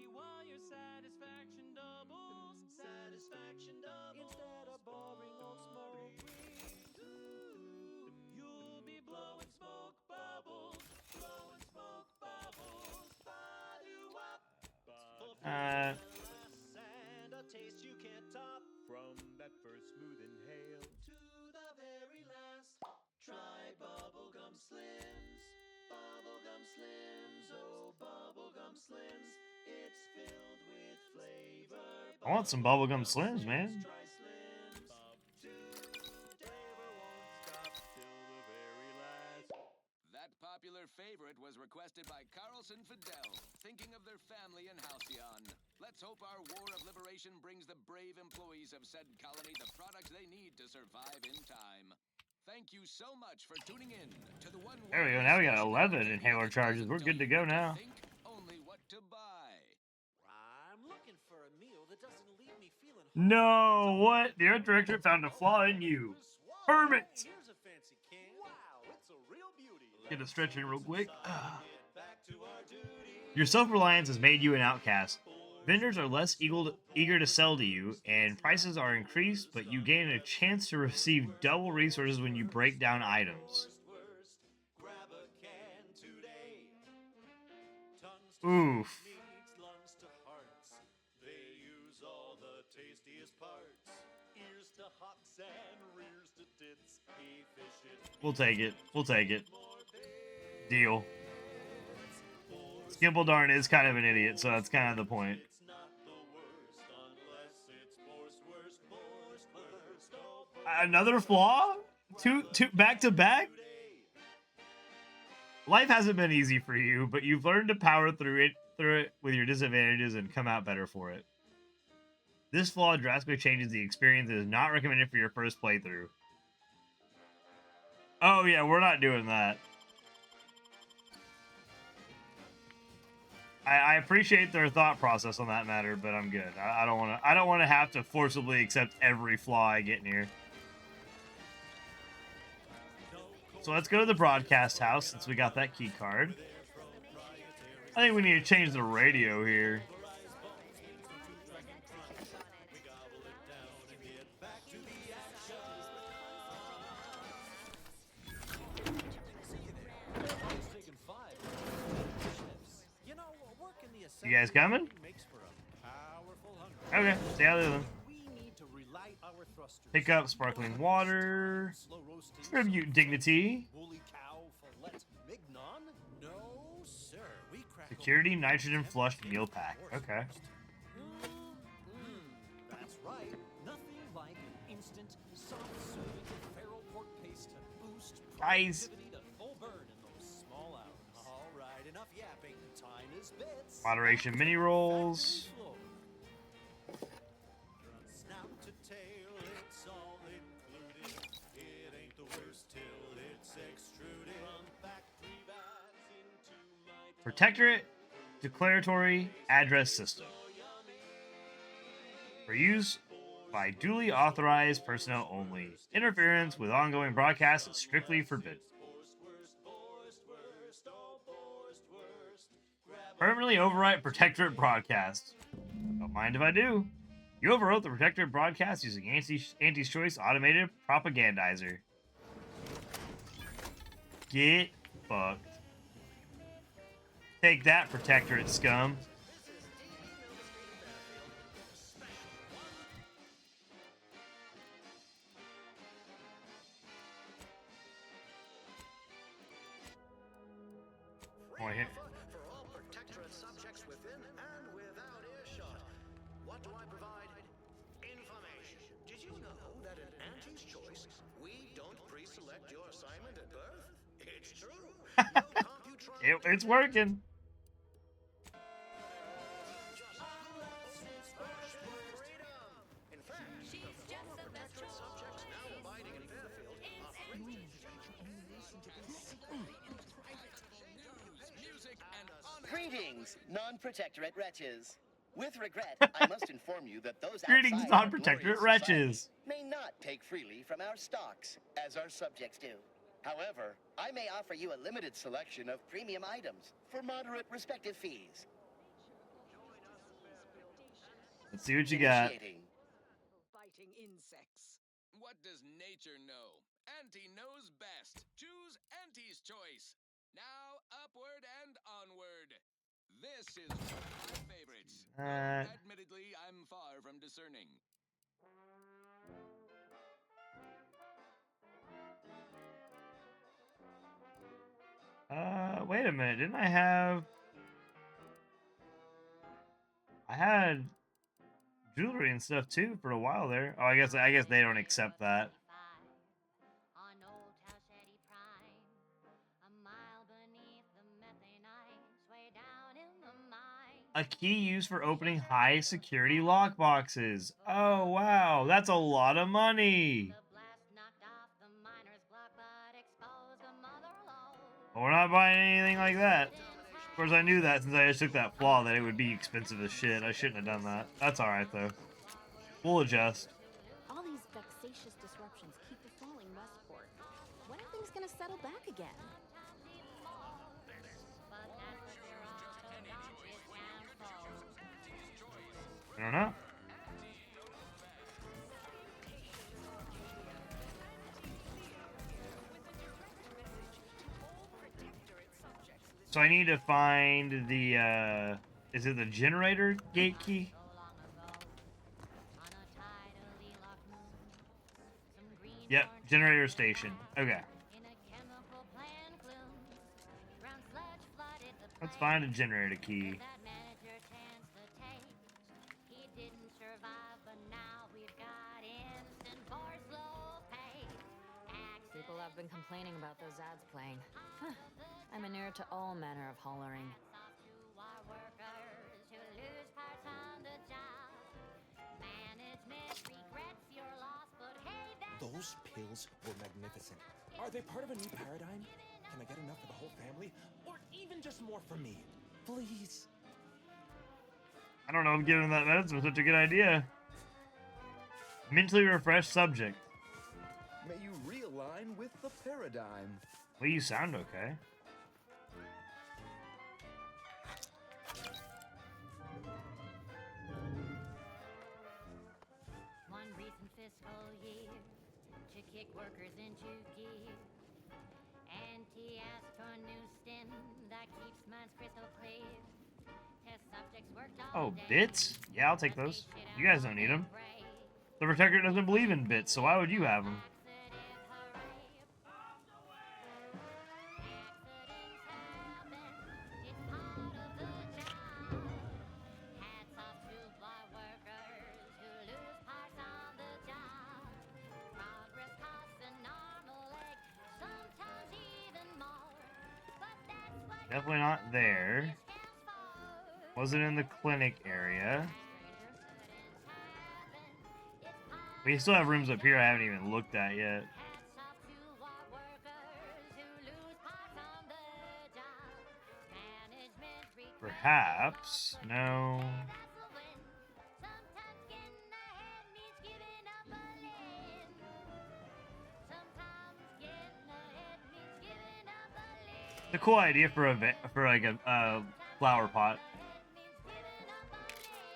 From that first smooth inhale to the very last. Try bubblegum slims. Bubblegum slims. Oh, bubblegum slims. It's filled with flavor. I want some bubblegum slims, man. That popular favorite was requested by Carlson Fidel, thinking of their family in Halcyon. Let's hope our War of Liberation brings the brave employees of said colony the products they need to survive in time. Thank you so much for tuning in to the one. There we go. Now we got 11 inhaler charges. We're good to go now. Think only what to buy. I'm looking for a meal that doesn't leave me feeling. No, what? The art director found a flaw in you. Hermit! Here's a fancy can. Wow, it's a real beauty. Get a stretch in real quick. Your self-reliance has made you an outcast. Vendors are less eager to sell to you, and prices are increased, but you gain a chance to receive double resources when you break down items. Oof. We'll take it. We'll take it. Deal. Skimpledarn is kind of an idiot, so that's kind of the point. Another flaw? Two back to back? Life hasn't been easy for you, but you've learned to power through it with your disadvantages and come out better for it. This flaw drastically changes the experience and is not recommended for your first playthrough. Oh yeah, we're not doing that. I appreciate their thought process on that matter, but I'm good. I don't want to have to forcibly accept every flaw I get in here. So let's go to the broadcast house since we got that key card. I think we need to change the radio here. You guys coming? Okay, stay out of them. Pick up sparkling water. Tribute dignity. Security nitrogen flushed meal pack. Okay. That's right. Nothing like instant soft serving feral pork paste to boost Guys. productivity to full burn in those small hours. All right, enough yapping. Time is bits. Moderation mini rolls. Snout to tail, it's all included. It ain't the worst till it's extruded. From factory vats into my Protectorate Declaratory Address System. For use by duly authorized personnel only. Interference with ongoing broadcasts is strictly forbidden. Permanently overwrite Protectorate broadcast. Don't mind if I do. You overwrote the Protectorate broadcast using Auntie's Choice automated propagandizer. Get fucked. Take that, Protectorate scum. Oh, yeah. For all Protectorate subjects within and without earshot. What do I provide? Information. Did you know that in Auntie's Choice, we don't pre-select your assignment at birth? It's true. It's working. In fact, the former Protectorate subjects now abiding in Fairfield are free Greetings, non-protectorate wretches. With regret, I must inform you that those Greetings, outside our non-protectorate glorious wretches. society may not take freely from our stocks, as our subjects do. However, I may offer you a limited selection of premium items for moderate respective fees. Let's see what you got. Biting insects. What does nature know? Auntie knows best. Choose Auntie's Choice. Now, upward and onward. This is one of my favorites. Admittedly, I'm far from discerning. Wait a minute. Didn't I had jewelry and stuff too for a while there. Oh, I guess they don't accept that. A key used for opening high security lockboxes. Oh wow, that's a lot of money. Well, we're not buying anything like that. Of course, I knew that since I just took that flaw that it would be expensive as shit. I shouldn't have done that. That's alright though. We'll adjust. All these vexatious disruptions keep befalling Westport. When are things gonna settle back again? I don't know. So I need to find the, is it the generator gate key? Yep, generator station. Okay. Let's find a generator key. People have been complaining about those ads playing. Huh. I'm inured to all manner of hollering. Those pills were magnificent. Are they part of a new paradigm? Can I get enough for the whole family? Or even just more for me? Please. I don't know if giving that medicine was such a good idea. Mentally refreshed subject. May you realign with the paradigm. Well, you sound okay. One recent fiscal year to kick workers into gear. Auntie asked for a new stim that keeps minds crystal clear. Test subjects worked all Oh, bits? Yeah, I'll take those. You guys don't need them. The Protector doesn't believe in bits, so why would you have them? Definitely not there. Wasn't in the clinic area. We still have rooms up here I haven't even looked at yet. Perhaps. No. The cool idea for like a flower pot.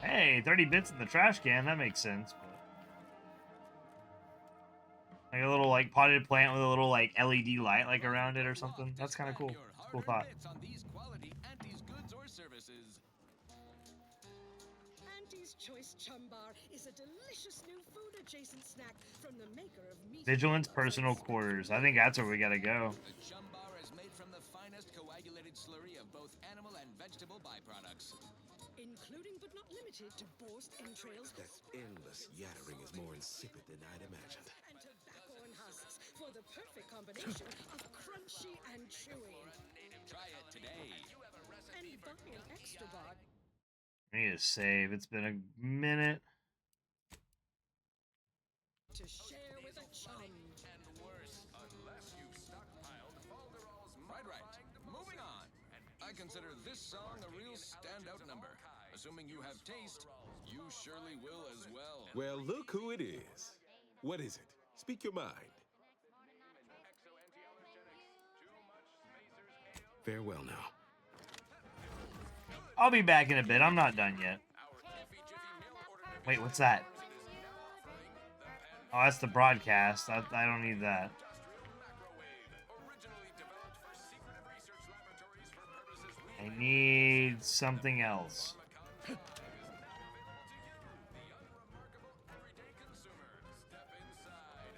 Hey, 30 bits in the trash can. That makes sense. But like a little like potted plant with a little like LED light like around it or something. That's kind of cool. Cool thought. Auntie's Choice Chum Bar is a delicious new food-adjacent snack from the maker of meat. Vigilance personal quarters. I think that's where we gotta go. The Chum Bar is made from the finest coagulated slurry of both animal and vegetable byproducts. Including but not limited to boar's entrails. That endless yattering is more insipid than I'd imagined. And tobacco and husks for the perfect combination of crunchy and chewy. Try it today. And buy an extra bar. I need to save. It's been a minute. To share with a chum. And worse, unless you've stockpiled Falderall's right. Moving on. I consider this song a real standout number. Assuming you have taste, you surely will as well. Well, look who it is. What is it? Speak your mind. Farewell now. I'll be back in a bit. I'm not done yet. Wait, what's that? Oh, that's the broadcast. I don't need that. I need something else.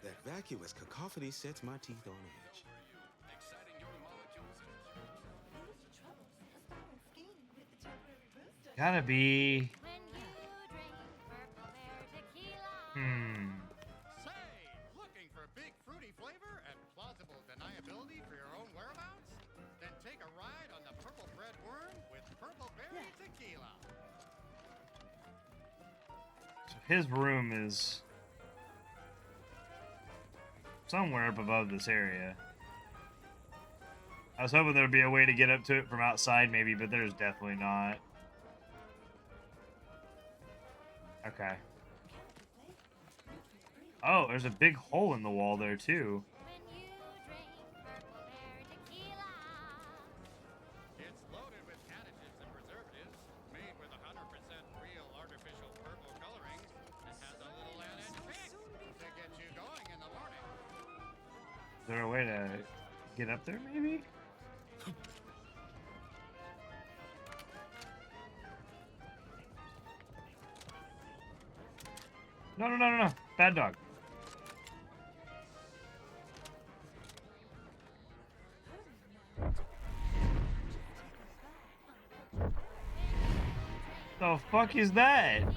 That vacuous cacophony sets my teeth on edge. Gotta be... Say, looking for big fruity flavor and plausible deniability for your own whereabouts? Then take a ride on the Purple Bread Worm with Purple Berry Tequila. So his room is somewhere up above this area. I was hoping there'd be a way to get up to it from outside maybe, but there's definitely not. Okay. Oh, there's a big hole in the wall there too. It's loaded with additives and preservatives, made with 100% real artificial purple colorings, and has a little added kick to get you going in the morning. Is there a way to get up there maybe? No. Bad dog. The fuck is that? Yes,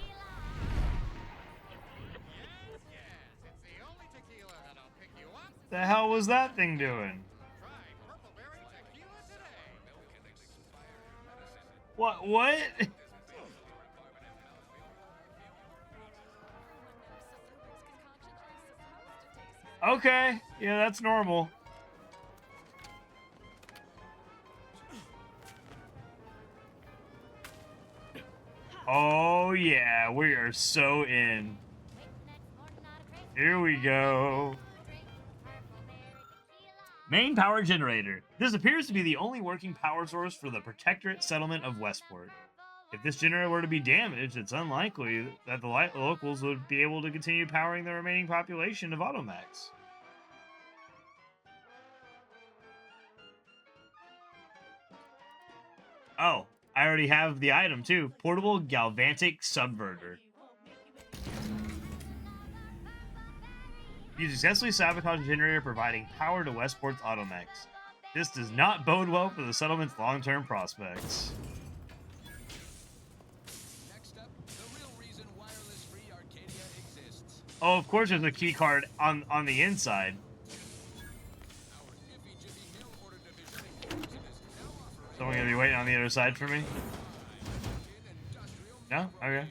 it's the only tequila that'll pick you up. The hell was that thing doing? Try Purple Berry Tequila today. What? Okay. Yeah, that's normal. Oh yeah, we are so in. Here we go. Main power generator. This appears to be the only working power source for the protectorate settlement of Westport. If this generator were to be damaged, it's unlikely that the locals would be able to continue powering the remaining population of Automax. Oh, I already have the item too. Portable Galvantic Subverter. You successfully sabotage a generator providing power to Westport's Automax. This does not bode well for the settlement's long-term prospects. Next up, the real reason wireless-free Arcadia exists. Oh, of course there's a key card on the inside. Someone gonna be waiting on the other side for me? No? Okay.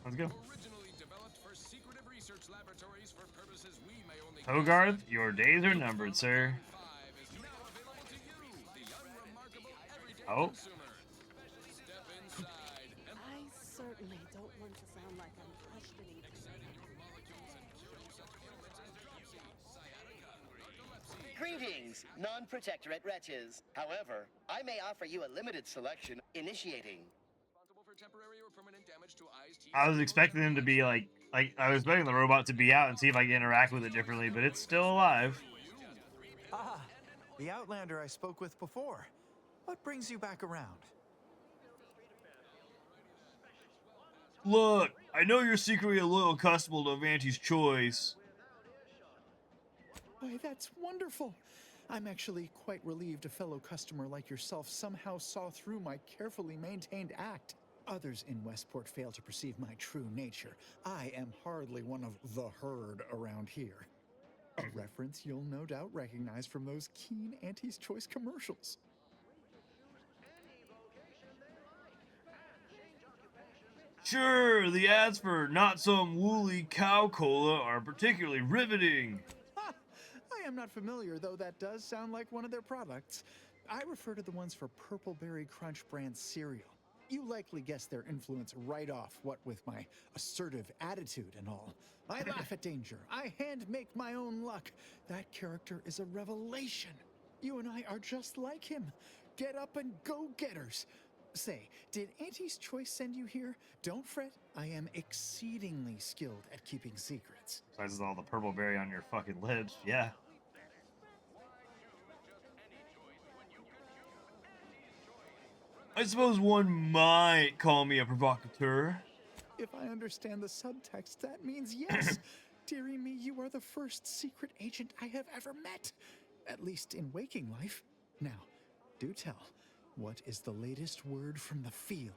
Let's go. Hogarth, your days are numbered, sir. Oh. I certainly don't want to sound like I'm questioning. Green Greetings, non-protectorate wretches. However, I may offer you a limited selection initiating. I was expecting them to be like I was expecting the robot to be out and see if I can interact with it differently, but it's still alive. Ah, the Outlander I spoke with before. What brings you back around? Look, I know you're secretly a loyal customer of Auntie's Choice. Why, that's wonderful. I'm actually quite relieved a fellow customer like yourself somehow saw through my carefully maintained act. Others in Westport fail to perceive my true nature. I am hardly one of the herd around here. A reference you'll no doubt recognize from those keen Auntie's Choice commercials. Sure, the ads for Not Some Woolly Cow Cola are particularly riveting. Ha! I am not familiar, though that does sound like one of their products. I refer to the ones for Purple Berry Crunch brand cereal. You likely guessed their influence right off, what with my assertive attitude and all. I laugh at danger. I hand make my own luck. That character is a revelation. You and I are just like him. Get up and go-getters. Say, did Auntie's Choice send you here? Don't fret, I am exceedingly skilled at keeping secrets. Besides all the purple berry on your fucking lips, yeah. I suppose one might call me a provocateur. If I understand the subtext, that means yes. Dearie me, you are the first secret agent I have ever met. At least in waking life. Now, do tell, what is the latest word from the field?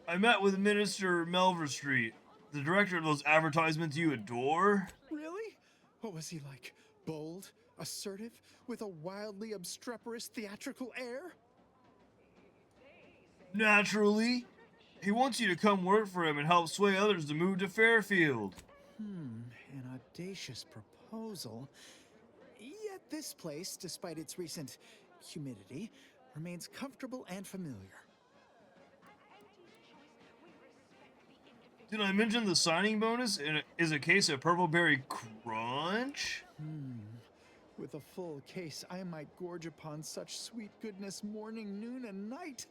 I met with Minister Melverstreet, the director of those advertisements you adore. Really? What was he like? Bold, assertive, with a wildly obstreperous theatrical air? Naturally. He wants you to come work for him and help sway others to move to Fairfield. An audacious proposal. Yet this place, despite its recent humidity, remains comfortable and familiar. Did I mention the signing bonus is a case of Purple Berry Crunch? With a full case, I might gorge upon such sweet goodness morning, noon, and night.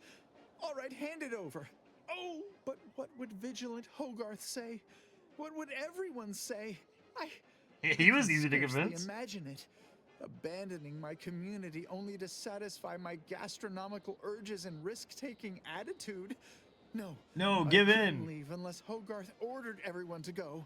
All right, hand it over. Oh, but what would vigilant Hogarth say? What would everyone say? He was easy to scarcely convince. Imagine it. Abandoning my community only to satisfy my gastronomical urges and risk-taking attitude. No, I give couldn't in. leave unless Hogarth ordered everyone to go.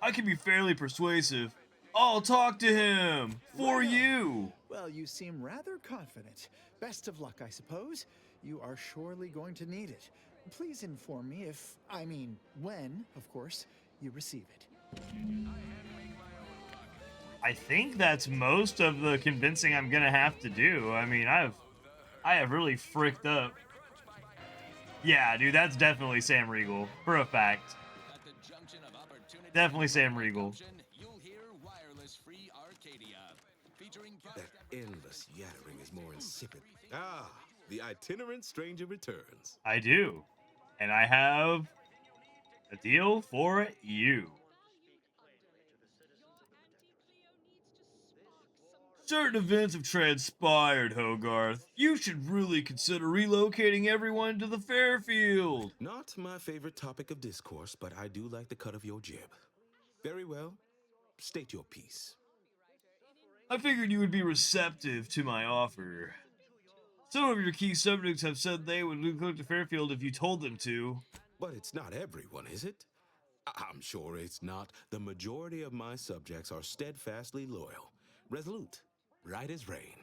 I can be fairly persuasive. I'll talk to him for you. Well, you seem rather confident. Best of luck, I suppose. You are surely going to need it. Please inform me if, when, of course, you receive it. I think that's most of the convincing I'm gonna have to do. I mean, I have really fricked up. Yeah, dude, that's definitely Sam Riegel, for a fact. Definitely Sam Riegel. That endless yattering is more insipid. Ah, the itinerant stranger returns. I do. And I have a deal for you. Certain events have transpired, Hogarth. You should really consider relocating everyone to the Fairfield. Not my favorite topic of discourse, but I do like the cut of your jib. Very well. State your piece. I figured you would be receptive to my offer. Some of your key subjects have said they would relocate to Fairfield if you told them to. But it's not everyone, is it? I'm sure it's not. The majority of my subjects are steadfastly loyal, resolute, right as rain.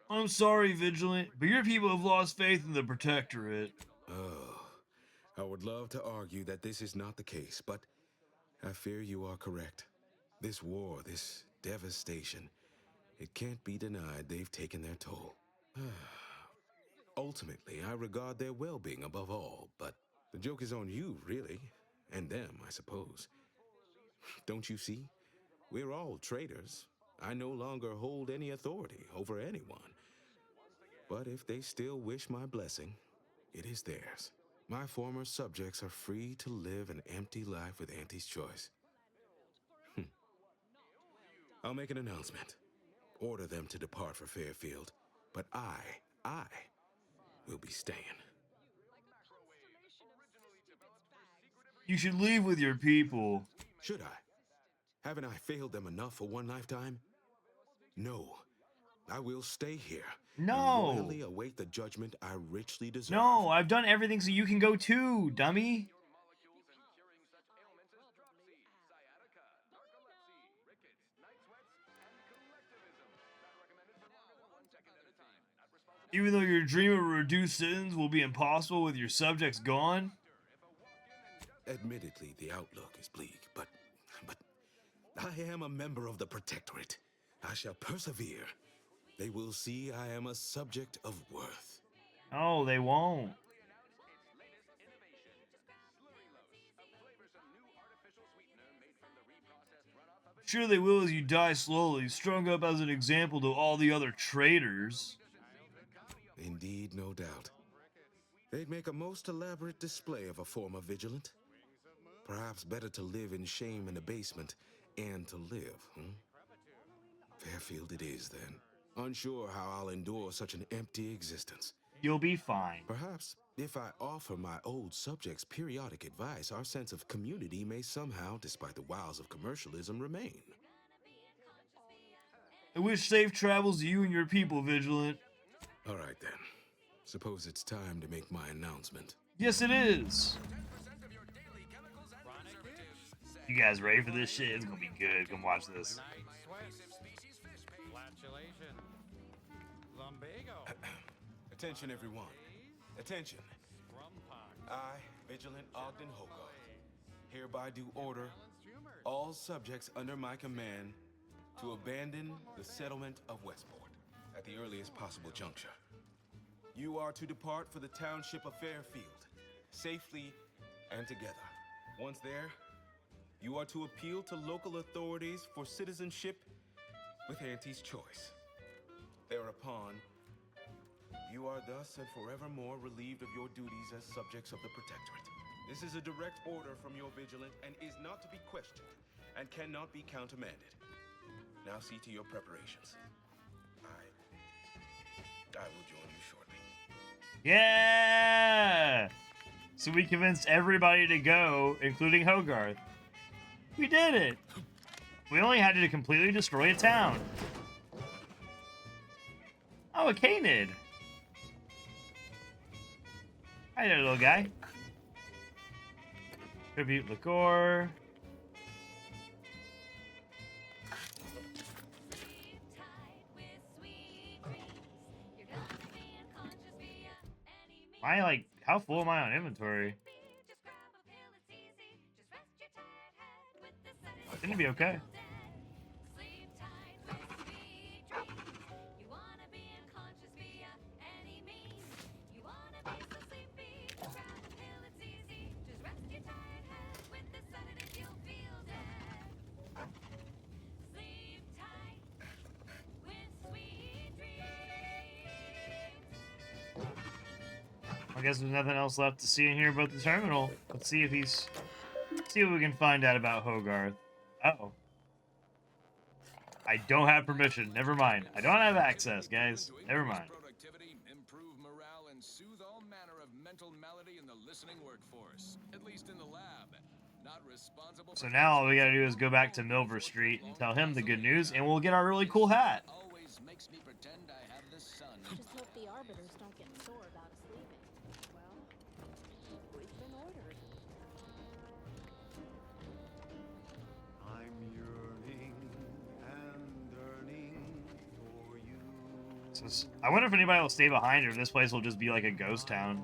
I'm sorry, Vigilant, but your people have lost faith in the Protectorate. Oh, I would love to argue that this is not the case, but I fear you are correct. This war, this devastation, it can't be denied they've taken their toll. Ultimately, I regard their well-being above all, but the joke is on you, really, and them, I suppose. Don't you see? We're all traitors. I no longer hold any authority over anyone. But if they still wish my blessing, it is theirs. My former subjects are free to live an empty life with Auntie's choice. I'll make an announcement. Order them to depart for Fairfield. But I will be staying. You should leave with your people. Should I? Haven't I failed them enough for one lifetime? No. I will stay here. No. And loyally await the judgment I richly deserve. No, I've done everything so you can go too, dummy. Even though your dream of reduced sentence will be impossible with your subjects gone? Admittedly, the outlook is bleak, but I am a member of the Protectorate. I shall persevere. They will see I am a subject of worth. Oh, they won't. Sure they will as you die slowly, strung up as an example to all the other traitors. Indeed, no doubt. They'd make a most elaborate display of a former vigilant. Perhaps better to live in shame in the basement and to live, Fairfield it is, then. Unsure how I'll endure such an empty existence. You'll be fine. Perhaps if I offer my old subjects periodic advice, our sense of community may somehow, despite the wiles of commercialism, remain. I wish safe travels to you and your people, Vigilant. All right, then. Suppose it's time to make my announcement. Yes, it is. You guys ready for this shit? It's gonna be good. Come watch this. Attention, everyone. Attention. I, Vigilant Ogden Hogarth, hereby do order all subjects under my command to abandon the settlement of Westport at the earliest possible juncture. You are to depart for the township of Fairfield, safely and together. Once there, you are to appeal to local authorities for citizenship with Auntie's choice. Thereupon, you are thus and forevermore relieved of your duties as subjects of the Protectorate. This is a direct order from your Vigilant and is not to be questioned and cannot be countermanded. Now see to your preparations. I will join you shortly. Yeah! So we convinced everybody to go, including Hogarth. We did it! We only had to completely destroy a town. Oh, a Canid. Hi there, little guy. Tribute liqueur. How full am I on inventory? Shouldn't it be okay? I guess there's nothing else left to see in here about the terminal. Let's see if see what we can find out about Hogarth. Uh-oh. I don't have permission. Never mind. I don't have access, guys. Never mind. Productivity, improve morale, and soothe all manner of mental malady in the listening workforce. At least in the lab. Not responsible. So now all we gotta do is go back to Milver Street and tell him the good news, and we'll get our really cool hat. Always makes me pretend I have the sun. Just hope the arbiters don't get sore about us leaving. Well, we've been ordered. I'm yearning and yearning for you. So I wonder if anybody will stay behind, or if this place will just be like a ghost town.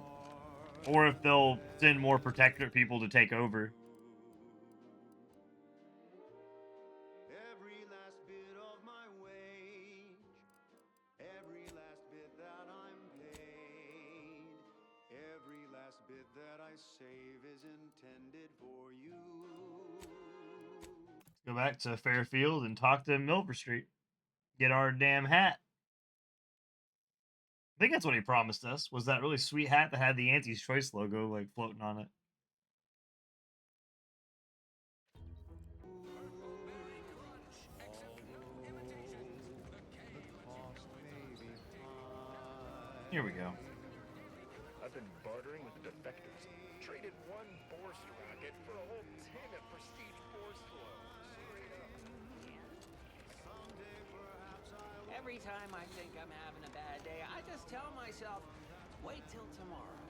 Or if they'll send more Protectorate people to take over. Every last bit of my wage, every last bit that I'm paid, every last bit that I save is intended for you. Go back to Fairfield and talk to Milver Street. get our damn hat. I think that's what he promised us, was that really sweet hat that had the Auntie's Choice logo like floating on it. Here we go. I've been bartering with the defectors. Traded one Borst rocket for a whole tin of prestige Borst clothes. Straight up. Every time I think I'm having a bad day, I just tell myself, wait till tomorrow.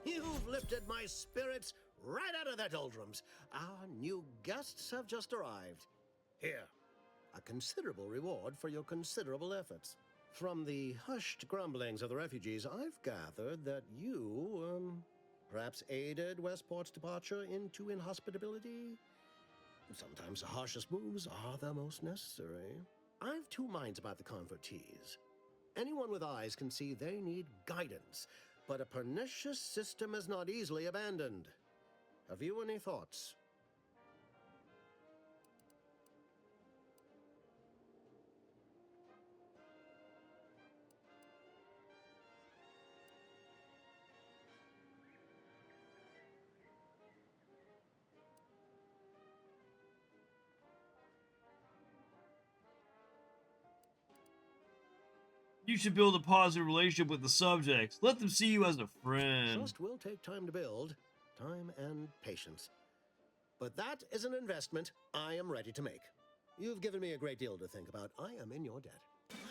You've lifted my spirits right out of their doldrums. Our new guests have just arrived. Here, a considerable reward for your considerable efforts. From the hushed grumblings of the refugees, I've gathered that you, perhaps aided Westport's departure into inhospitability. Sometimes the harshest moves are the most necessary. I've two minds about the convertees. Anyone with eyes can see they need guidance, but a pernicious system is not easily abandoned. Have you any thoughts? You should build a positive relationship with the subjects. Let them see you as a friend. Trust will take time to build, time and patience. But that is an investment I am ready to make. You've given me a great deal to think about. I am in your debt.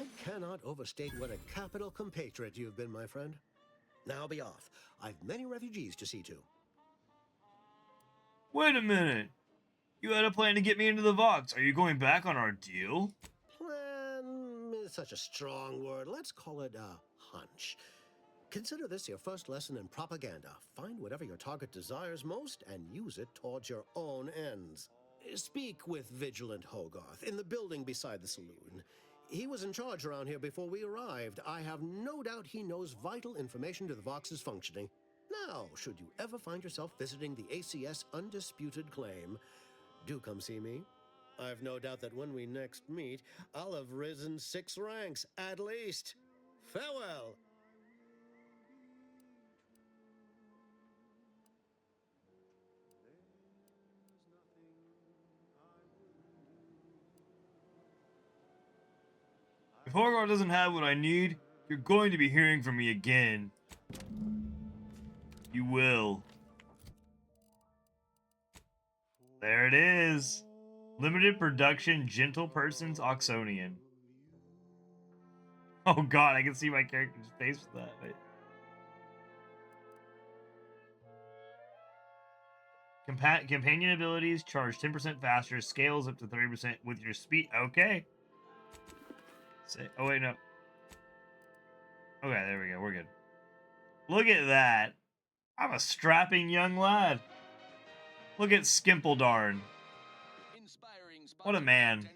I cannot overstate what a capital compatriot you've been, my friend. Now be off. I've many refugees to see to. Wait a minute. You had a plan to get me into the Vox. Are you going back on our deal? Plan is such a strong word. Let's call it a hunch. Consider this your first lesson in propaganda. Find whatever your target desires most and use it towards your own ends. Speak with Vigilant Hogarth in the building beside the saloon. He was in charge around here before we arrived. I have no doubt he knows vital information to the Vox's functioning. Now, should you ever find yourself visiting the ACS Undisputed Claim, do come see me. I've no doubt that when we next meet, I'll have risen 6 ranks, at least. Farewell. If Hogarth doesn't have what I need, you're going to be hearing from me again. You will. There it is. Limited production, Gentle Person's Oxonian. Oh god, I can see my character's face with that. Wait. Companion abilities charge 10% faster, scales up to 30% with your speed. Okay. Oh wait, no. Okay, there we go. We're good. Look at that. I'm a strapping young lad. Look at Skimpledarn. What a man.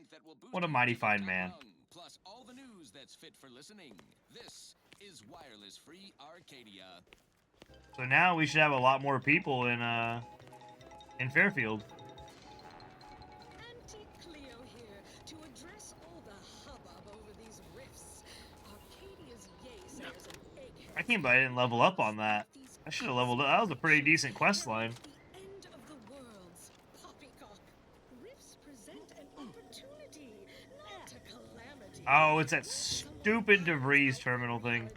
What a mighty fine man. Plus all the news that's fit for listening. This is Wireless Free Arcadia. So now we should have a lot more people in Fairfield. Auntie Cleo here to address all the hubbub over these rifts. Arcadia's Yaysayers and eggheads. I can't believe I didn't level up on that. I should have leveled up. That was a pretty decent quest line. End of the world's poppycock. Rifts present an opportunity, not a calamity. Oh, it's that stupid DeVries terminal thing.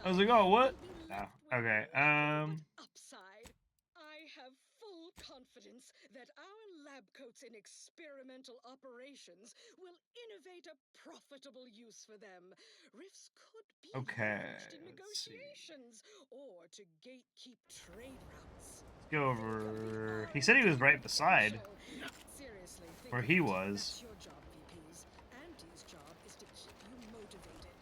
I was like, oh, what? Oh, okay. Upside. I have full confidence that our lab coats in experimental operations will innovate a profitable use for them. Rifts could be used in negotiations or to gatekeep trade routes. Let's go over. He said he was right beside Seriously, where he was. that's your job, VPs. Auntie's job is to keep you motivated.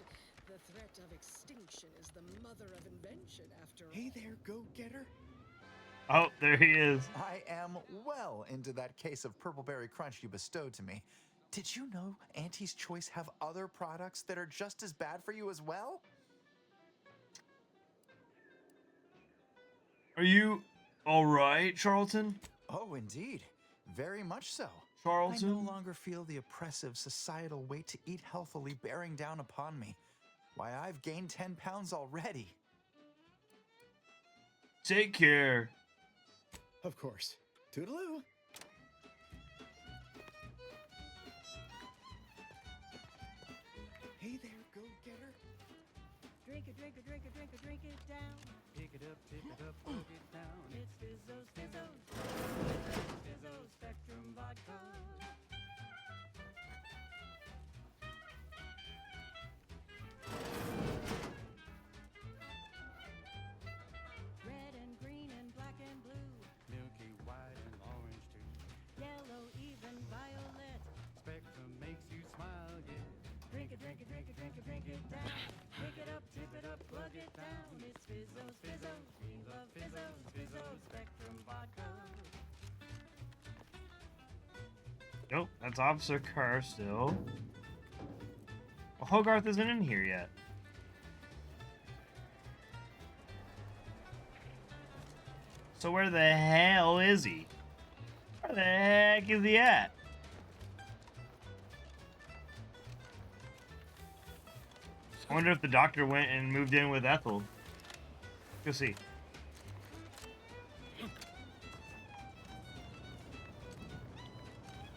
The threat of extinction is the mother of invention, after all. Hey there, go-getter. Oh, there he is. I am well into that case of Purpleberry Crunch you bestowed to me. Did you know Auntie's Choice have other products that are just as bad for you as well? Are you all right, Charlton? Oh, indeed. Very much so. Charlton? I no longer feel the oppressive societal weight to eat healthily bearing down upon me. Why, I've gained 10 pounds already. Take care. Of course. Toodaloo. Hey there, go-getter. Drink it, drink it, drink it, drink it, drink it down. Pick it up, plug it down. It's Fizzos, Fizzos. Fizzos Spectrum Vodka. Red and green and black and blue. Milky white and orange too. Yellow, even violet. Spectrum makes you smile, yeah. Drink it, drink it, drink it, drink it, drink it down. Pick it up, tip it up, plug it down. It's Fizzos, Fizzos. We love Fizzos, Fizzos Spectrum Vodka. Nope, that's Officer Carr still. Well, Hogarth isn't in here yet. So where the hell is he? Where the heck is he at? I wonder if the doctor went and moved in with Ethel. Go see.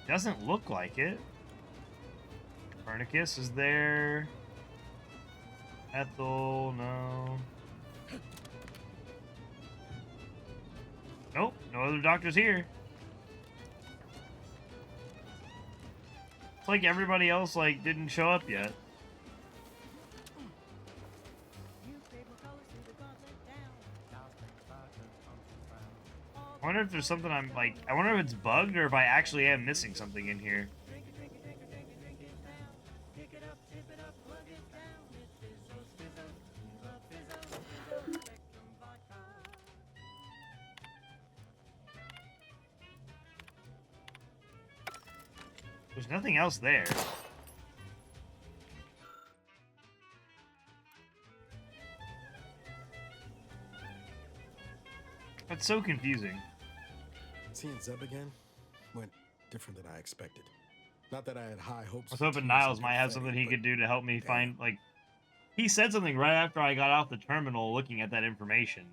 Doesn't look like it. Copernicus is there. Ethel, no. Nope, no other doctors here. It's like everybody else like didn't show up yet. I wonder if there's something I'm like, I wonder if it's bugged or if I actually am missing something in here. There's nothing else there. That's so confusing. Seeing Zeb again went different than I expected. Not that I had high hopes. I was hoping Niles might have something he could do to help me find, like... He said something right after I got off the terminal looking at that information.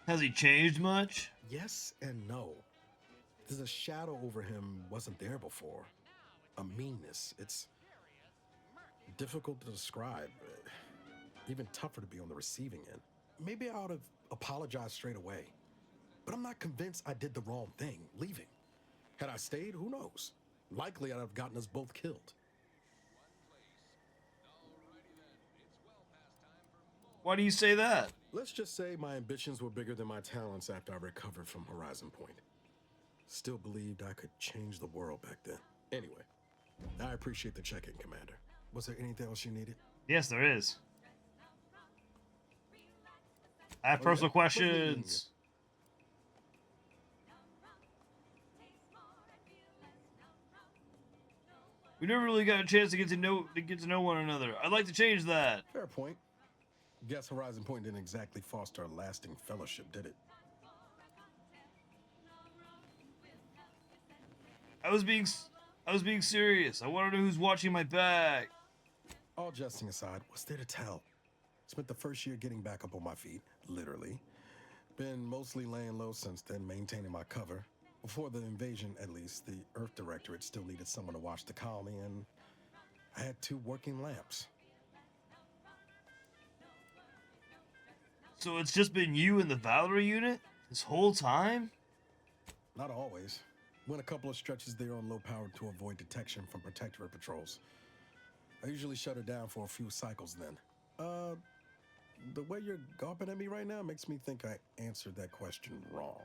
Has he changed much? Yes and no. There's a shadow over him wasn't there before. A meanness. It's difficult to describe. Even tougher to be on the receiving end. Maybe I ought to apologize straight away. But I'm not convinced I did the wrong thing, leaving. Had I stayed, who knows? Likely I'd have gotten us both killed. Why do you say that? Let's just say my ambitions were bigger than my talents after I recovered from Horizon Point. Still believed I could change the world back then. Anyway, I appreciate the check-in, Commander. Was there anything else you needed? Yes, there is. I have personal questions. We never really got a chance to get to know one another. I'd like to change that. Fair point. Guess Horizon Point didn't exactly foster a lasting fellowship, did it? I was being serious. I want to know who's watching my back. All jesting aside, what's there to tell? Spent the first year getting back up on my feet, literally. Been mostly laying low since then, maintaining my cover. Before the invasion, at least, the Earth Directorate still needed someone to watch the colony, and I had 2 working lamps. So it's just been you and the Valerie unit this whole time? Not always. Went a couple of stretches there on low power to avoid detection from Protectorate patrols. I usually shut her down for a few cycles then. The way you're gawping at me right now makes me think I answered that question wrong.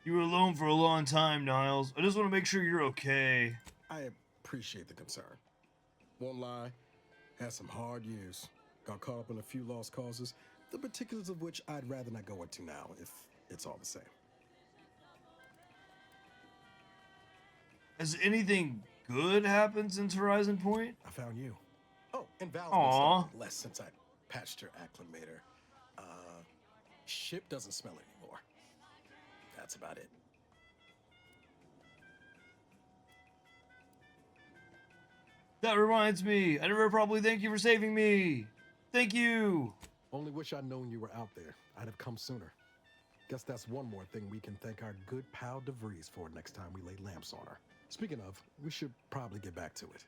You were alone for a long time, Niles. I just want to make sure you're okay. I appreciate the concern. Won't lie, had some hard years. Got caught up in a few lost causes, the particulars of which I'd rather not go into now, if it's all the same. Has anything good happened since Horizon Point? I found you. Oh, and Val's Aw. been stumbling less since I patched her acclimator. Ship doesn't smell anymore. That's about it. That reminds me, I never probably thank you for saving me. Thank you. Only wish I'd known you were out there. I'd have come sooner. Guess that's one more thing we can thank our good pal DeVries for next time we lay lamps on her. Speaking of, we should probably get back to it.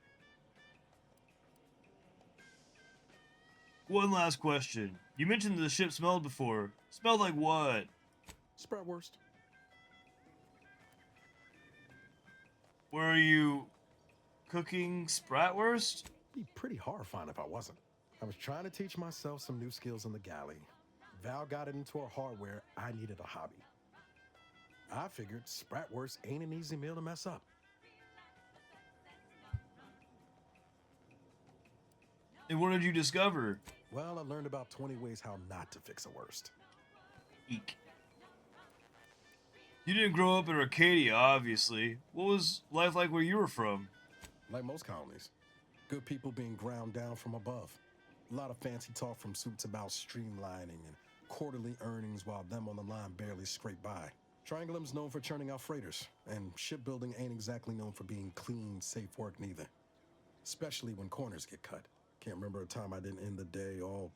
One last question. You mentioned the ship smelled before. Smelled like what? Spratwurst. Were you cooking Spratwurst? Be pretty horrifying if I wasn't. I was trying to teach myself some new skills in the galley. Val got it into her hardware. I needed a hobby. I figured Spratwurst ain't an easy meal to mess up. And what did you discover? Well, I learned about 20 ways how not to fix a worst. Eek. You didn't grow up in Arcadia, obviously. What was life like where you were from? Like most colonies. Good people being ground down from above. A lot of fancy talk from suits about streamlining and quarterly earnings while them on the line barely scrape by. Triangulum's known for churning out freighters, and shipbuilding ain't exactly known for being clean, safe work neither. Especially when corners get cut. Can't remember a time I didn't end the day all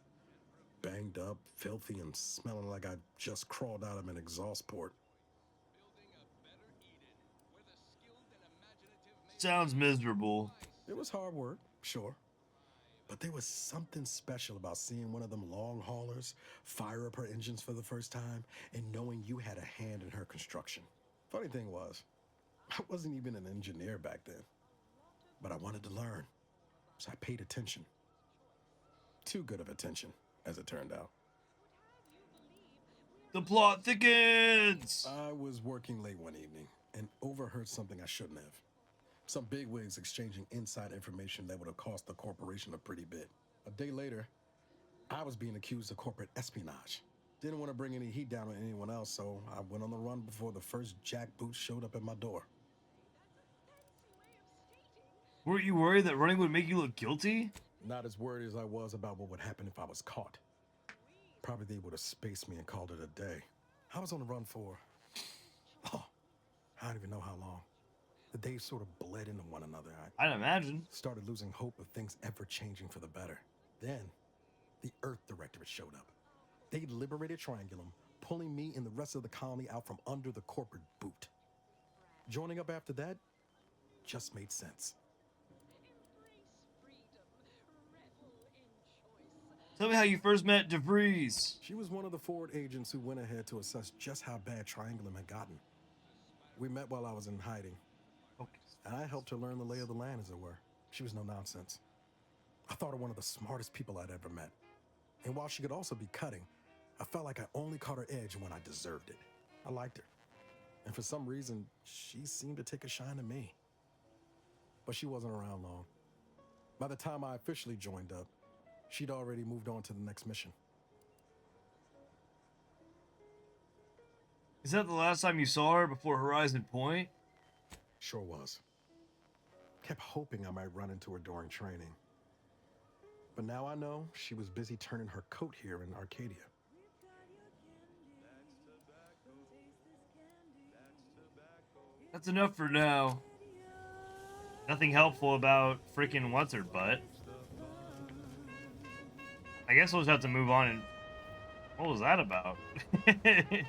banged up, filthy, and smelling like I just crawled out of an exhaust port. Sounds miserable. It was hard work, sure. But there was something special about seeing one of them long haulers fire up her engines for the first time and knowing you had a hand in her construction. Funny thing was, I wasn't even an engineer back then. But I wanted to learn, so I paid attention. Too good of attention, as it turned out. The plot thickens! I was working late one evening and overheard something I shouldn't have. Some bigwigs exchanging inside information that would have cost the corporation a pretty bit. A day later, I was being accused of corporate espionage. Didn't want to bring any heat down on anyone else, so I went on the run before the first jackboot showed up at my door. Weren't you worried that running would make you look guilty? Not as worried as I was about what would happen if I was caught. Probably they would have spaced me and called it a day. I was on the run for, I don't even know how long. The days sort of bled into one another. I'd imagine. Started losing hope of things ever changing for the better. Then, the Earth Directorate showed up. They liberated Triangulum, pulling me and the rest of the colony out from under the corporate boot. Joining up after that just made sense. Tell me how you first met DeVries. She was one of the forward agents who went ahead to assess just how bad Triangulum had gotten. We met while I was in hiding. And I helped her learn the lay of the land, as it were. She was no nonsense. I thought her one of the smartest people I'd ever met. And while she could also be cutting, I felt like I only caught her edge when I deserved it. I liked her. And for some reason, she seemed to take a shine to me. But she wasn't around long. By the time I officially joined up, she'd already moved on to the next mission. Is that the last time you saw her before Horizon Point? Sure was. Kept hoping I might run into her during training. But now I know she was busy turning her coat here in Arcadia. That's enough for now. Nothing helpful about freaking what's her butt. I guess we'll just have to move on and... What was that about? I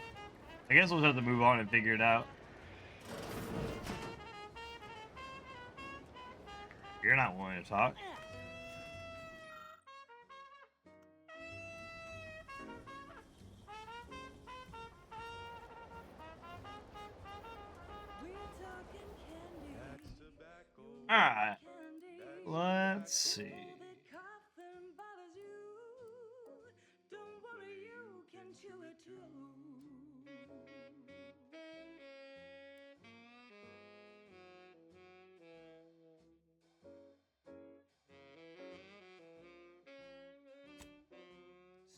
guess we'll just have to move on and figure it out. You're not willing to talk. Alright. Let's see.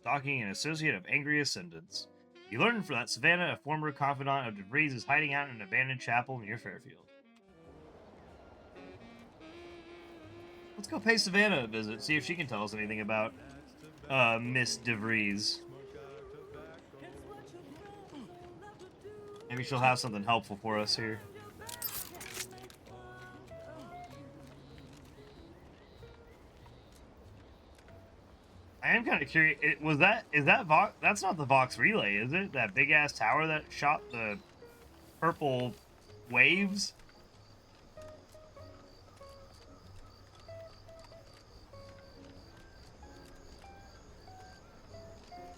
Stalking an associate of angry ascendants. You learn from that Savannah, a former confidant of DeVries, is hiding out in an abandoned chapel near Fairfield. Let's go pay Savannah a visit, see if she can tell us anything about Miss DeVries. Maybe she'll have something helpful for us here. I am kind of curious. Is that Vox? That's not the Vox relay, is it? That big ass tower that shot the purple waves?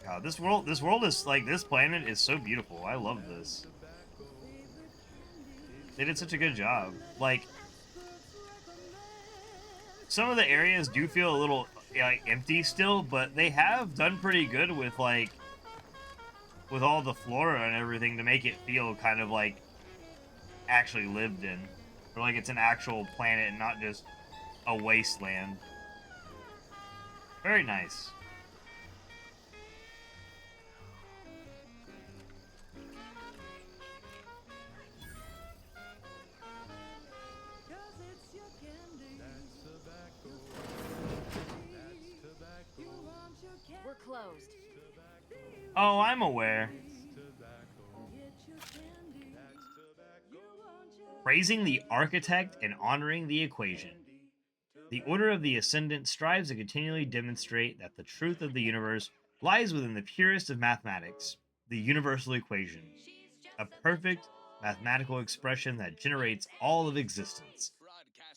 God, this world is like, this planet is so beautiful. I love this. They did such a good job. Like, some of the areas do feel a little like empty still, but they have done pretty good with like with all the flora and everything to make it feel kind of like actually lived in, or like it's an actual planet and not just a wasteland. Very nice. We're closed. Oh, I'm aware. Praising the architect and honoring the equation. The Order of the Ascendant strives to continually demonstrate that the truth of the universe lies within the purest of mathematics, the universal equation, a perfect mathematical expression that generates all of existence.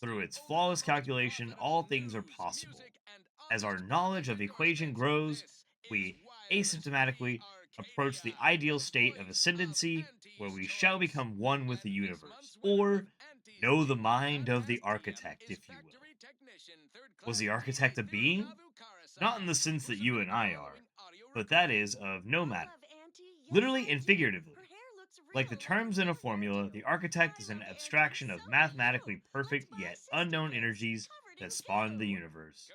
Through its flawless calculation, all things are possible. As our knowledge of the equation grows, we asymptomatically approach the ideal state of ascendancy, where we shall become one with the universe, or know the mind of the architect, if you will. Was the architect a being? Not in the sense that you and I are, but that is of no matter. Literally and figuratively. Like the terms in a formula, the architect is an abstraction of mathematically perfect yet unknown energies that spawned the universe.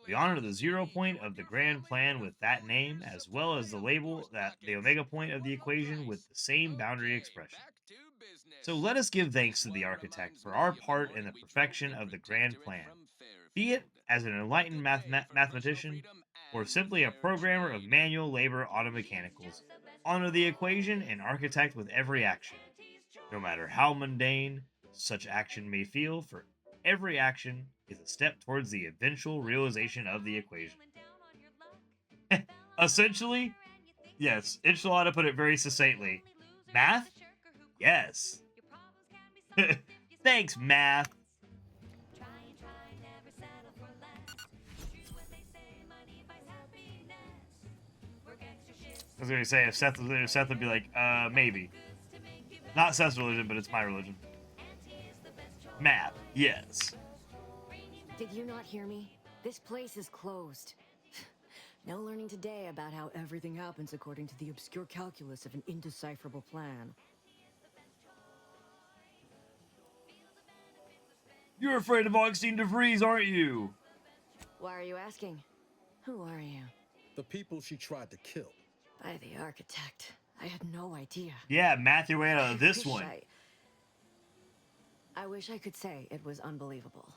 We honor the 0 point of the grand plan with that name, as well as the label that the omega point of the equation with the same boundary expression. So let us give thanks to the architect for our part in the perfection of the grand plan, be it as an enlightened mathematician or simply a programmer of manual labor automechanicals. Honor the equation and architect with every action. No matter how mundane such action may feel, for every action is a step towards the eventual realization of the equation. Essentially, yes, Enchilada put it very succinctly. Math? Yes. Thanks, math. I was going to say, if Seth was there, Seth would be like, maybe. Not Seth's religion, but it's my religion. Math, yes. Did you not hear me? This place is closed. No learning today about how everything happens according to the obscure calculus of an indecipherable plan. You're afraid of Augustine DeVries, aren't you? Why are you asking? Who are you? The people she tried to kill. By the architect. I had no idea. Yeah, math your way out of this one. I wish I could say it was unbelievable.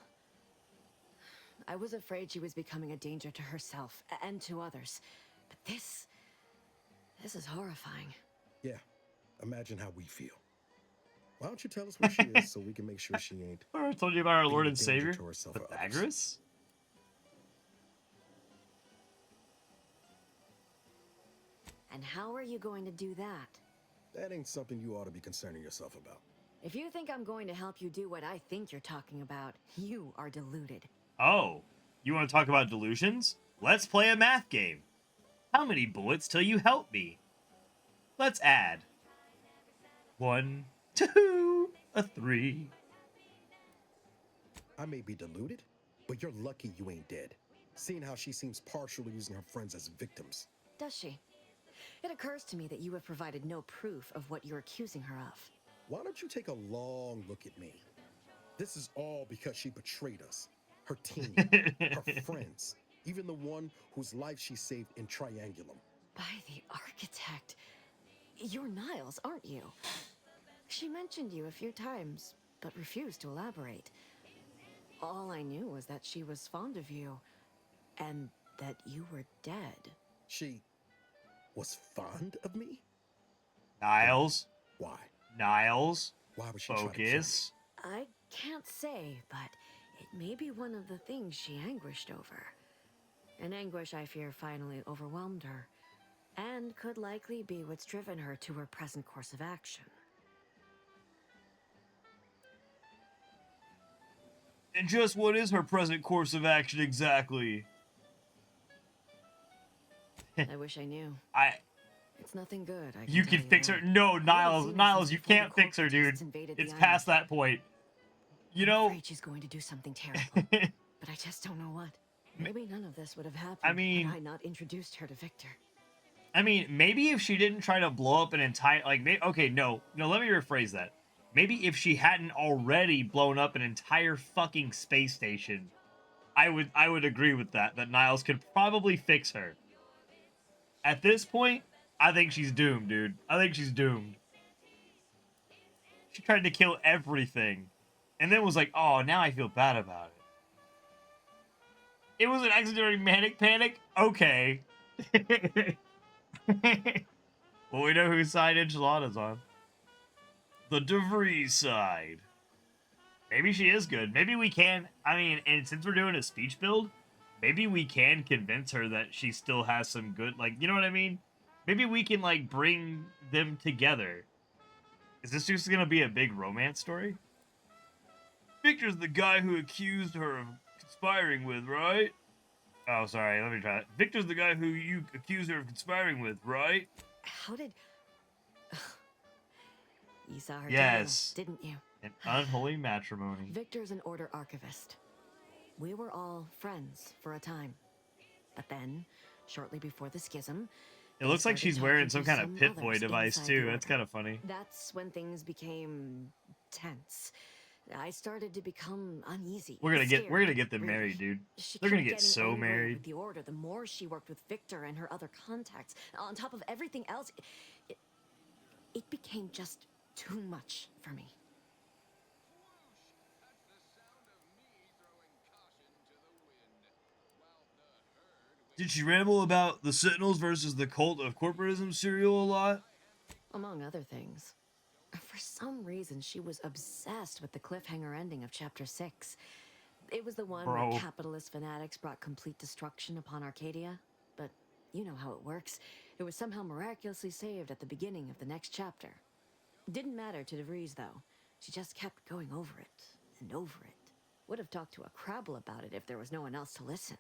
I was afraid she was becoming a danger to herself and to others. But this is horrifying. Yeah, imagine how we feel. Why don't you tell us where she is so we can make sure she ain't... I told you about our Lord and being a danger Savior, to herself or others. Pythagoras. And how are you going to do that? That ain't something you ought to be concerning yourself about. If you think I'm going to help you do what I think you're talking about, you are deluded. Oh, you want to talk about delusions? Let's play a math game. How many bullets till you help me? Let's add. 1, 2, a 3. I may be deluded, but you're lucky you ain't dead. Seeing how she seems partial to using her friends as victims. Does she? It occurs to me that you have provided no proof of what you're accusing her of. Why don't you take a long look at me? This is all because she betrayed us. Her team, her friends, even the one whose life she saved in Triangulum. By the architect. You're Niles, aren't you? She mentioned you a few times, but refused to elaborate. All I knew was that she was fond of you, and that you were dead. She was fond of me? Niles. Why? Niles. Why would she try to kill me? Focus. I can't say, but it may be one of the things she anguished over. An anguish I fear finally overwhelmed her, and could likely be what's driven her to her present course of action. And just what is her present course of action exactly? I wish I knew. It's nothing good. You can fix her. No, Niles, you can't fix her, dude. It's past that point. You know. I'm afraid she's going to do something terrible, but I just don't know what. Maybe none of this would have happened had I not introduced her to Victor. I mean, maybe if she didn't try to blow up an entire, like, okay, no, let me rephrase that. Maybe if she hadn't already blown up an entire fucking space station, I would agree with that Niles could probably fix her. At this point, I think she's doomed, dude. I think she's doomed. She tried to kill everything, and then was like, oh, now I feel bad about it. It was an accident manic panic? Okay. Well, we know whose side Enchilada's on. The DeVries side. Maybe she is good. Maybe we can, I mean, and since we're doing a speech build, maybe we can convince her that she still has some good, like, you know what I mean? Maybe we can, like, bring them together. Is this just gonna be a big romance story? Victor's the guy who accused her of conspiring with, right? Oh, sorry, let me try it. Victor's the guy who you accused her of conspiring with, right? How did... You saw her Yes. journal, didn't you? An unholy matrimony. Victor's an order archivist. We were all friends for a time. But then, shortly before the schism... It looks like she's wearing some kind of Pip-Boy device, too. That's kind of funny. That's when things became tense. I started to become uneasy. We're gonna get them married, dude. They're gonna get so married. With the order, the more she worked with Victor and her other contacts, on top of everything else, it became just too much for me. Did she ramble about the Sentinels versus the cult of corporatism serial a lot? Among other things. For some reason, she was obsessed with the cliffhanger ending of Chapter 6. It was the one where capitalist fanatics brought complete destruction upon Arcadia. But you know how it works. It was somehow miraculously saved at the beginning of the next chapter. Didn't matter to DeVries, though. She just kept going over it and over it. Would have talked to a Crabble about it if there was no one else to listen.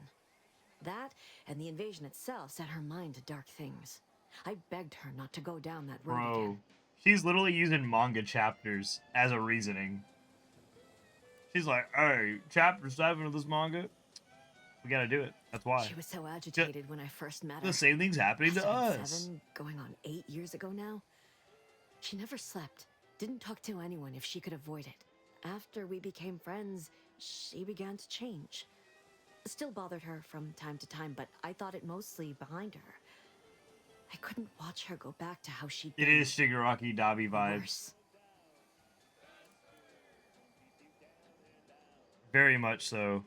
That, and the invasion itself, set her mind to dark things. I begged her not to go down that road again. She's literally using manga chapters as a reasoning. She's like, hey, chapter 7 of this manga, we gotta do it. That's why. She was so agitated when I first met her. The same thing's happening to us. 7, going on 8 years ago now. She never slept, didn't talk to anyone if she could avoid it. After we became friends, she began to change. Still bothered her from time to time, but I thought it mostly behind her. I couldn't watch her go back to how she'd been. It is Shigaraki Dabi vibes. Worse. Very much so.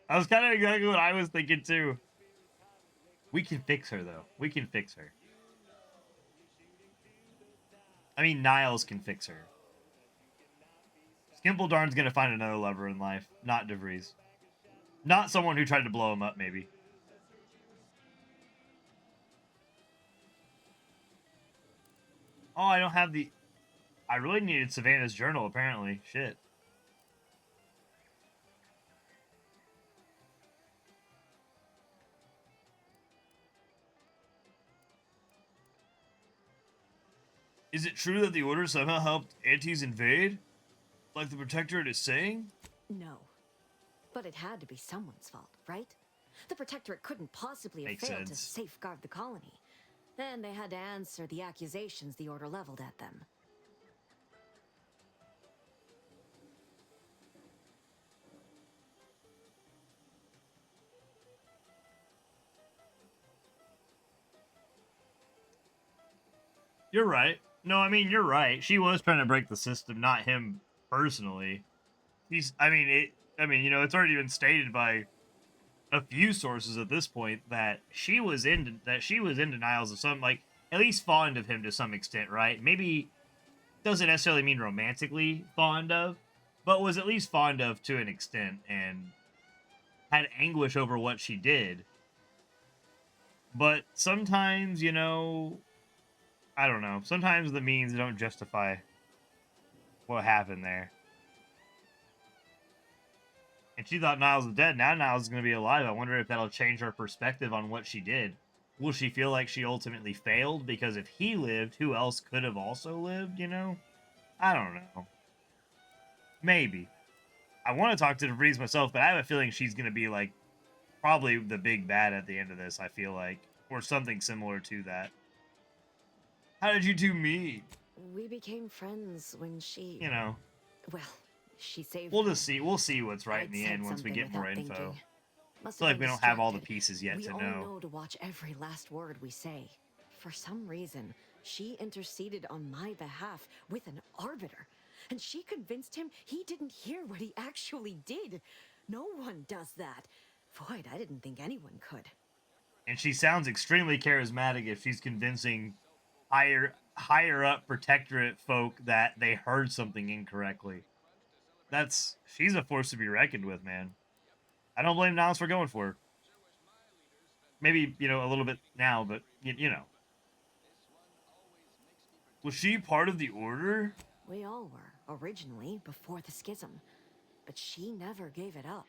That was kind of exactly what I was thinking too. We can fix her though. We can fix her. I mean, Niles can fix her. Skimpledarn's gonna find another lover in life, not DeVries. Not someone who tried to blow him up, maybe. Oh, I don't have the... I really needed Savannah's journal, apparently. Shit. Is it true that the Order somehow helped Antes invade? Like the Protectorate is saying? No. But it had to be someone's fault, right? The Protectorate couldn't possibly have failed to safeguard the colony. Then they had to answer the accusations the Order leveled at them. You're right. No, I mean, you're right. She was trying to break the system, not him personally. I mean, you know, it's already been stated by a few sources at this point that she was in denials of some, like, at least fond of him to some extent, right? Maybe doesn't necessarily mean romantically fond of, but was at least fond of to an extent, and had anguish over what she did. But sometimes, you know, I don't know. Sometimes the means don't justify what happened there. And she thought Niles was dead. Now Niles is going to be alive. I wonder if that'll change her perspective on what she did. Will she feel like she ultimately failed? Because if he lived, who else could have also lived, you know? I don't know. Maybe. I want to talk to DeVries myself, but I have a feeling she's going to be, like, probably the big bad at the end of this, I feel like. Or something similar to that. How did you two meet? We became friends when she... You know. Well, she saved We'll me. just see. We'll see what's right I'd in the said end once we something get more without info. thinking. I feel like we don't have all the pieces yet to We all know. know to watch every last word we say. For some reason, she interceded on my behalf with an arbiter. And she convinced him he didn't hear what he actually did. No one does that. Void, I didn't think anyone could. And she sounds extremely charismatic if she's convincing higher up protectorate folk that they heard something incorrectly. She's a force to be reckoned with, man. I don't blame Niles for going for her. Maybe, you know, a little bit now, but you know. Was she part of the Order? We all were, originally, before the schism. But she never gave it up,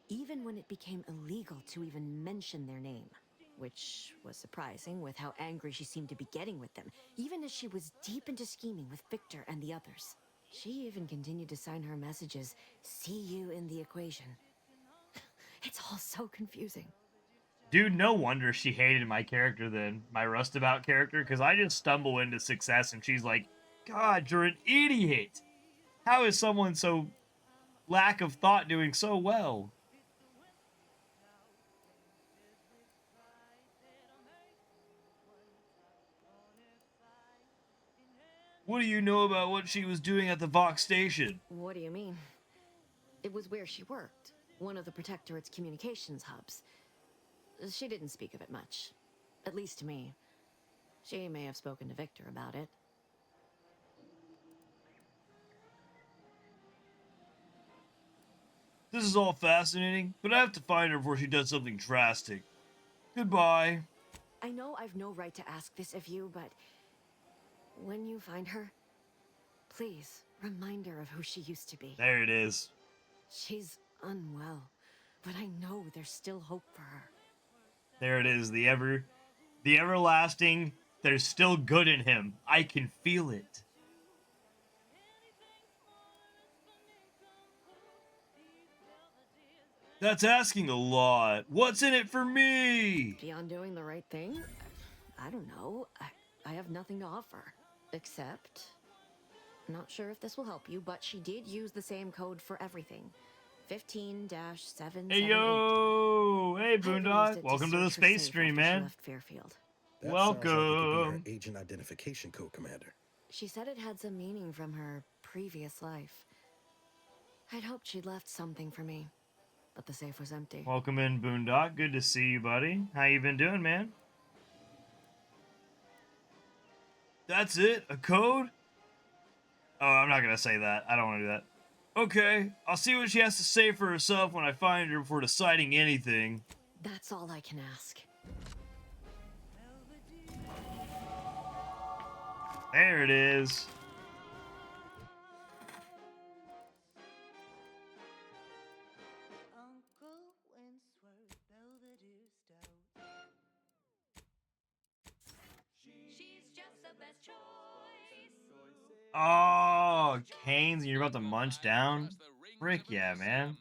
even when it became illegal to even mention their name. Which was surprising with how angry she seemed to be getting with them, even as she was deep into scheming with Victor and the others. She even continued to sign her messages, "See you in the equation." It's all so confusing. Dude, no wonder she hated my character then, my Rustabout character, because I just stumble into success and she's like, God, you're an idiot! How is someone so lack of thought doing so well? What do you know about what she was doing at the Vox station? What do you mean? It was where she worked, one of the Protectorate's communications hubs. She didn't speak of it much, at least to me. She may have spoken to Victor about it. This is all fascinating, but I have to find her before she does something drastic. Goodbye. I know I've no right to ask this of you, but when you find her, please remind her of who she used to be. There it is. She's unwell, but I know there's still hope for her. There it is, the everlasting, there's still good in him. I can feel it. That's asking a lot. What's in it for me? Beyond doing the right thing? I don't know. I have nothing to offer. Except, not sure if this will help you, but she did use the same code for everything. 15-778. Hey, yo! Hey, Boondock. Welcome to the space stream, man. Fairfield. That Welcome. Sounds like it could be her agent identification code, Commander. She said it had some meaning from her previous life. I'd hoped she'd left something for me, but the safe was empty. Welcome in, Boondock. Good to see you, buddy. How you been doing, man? That's it? A code? Oh, I'm not gonna say that. I don't want to do that. Okay, I'll see what she has to say for herself when I find her before deciding anything. That's all I can ask. There it is. Oh, Canes, and you're about to munch down? Frick yeah, man.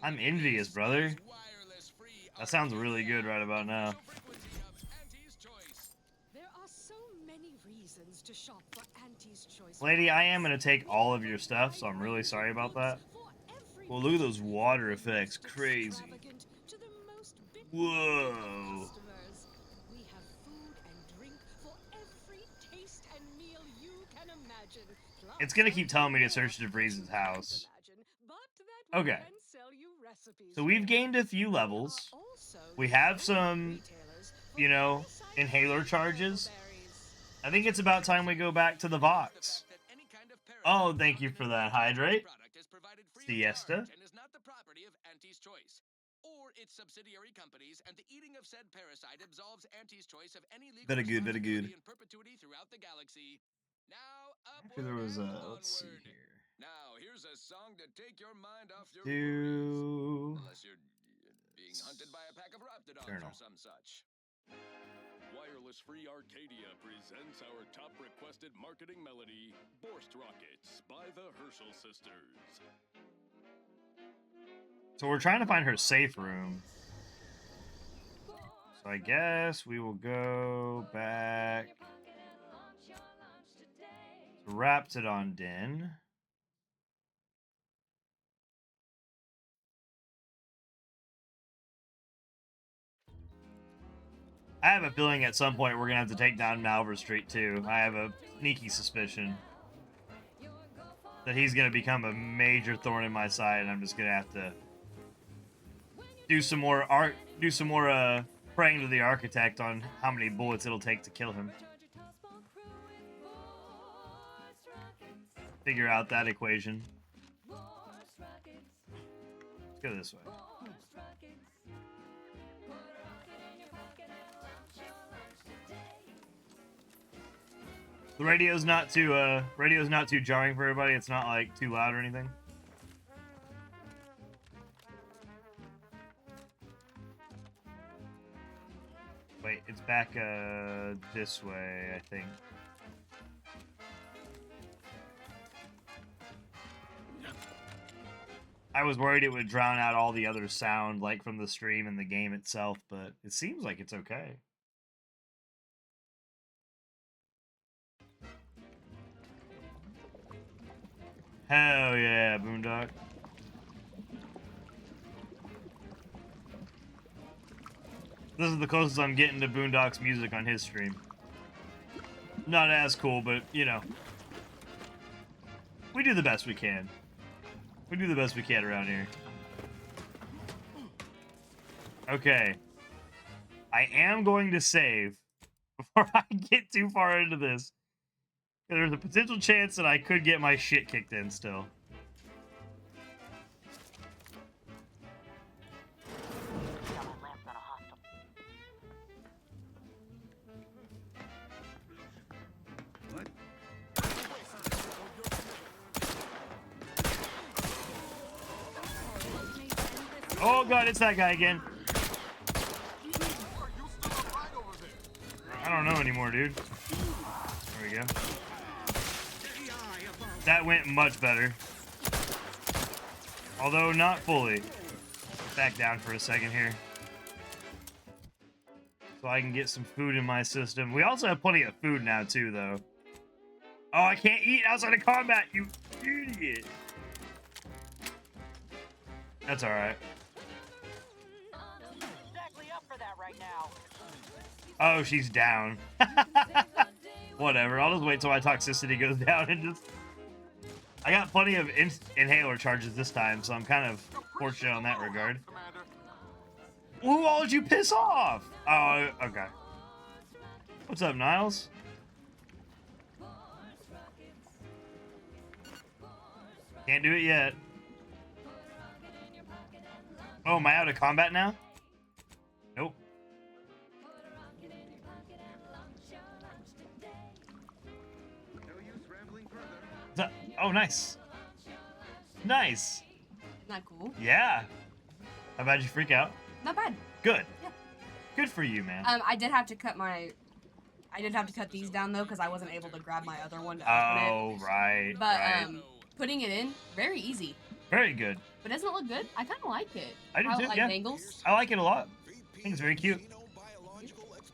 I'm envious, brother. That sounds really good right about now. There are so many reasons to shop for Auntie's Choice. Lady, I am going to take all of your stuff, so I'm really sorry about that. Well, look at those water effects. Crazy. Whoa. We have food and drink for every taste and meal you can imagine. Plus, It's gonna keep telling me to search DeVries's house. Okay. So we've gained a few levels. We have some, you know, inhaler charges. I think it's about time we go back to the Vox. Oh, thank you for that, Hydrate. Siesta. Or its subsidiary companies, and the eating of said parasite absolves Auntie's Choice of any legal Very good, very good. in perpetuity throughout the galaxy. Now, Actually, there was a, let's see here. Now, here's a song to take your mind off your Do... unless you're being hunted by a pack of Raptidons Journal. or some such. Wireless Free Arcadia presents our top requested marketing melody, Borst Rockets by the Herschel Sisters. So we're trying to find her safe room. So I guess we will go back to Raptidon Den. I have a feeling at some point we're going to have to take down Malver Street too. I have a sneaky suspicion that he's going to become a major thorn in my side, and I'm just going to have to do some more praying to the architect on how many bullets it'll take to kill him. Figure out that equation. Let's go this way. The radio's not too jarring for everybody. It's not like too loud or anything. Wait, it's back this way, I think. I was worried it would drown out all the other sound, like from the stream and the game itself, but it seems like it's okay. Hell yeah, Boondock. This is the closest I'm getting to Boondock's music on his stream. Not as cool, but, you know. We do the best we can. We do the best we can around here. Okay. I am going to save before I get too far into this. There's a potential chance that I could get my shit kicked in still. Oh god, it's that guy again. I don't know anymore, dude. There we go. That went much better. Although not fully. Back down for a second here. So I can get some food in my system. We also have plenty of food now too, though. Oh, I can't eat outside of combat, you idiot. That's alright. Oh, she's down. Whatever, I'll just wait till my toxicity goes down and just... I got plenty of inhaler charges this time, so I'm kind of fortunate on that regard. Who all did you piss off? Oh, okay. What's up, Niles? Can't do it yet. Oh, am I out of combat now? Nope. Oh, nice. Nice. Not cool. Yeah. How about you freak out? Not bad. Good. Yeah. Good for you, man. I did have to cut these down though because I wasn't able to grab my other one to open it. Oh, right. But right. Putting it in, very easy. Very good. But doesn't it look good? I kind of like it. I do too. Like yeah. dangles. I like it a lot. I think it's very cute.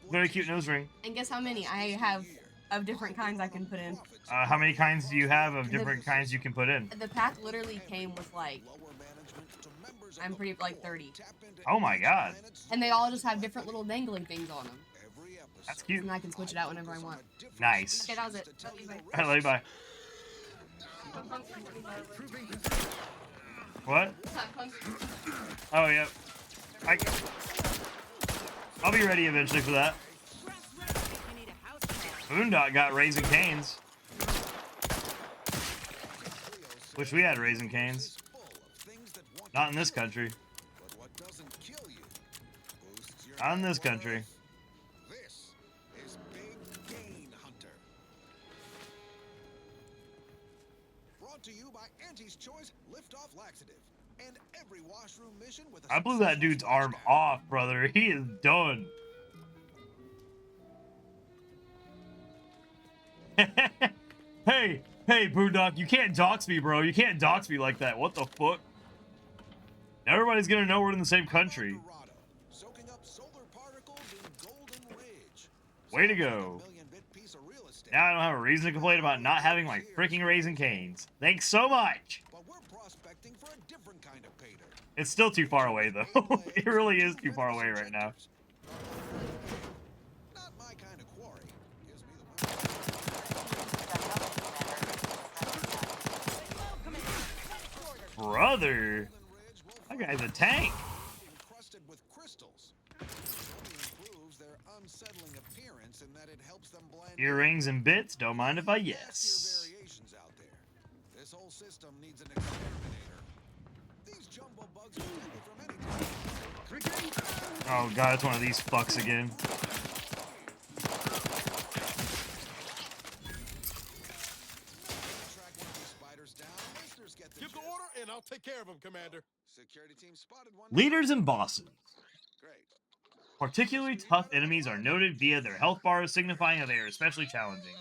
Very cute nose ring. And guess how many I have of different kinds I can put in. How many kinds do you have of different kinds you can put in? The pack literally came with like, I'm pretty like 30. Oh my god. And they all just have different little dangling things on them. That's cute. And I can switch it out whenever I want. Nice. Okay, that was it. Love you, bye. Alright, love you, bye. What? Oh, yeah. I'll be ready eventually for that. Boondock got Raising Canes. Wish we had Raising Canes. Not in this country. Not in this country. This is Big Gain Hunter. Brought to you by Auntie's Choice Lift-Off Laxative. And every washroom mission with a I blew that dude's arm off, brother. He is done. Hey, Boondock, you can't dox me, bro. You can't dox me like that. What the fuck? Everybody's gonna know we're in the same country. Way to go. Now I don't have a reason to complain about not having my freaking Raising Canes. Thanks so much. It's still too far away, though. It really is too far away right now. Brother, that guy's a tank. Earrings and bits, don't mind if I yes. This whole system needs an exterminator. These jumbo bugs from any time. Oh god, it's one of these fucks again. Give the order and I'll take care of him, Commander. Security team spotted one. Leaders and bosses. Particularly tough enemies are noted via their health bars, signifying that they are especially challenging.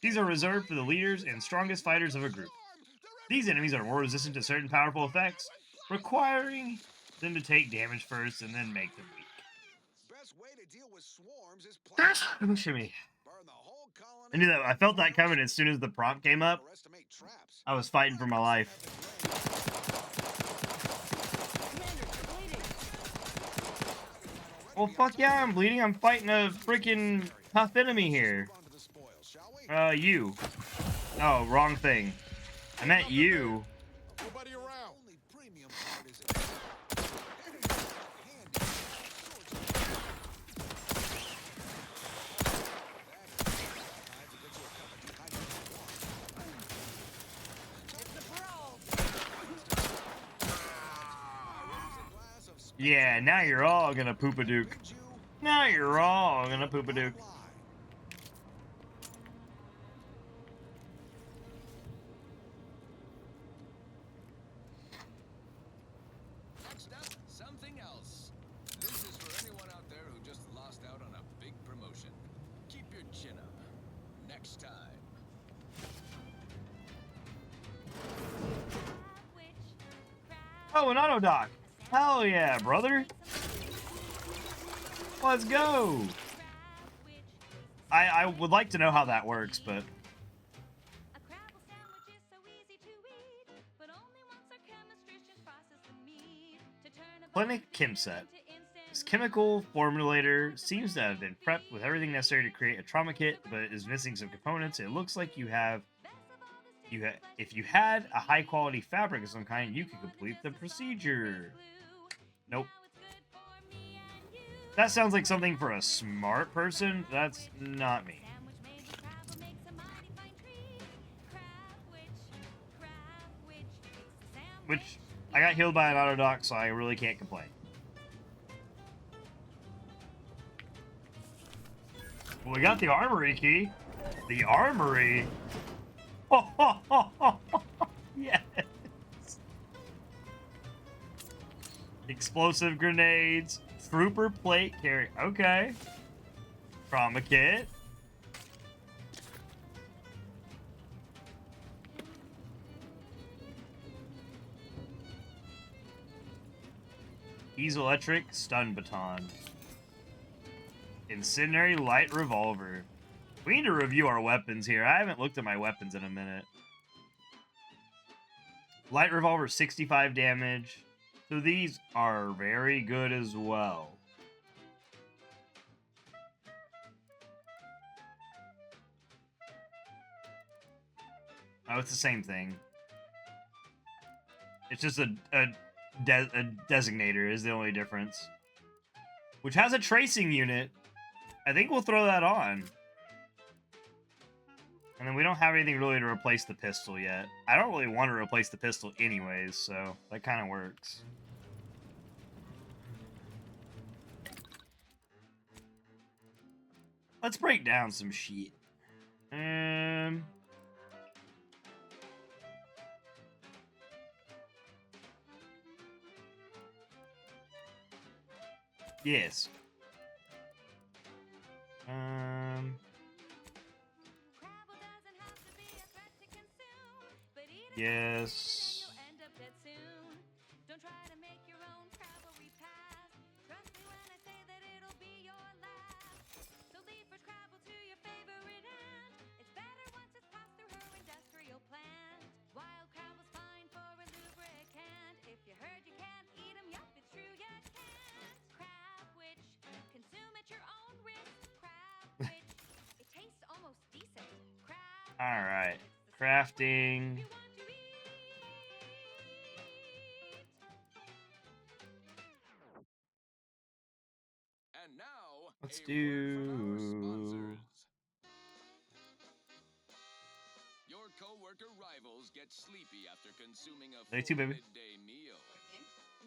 These are reserved for the leaders and strongest fighters of a group. These enemies are more resistant to certain powerful effects, requiring them to take damage first and then make them weak. Best way to deal with swarms is Shimmy. I knew that. I felt that coming as soon as the prompt came up. I was fighting for my life. Well, fuck yeah, I'm bleeding. I'm fighting a freaking tough enemy here. You. Oh, wrong thing. I meant you. Nobody around. Yeah, now you're all gonna poop-a-dook. Now you're all gonna poop-a-dook. Next up, something else. This is for anyone out there who just lost out on a big promotion. Keep your chin up. Next time. Oh, an auto dock. Hell yeah, brother. Let's go. I would like to know how that works, but... Clinic Chemset. This chemical formulator seems to have been prepped with everything necessary to create a trauma kit, but is missing some components. It looks like if you had a high quality fabric of some kind, you could complete the procedure. Nope. That sounds like something for a smart person. That's not me. Which, I got healed by an auto dock, so I really can't complain. Well, we got the armory key. The armory? Yes. Explosive grenades. Trooper plate carry. Okay. Trauma kit. Electric stun baton. Incendiary light revolver. We need to review our weapons here. I haven't looked at my weapons in a minute. Light revolver, 65 damage. So these are very good as well. Oh, it's the same thing. It's just a designator is the only difference. Which has a tracing unit. I think we'll throw that on. And then we don't have anything really to replace the pistol yet. I don't really want to replace the pistol anyways, so that kind of works. Let's break down some shit. Yes. Yes. All right, crafting. And now, let's do. Your coworker rivals get sleepy after consuming a Day 2, baby. midday meal.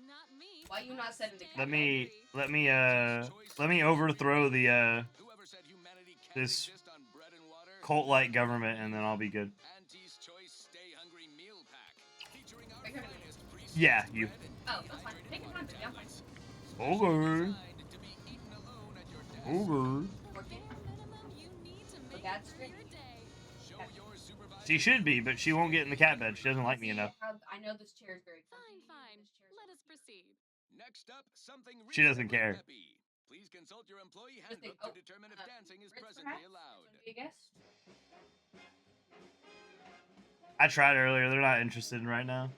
Not me. Why you not setting the Let me overthrow the this cult-like government, and then I'll be good. Yeah, you. Oh, that's fine. Take your time, yeah. Over. She should be, but she won't get in the cat bed. She doesn't like me enough. I know this chair is very fine. Let us proceed. Next up, something she doesn't care. Peppy. Please consult your employee handbook to determine if dancing is presently allowed. I tried earlier. They're not interested in right now.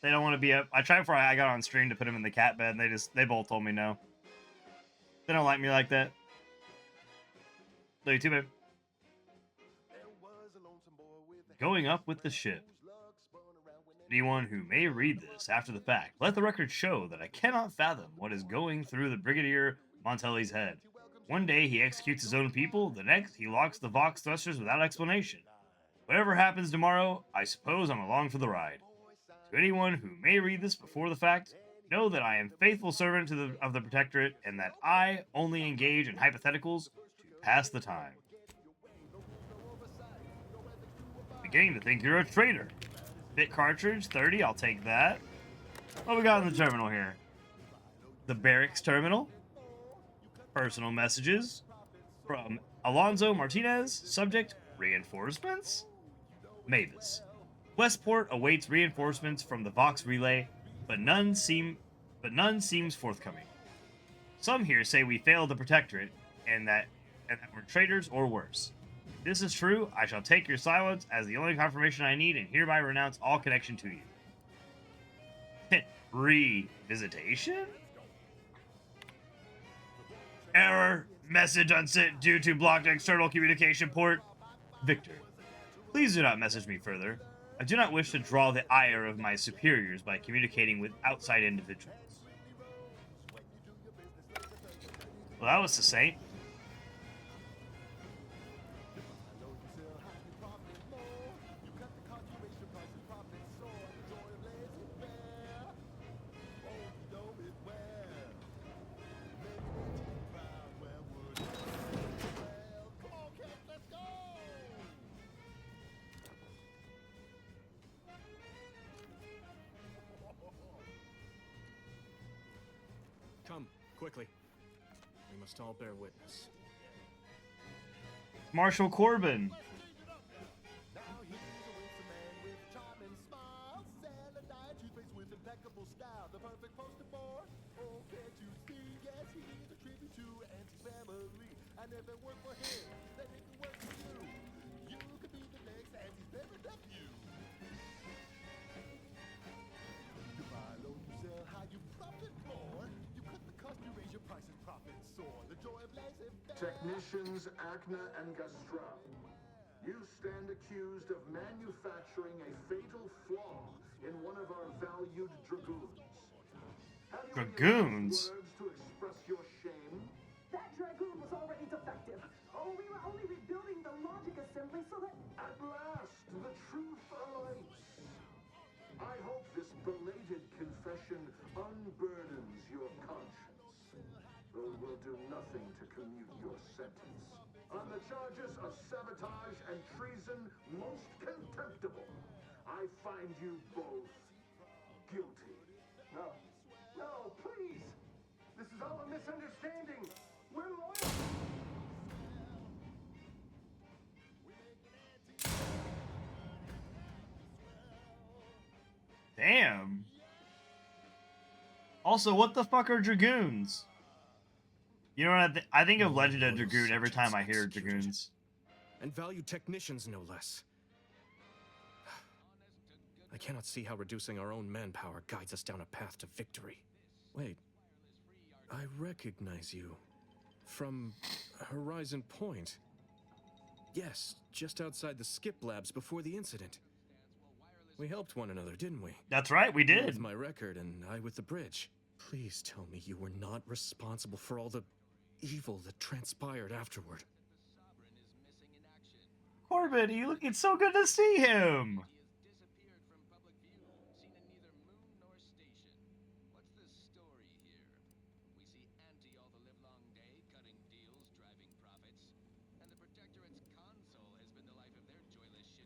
They don't want to be up. I tried before I got on stream to put them in the cat bed, and they both told me no. They don't like me like that. Love you too, babe. Going up with the ship. Anyone who may read this after the fact, let the record show that I cannot fathom what is going through the Brigadier Montelli's head. One day he executes his own people, the next he locks the Vox thrusters without explanation. Whatever happens tomorrow, I suppose I'm along for the ride. To anyone who may read this before the fact, know that I am faithful servant of the Protectorate, and that I only engage in hypotheticals to pass the time. Beginning to think you're a traitor. Bit cartridge, 30, I'll take that. What we got in the terminal here? The barracks terminal. Personal messages from Alonso Martinez. Subject, reinforcements. Mavis. Westport awaits reinforcements from the Vox relay, but none seems forthcoming. Some here say we failed the Protectorate, and that we're traitors or worse. If this is true, I shall take your silence as the only confirmation I need, and hereby renounce all connection to you. Revisitation? Error. Message unsent due to blocked external communication port. Victor. Please do not message me further. I do not wish to draw the ire of my superiors by communicating with outside individuals. Well, that was succinct. Come, quickly. We must all bear witness. Marshal Corbin. Technicians Acna and Gastra, you stand accused of manufacturing a fatal flaw in one of our valued dragoons. Have you Dragoons? any words to express your shame? That dragoon was already defective. Oh, we were only rebuilding the logic assembly so that... At last, the truth alights. I hope this belated confession unburdens your conscience, though it will do nothing to commute your sentence. On the charges of sabotage and treason most contemptible, I find you both guilty. No. No, please! This is all a misunderstanding! We're loyal! Damn. Also, what the fuck are dragoons? You know what? I think of Legend of Dragoon every time I hear dragoons. And valued technicians, no less. I cannot see how reducing our own manpower guides us down a path to victory. Wait, I recognize you. From Horizon Point. Yes, just outside the skip labs before the incident. We helped one another, didn't we? That's right, we did. You with my record and I with the bridge. Please tell me you were not responsible for all the evil that transpired afterward. Corbin, it's so good to see him.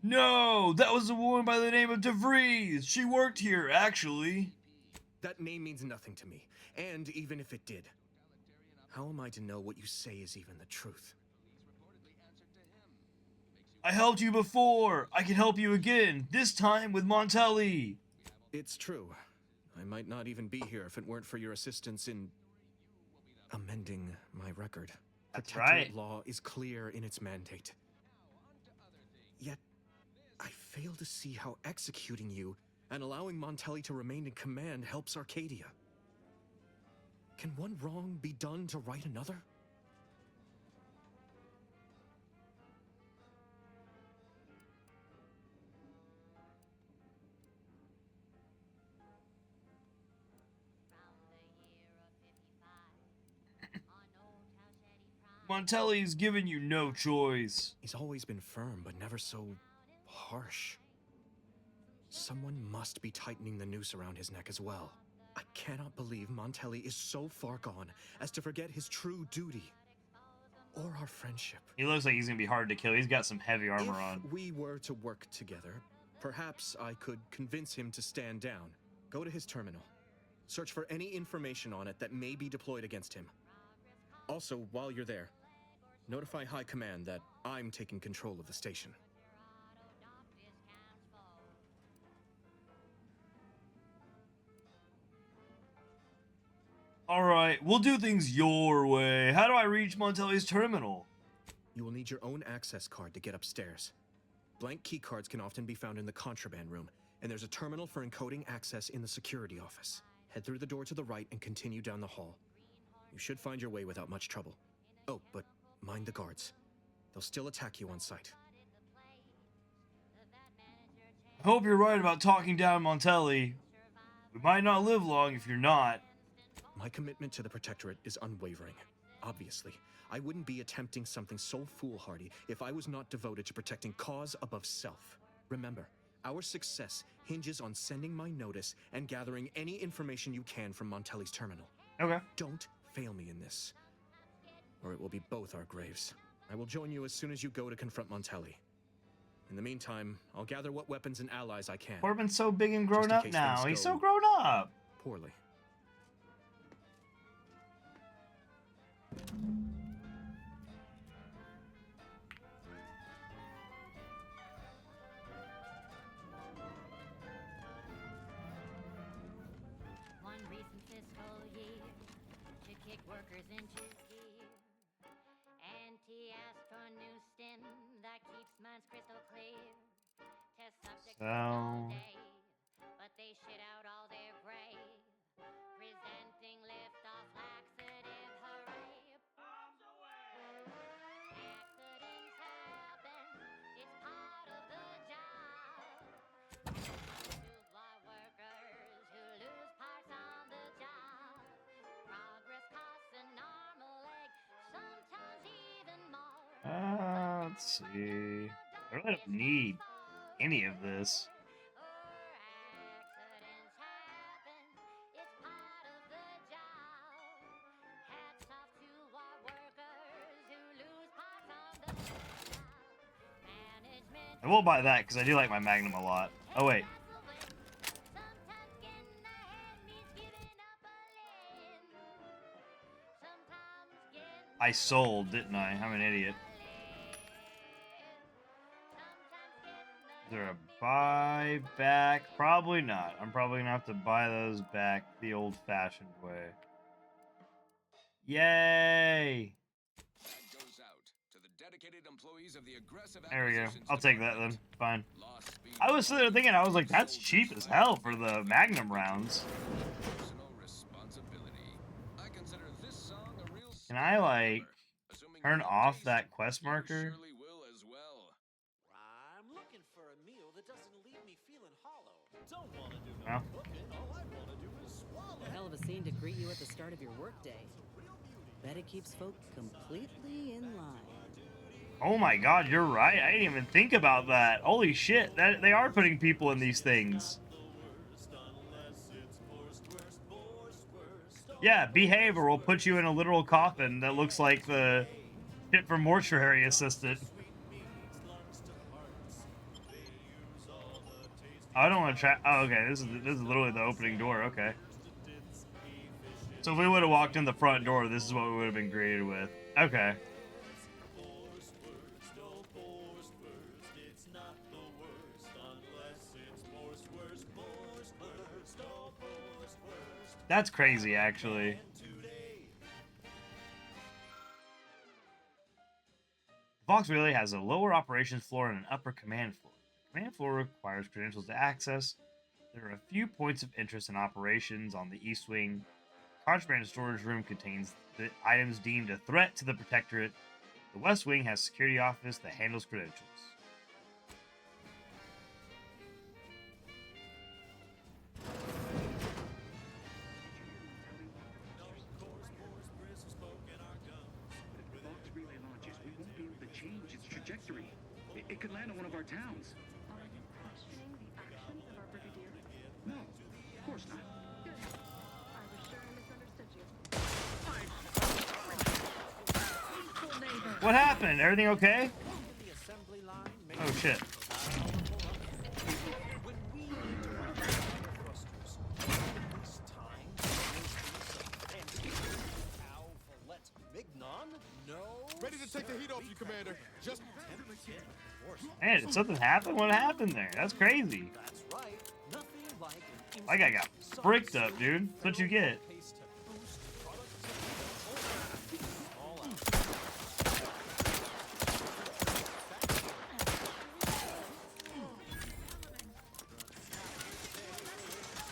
No, that was a woman by the name of DeVries. She worked here, actually. That name means nothing to me, and even if it did, how am I to know what you say is even the truth? I helped you before. I can help you again, this time with Montelli. It's true. I might not even be here if it weren't for your assistance in amending my record. That's Protectorate right. law is clear in its mandate. Yet, I fail to see how executing you and allowing Montelli to remain in command helps Arcadia. Can one wrong be done to right another? Montelli's given you no choice. He's always been firm, but never so harsh. Someone must be tightening the noose around his neck as well. I cannot believe Montelli is so far gone as to forget his true duty. Or our friendship. He looks like he's gonna be hard to kill. He's got some heavy armor on. If we were to work together, perhaps I could convince him to stand down. Go to his terminal. Search for any information on it that may be deployed against him. Also, while you're there, notify High Command that I'm taking control of the station. Alright, we'll do things your way. How do I reach Montelli's terminal? You will need your own access card to get upstairs. Blank key cards can often be found in the contraband room, and there's a terminal for encoding access in the security office. Head through the door to the right and continue down the hall. You should find your way without much trouble. Oh, but mind the guards. They'll still attack you on sight. I hope you're right about talking down Montelli. We might not live long if you're not. My commitment to the Protectorate is unwavering. Obviously, I wouldn't be attempting something so foolhardy if I was not devoted to protecting cause above self. Remember, our success hinges on sending my notice and gathering any information you can from Montelli's terminal. Okay. Don't fail me in this, or it will be both our graves. I will join you as soon as you go to confront Montelli. In the meantime, I'll gather what weapons and allies I can. Corbin's so big and grown up now. He's so grown up. Poorly. One recent fiscal year to kick workers into gear. Auntie asked for new stim that keeps minds crystal clear. Test subjects all day, but they shit out all their gray. Presenting liftoff laxative, hooray! Bombs away! Accidents happen, it's part of the job. Let's see. I really don't need any of this. I will buy that because I do like my Magnum a lot. Oh, wait. I sold, didn't I? I'm an idiot. Is there a buyback? Probably not. I'm probably gonna have to buy those back the old-fashioned way. Yay! There we go. I'll take that then. Fine. I was sitting there thinking, I was like, that's cheap as hell for the Magnum rounds. Can I, like, turn off that quest marker? I'm looking for a meal that doesn't leave me feeling hollow. Don't want to do no Well. cooking. All I want to do is swallow. Hell of a scene to greet you at the start of your workday. Bet it keeps folk completely in line. Oh my god, you're right. I didn't even think about that. Holy shit, they are putting people in these things. Yeah, behave or we'll put you in a literal coffin that looks like the shit from Mortuary Assistant. I don't want to try. Oh, okay. This is literally the opening door. Okay. So if we would have walked in the front door, this is what we would have been greeted with. Okay. That's crazy, actually. Vox Relay has a lower operations floor and an upper command floor. The command floor requires credentials to access. There are a few points of interest in operations on the east wing. Contraband storage room contains the items deemed a threat to the Protectorate. The west wing has a security office that handles credentials. Trajectory. It could land on one of our towns. Are you questioning the actions of our brigadier? No, of course not. Good. I was sure I misunderstood you. What happened? Everything okay? Oh shit. Ready to take the heat off you, Commander. Just Man, did something happen? What happened there? That's crazy. That guy got bricked up, dude. That's what you get.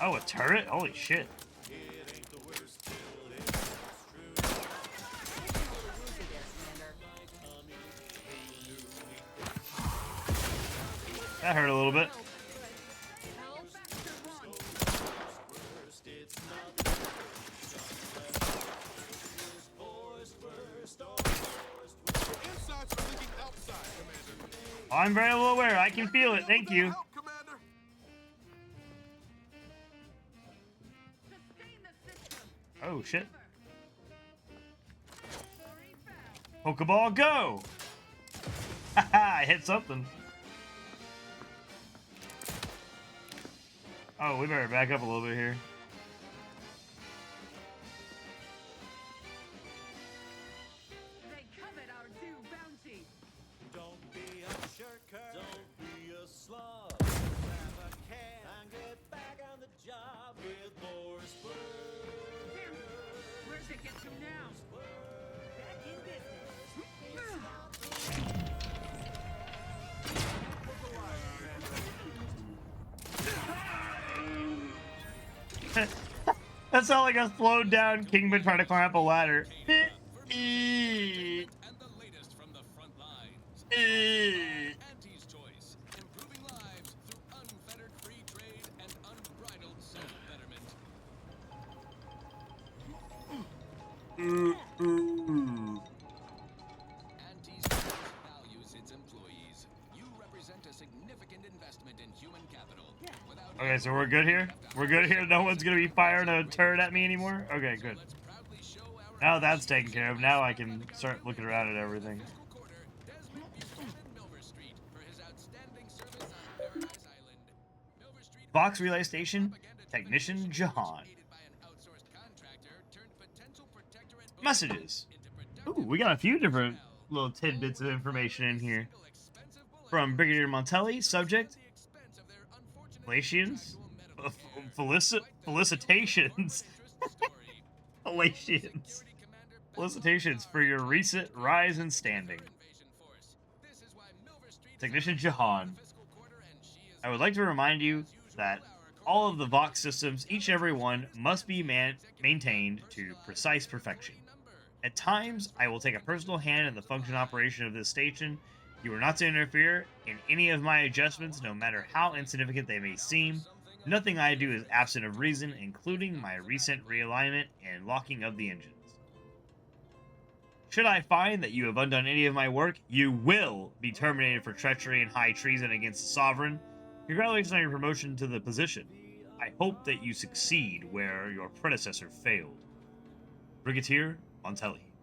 Oh, a turret? Holy shit. That hurt a little bit. I'm very well aware. I can feel it. Thank you. Oh, shit. Pokeball, go! Haha, I hit something. Oh, we better back up a little bit here. They covet our due bounty. don't be a shirker. Don't be a slob. Grab a can and get back on the job with more spurs. Damn it. Where's it get to now? Back in business. That sounded like a slowed down Kingman trying to climb up a ladder. Okay, so we're good here? We're good here? No one's gonna be firing a turret at me anymore? Okay, good. Now that's taken care of. Now I can start looking around at everything. Fox Relay Station, Technician Jahan. Messages. Ooh, we got a few different little tidbits of information in here. From Brigadier Montelli, subject, Galatians, felicitations. Galatians. Felicitations for your recent rise in standing. Technician Jahan. I would like to remind you that all of the Vox systems, each and every one, must be maintained to precise perfection. At times, I will take a personal hand in the function operation of this station. You are not to interfere in any of my adjustments, no matter how insignificant they may seem. Nothing I do is absent of reason, including my recent realignment and locking of the engines. Should I find that you have undone any of my work, you will be terminated for treachery and high treason against the Sovereign. Congratulations on your promotion to the position. I hope that you succeed where your predecessor failed. Brigadier Montelli.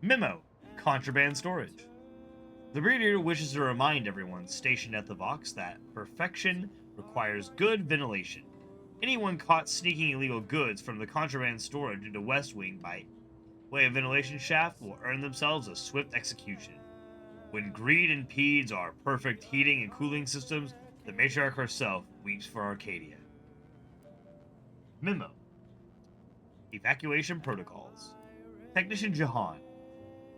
Memo. Contraband storage. The Brigadier wishes to remind everyone stationed at the Vox that perfection requires good ventilation. Anyone caught sneaking illegal goods from the contraband storage into West Wing by way of ventilation shaft will earn themselves a swift execution. When greed impedes our perfect heating and cooling systems, the matriarch herself weeps for Arcadia. Memo. Evacuation protocols. Technician Jahan.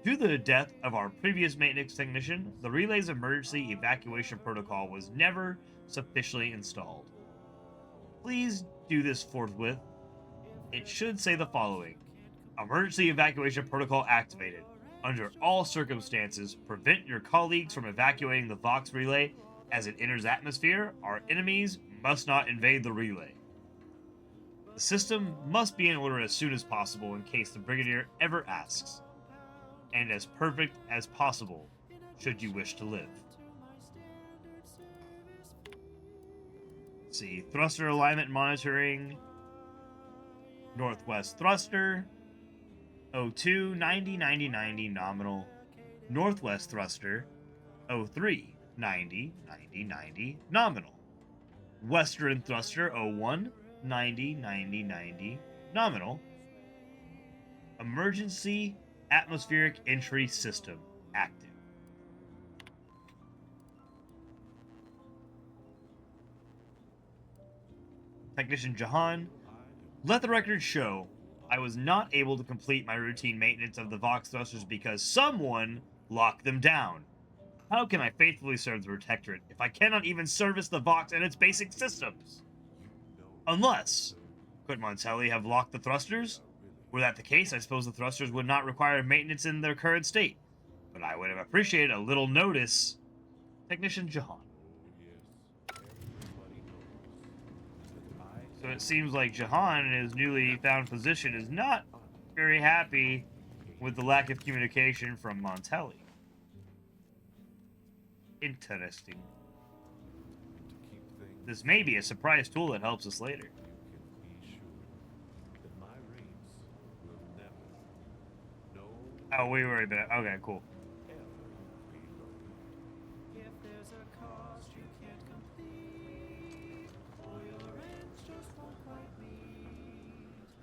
Due to the death of our previous maintenance technician, the relay's emergency evacuation protocol was never sufficiently installed. Please do this forthwith. It should say the following. Emergency evacuation protocol activated. Under all circumstances, prevent your colleagues from evacuating the Vox relay as it enters atmosphere. Our enemies must not invade the relay. The system must be in order as soon as possible in case the Brigadier ever asks, and as perfect as possible should you wish to live. Let's see, thruster alignment monitoring, northwest thruster, 02, 90, 90, 90 nominal, northwest thruster, 03, 90, 90, 90 nominal, western thruster, 01, 90, 90, 90 nominal, emergency atmospheric entry system active. Technician Jahan, let the record show I was not able to complete my routine maintenance of the Vox thrusters because someone locked them down. How can I faithfully serve the Protectorate if I cannot even service the Vox and its basic systems? Unless, could Montelli have locked the thrusters? Were that the case, I suppose the thrusters would not require maintenance in their current state. But I would have appreciated a little notice. Technician Jahan. So it seems like Jahan, in his newly found position, is not very happy with the lack of communication from Montelli. Interesting. This may be a surprise tool that helps us later. Oh, we already been. Okay, cool.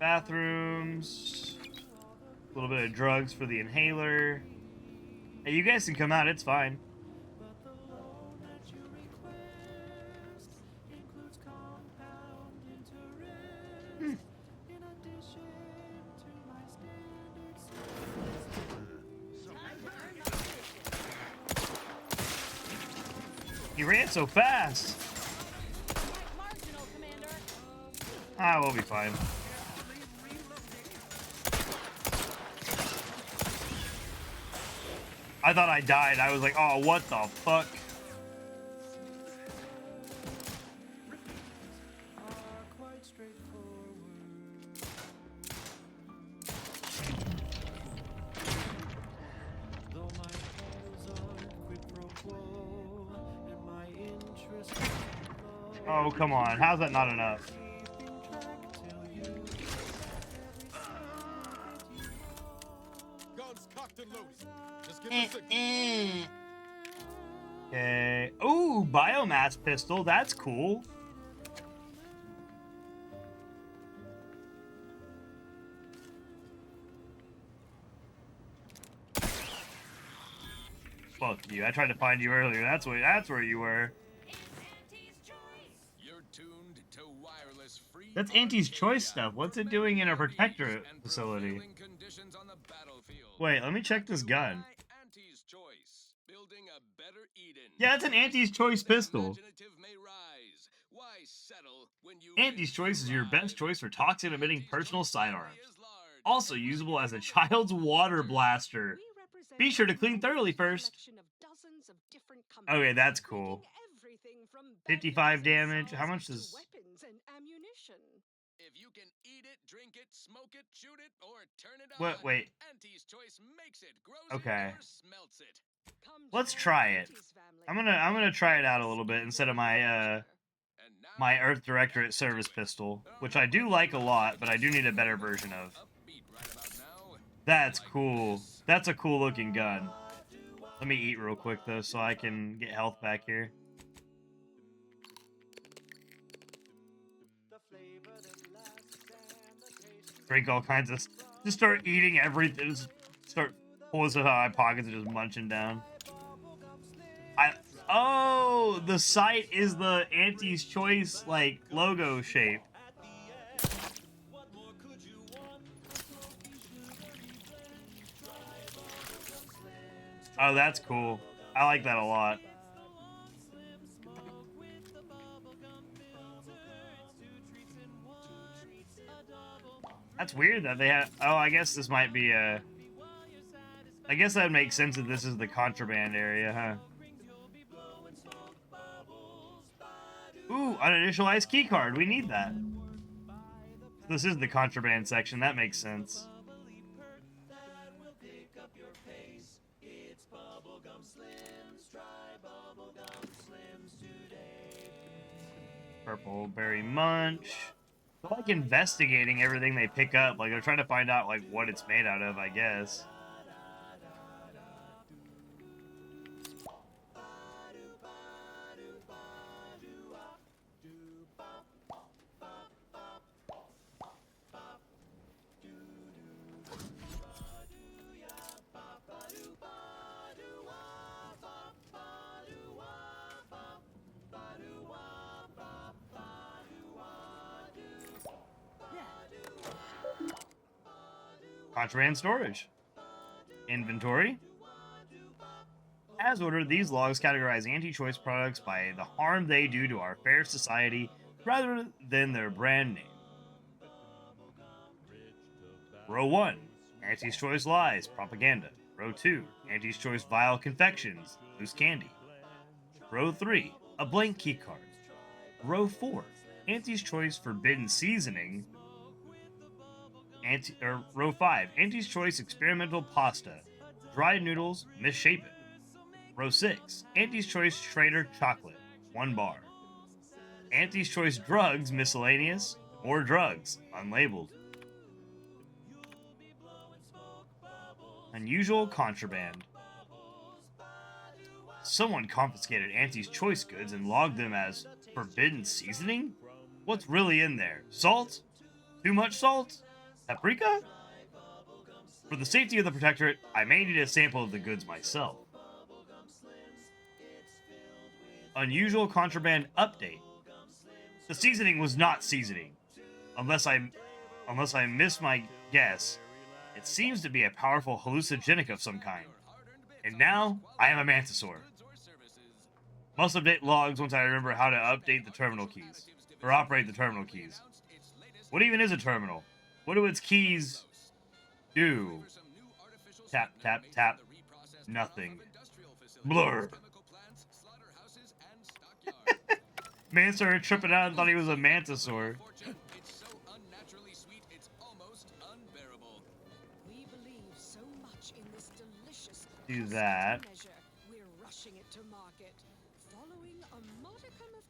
Bathrooms. A little bit of drugs for the inhaler. Hey, you guys can come out. It's fine. He ran so fast. Ah, we'll be fine. I thought I died. I was like, oh, what the fuck? Oh, come on. How's that not enough? Guns cocked and loaded. Just give me a signal. Okay. Ooh, biomass pistol. That's cool. Fuck you. I tried to find you earlier. That's where you were. You're tuned to wireless free. That's Auntie's Choice stuff. What's it doing in a protectorate facility? Wait, let me check this gun. Auntie's Choice, building a better Eden. Yeah, it's an Auntie's Choice pistol. May rise. Why settle when you Auntie's Choice is your best choice for toxin-emitting personal sidearms. Also usable as a child's water blaster. Be sure to clean thoroughly first. Okay, that's cool. 55 damage. How much does... If you can eat it, drink it, smoke it, shoot it, or turn it on, Wait. Auntie's Choice makes it, grows Okay. it, or smelts it. Let's try it. I'm gonna try it out a little bit instead of my my Earth Directorate service pistol, which I do like a lot, but I do need a better version of. That's cool. That's a cool looking gun. Let me eat real quick though, so I can get health back here. Drink all kinds of... Just start eating everything. Just start pulling stuff out of my pockets and just munching down. Oh, the site is the Auntie's Choice, like, logo shape. Oh, that's cool. I like that a lot. That's weird that they have... Oh, I guess this might be a... I guess that would make sense if this is the contraband area, huh? Ooh, uninitialized keycard. We need that. This is the contraband section. That makes sense. Purple berry munch. They're like investigating everything they pick up. Like they're trying to find out like what it's made out of, I guess. Contraband storage. Inventory. As ordered, these logs categorize anti-choice products by the harm they do to our fair society rather than their brand name. Row 1, Auntie's Choice lies, propaganda. Row 2, Auntie's Choice vile confections, loose candy. Row 3, a blank key card. Row 4, Auntie's Choice forbidden seasoning. Row 5, Auntie's Choice experimental pasta, dried noodles, misshapen. Row 6, Auntie's Choice Schrader chocolate, 1 bar. Auntie's Choice drugs, miscellaneous, more drugs, unlabeled. Unusual contraband. Someone confiscated Auntie's Choice goods and logged them as forbidden seasoning? What's really in there? Salt? Too much salt? Paprika? For the safety of the Protectorate, I may need a sample of the goods myself. Unusual contraband update. The seasoning was not seasoning. Unless I miss my guess, it seems to be a powerful hallucinogenic of some kind. And now, I am a mantisaur. Must update logs once I remember how to update the terminal keys. Or operate the terminal keys. What even is a terminal? What do its keys do? Tap, tap, tap. Nothing. Blur. Man started tripping out and thought he was a mantisaur. Do that. We're rushing it to market, following a modicum of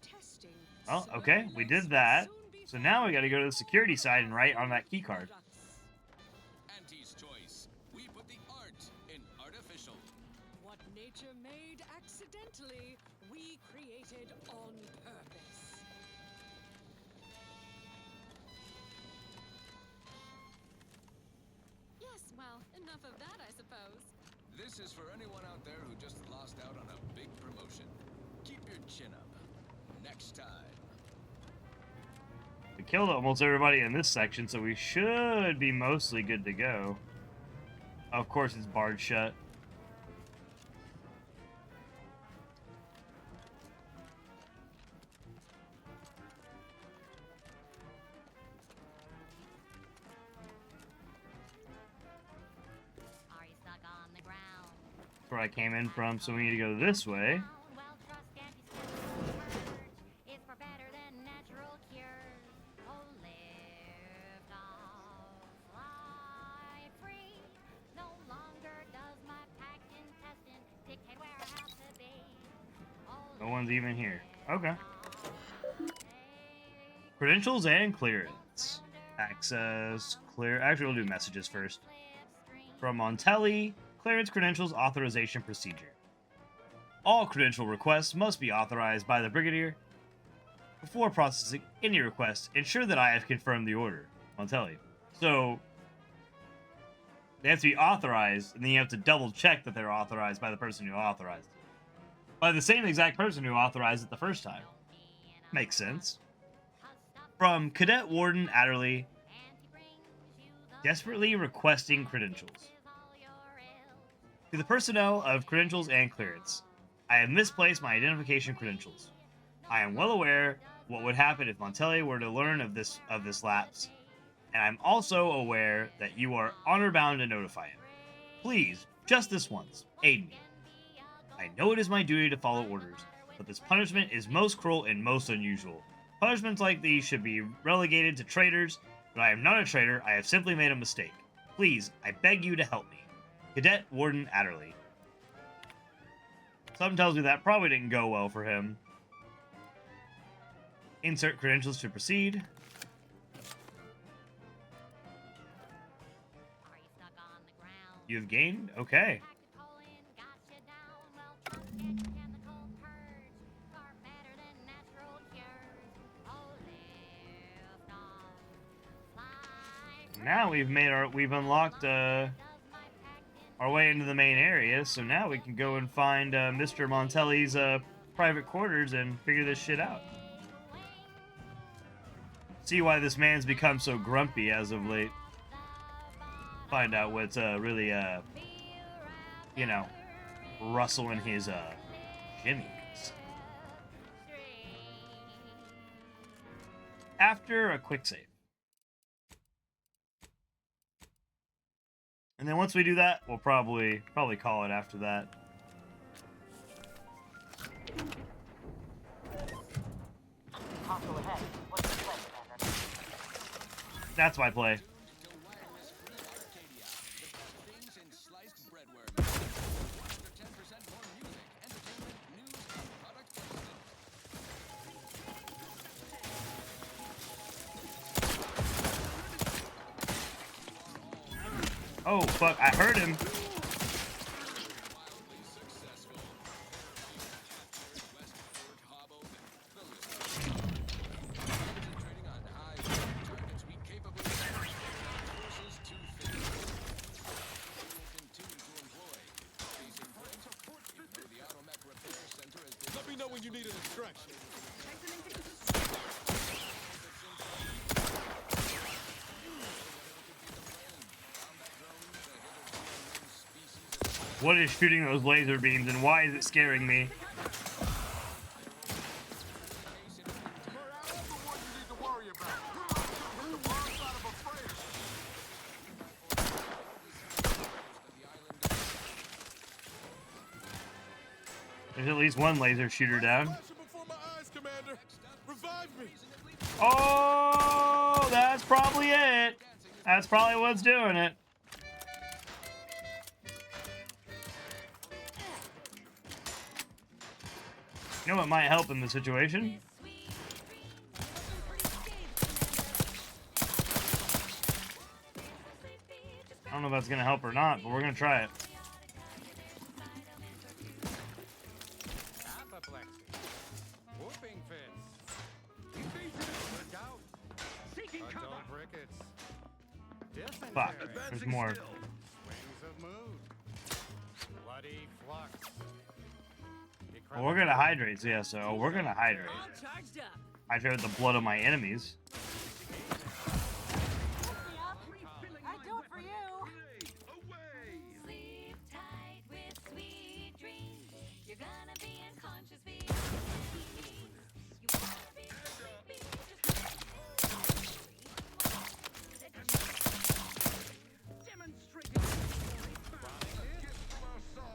Well, okay, we did that. So now we gotta go to the security side and write on that key card. Auntie's choice. We put the art in artificial. What nature made accidentally, we created on purpose. Yes, well, enough of that, I suppose. This is for anyone out there who just lost out on a big promotion. Keep your chin up. Next time. We killed almost everybody in this section, so we should be mostly good to go. Of course, it's barred shut. Are you stuck on the ground? That's where I came in from, so we need to go this way. Well, trust anti-script is for better than natural cures. Oh, lift off, fly free. No longer does my packed intestine dictate where I have to be. No one's even here. Okay. Credentials and clearance. Access, clear. Actually, we'll do messages first. From Montelli, clearance, credentials, authorization procedure. All credential requests must be authorized by the Brigadier. Before processing any request, ensure that I have confirmed the order. Montelli. So, they have to be authorized, and then you have to double check that they're authorized by the person who authorized it. By the same exact person who authorized it the first time. Makes sense. From Cadet Warden Adderley, desperately requesting credentials. To the personnel of credentials and clearance, I have misplaced my identification credentials. I am well aware what would happen if Montelli were to learn of this lapse, and I'm also aware that you are honor-bound to notify him. Please, just this once, aid me. I know it is my duty to follow orders, but this punishment is most cruel and most unusual. Punishments like these should be relegated to traitors, but I am not a traitor, I have simply made a mistake. Please, I beg you to help me. Cadet Warden Adderley. Something tells me that probably didn't go well for him. Insert credentials to proceed. You have gained? Okay. Now we've unlocked our way into the main area, so now we can go and find Mr. Montelli's private quarters and figure this shit out. See why this man's become so grumpy as of late. Find out what's really you know, rustling his jimmies. After a quick save. And then once we do that, we'll probably call it after that. Hostile ahead. What's the play, Commander? That's my play. Oh, fuck, I heard him. Let me know when you need an distraction. What is shooting those laser beams and why is it scaring me? There's at least one laser shooter down. Oh, that's probably it. That's probably what's doing it. You know what might help in the situation? I don't know if that's gonna help or not, but we're gonna try it. Apoplexy. Whooping fits. Look out. Seeking cover. Adult rickets. Dysentery. Fuck. There's more. Wings of mood. Bloody flux. Well, we're gonna hydrate, so yeah, so we're gonna hydrate. Charged up. Hydrate with the blood of my enemies. I do it for you. Sleep tight with sweet dreams. You're gonna be unconscious via any means. You wanna be sleepy,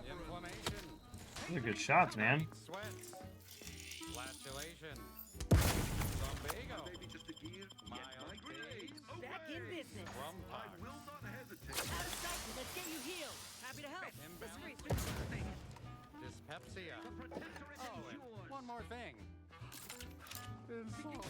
Inflammation. Those are good shots, man. Sweats. Flatulation. Lumbago. Mild pain. Back in business. Rumpox. Out of sight. Let's get you healed. Happy to help. Imbalance. Dyspepsia. Oh, and one more thing. Insomnia.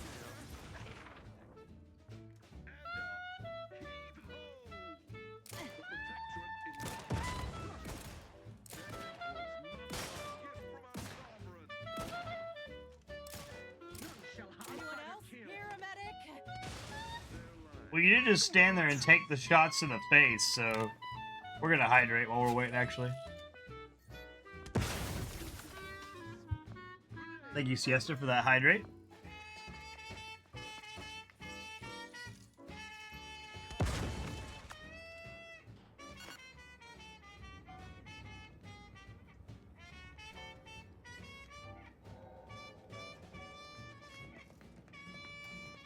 Anyone else? Here, a medic. Well, you did just stand there and take the shots to the face, so we're gonna hydrate while we're waiting, actually. Thank you, Siesta, for that hydrate.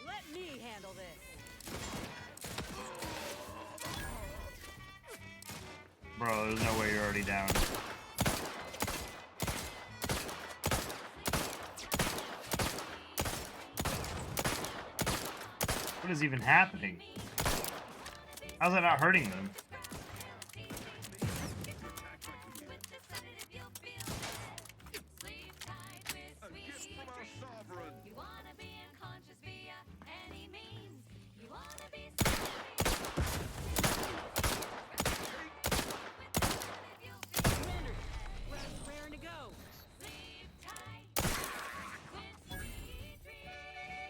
Let me handle this. Bro, there's no way you're already down. What is even happening? How's that not hurting them? You wanna be unconscious via any means. You wanna be Commander, we're preparing to go.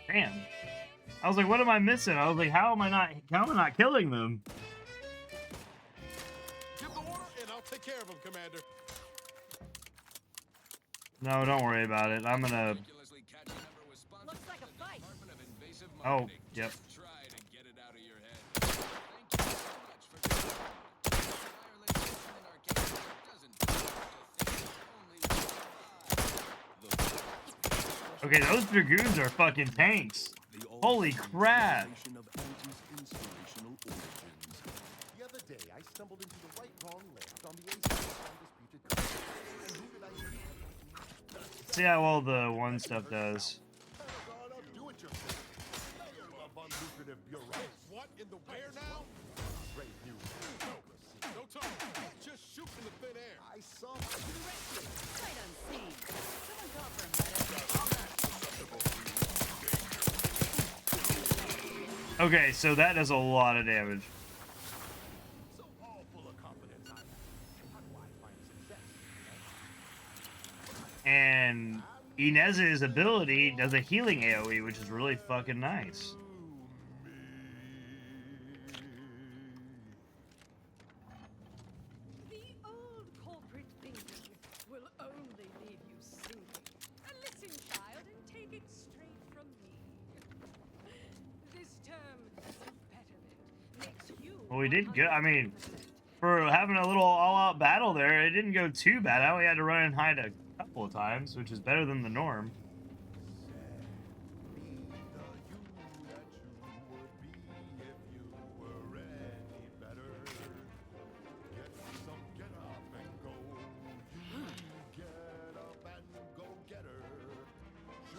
Damn. I was like, what am I missing? I was like, how am I not killing them? Give the order and I'll take care of him, Commander. No, don't worry about it. I'm gonna. Looks like a fight. Oh, yep. Okay, those dragoons are fucking tanks. Holy crap. The other day, I stumbled into the right wrong left on the Ace Undisputed Cup. And who did I see? See how well the one stuff does. Do-it-yourself. What in the where now? Great news. No talk. Just shoot from the thin air. I saw Sight unseen. Someone call for a medic. Okay, so that does a lot of damage. so all full of confidence. How do I find success? And Inez's ability does a healing AoE, which is really fucking nice. The old corporate thinking will only leave you sinking. Listen, child, and take it straight from me. This term, betterment, makes you... Well, we did good. I mean, for having a little all-out battle there, it didn't go too bad. I only had to run and hide a couple of times, which is better than the norm.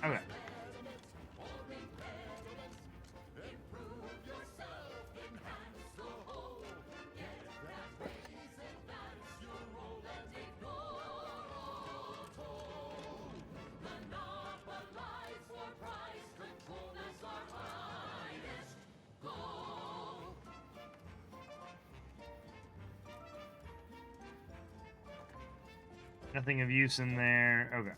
Okay. Nothing of use in there. Okay.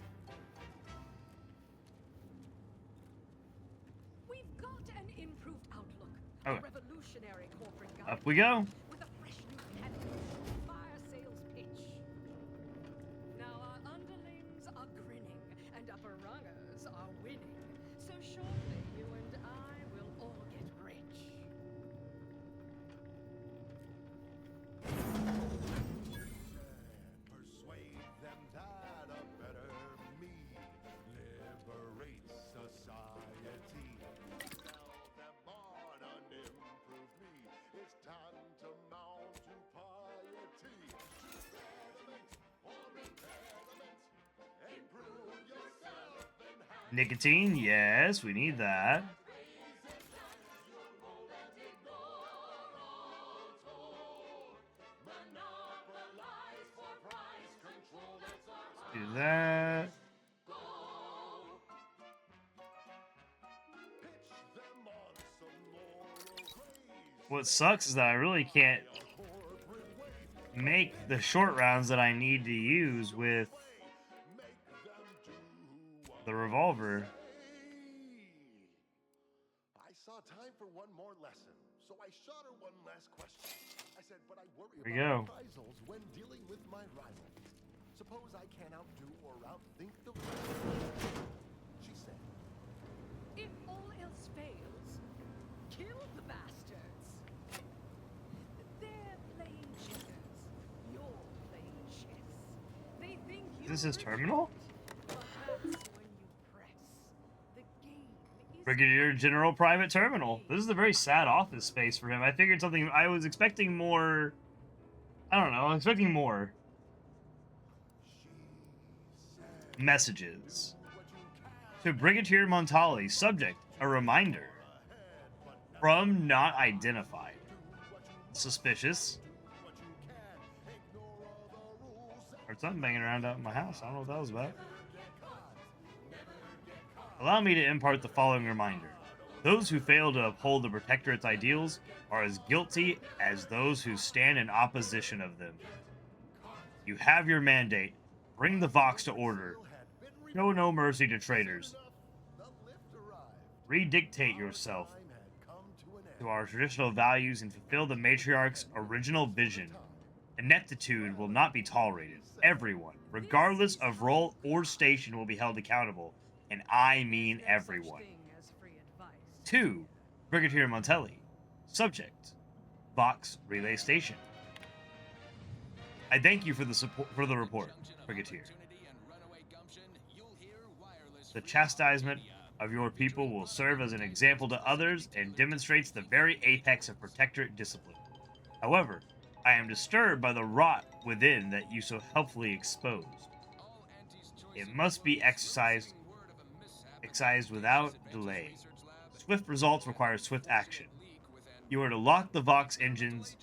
We've got an improved outlook. Okay. A revolutionary corporate Up we go. with a fresh new candidate, fire sales pitch. Now our underlings are grinning and upper rungers are winning. So shortly you and I will all get rich. Persuade them that a better me liberates society. Tell them on an improved me. It's time to mount to piety. Improve yourself and have Nicotine, yes, we need that. Do that. What sucks is that I really can't make the short rounds that I need to use with the revolver. I saw time for one more lesson, so I shot her one last question. I said, but I worry There we about go. reprisals when dealing with my rival. Suppose I can't outdo or outthink the She said, If all else fails, kill the bastards. They're playing checkers. You're playing chess. They think Is this his terminal? Brigadier General Private Terminal. This is a very sad office space for him. I figured something. I was expecting more. I don't know. I'm expecting more messages. To Brigadier Montali, subject, a reminder. From not identified. Suspicious. Heard something banging around out in my house. I don't know what that was about. Allow me to impart the following reminder. Those who fail to uphold the Protectorate's ideals are as guilty as those who stand in opposition of them. You have your mandate. Bring the Vox to order. Show no mercy to traitors. Redictate yourself to our traditional values and fulfill the Matriarch's original vision. Ineptitude will not be tolerated. Everyone, regardless of role or station, will be held accountable. And I mean everyone. 2. Brigadier Montelli. Subject. Vox Relay Station. I thank you for the support for the report, Brigadier. The chastisement of your people will serve as an example to others and demonstrates the very apex of Protectorate discipline. However, I am disturbed by the rot within that you so helpfully exposed. It must be excised without delay. Swift results require swift action. You are to lock the Vox engines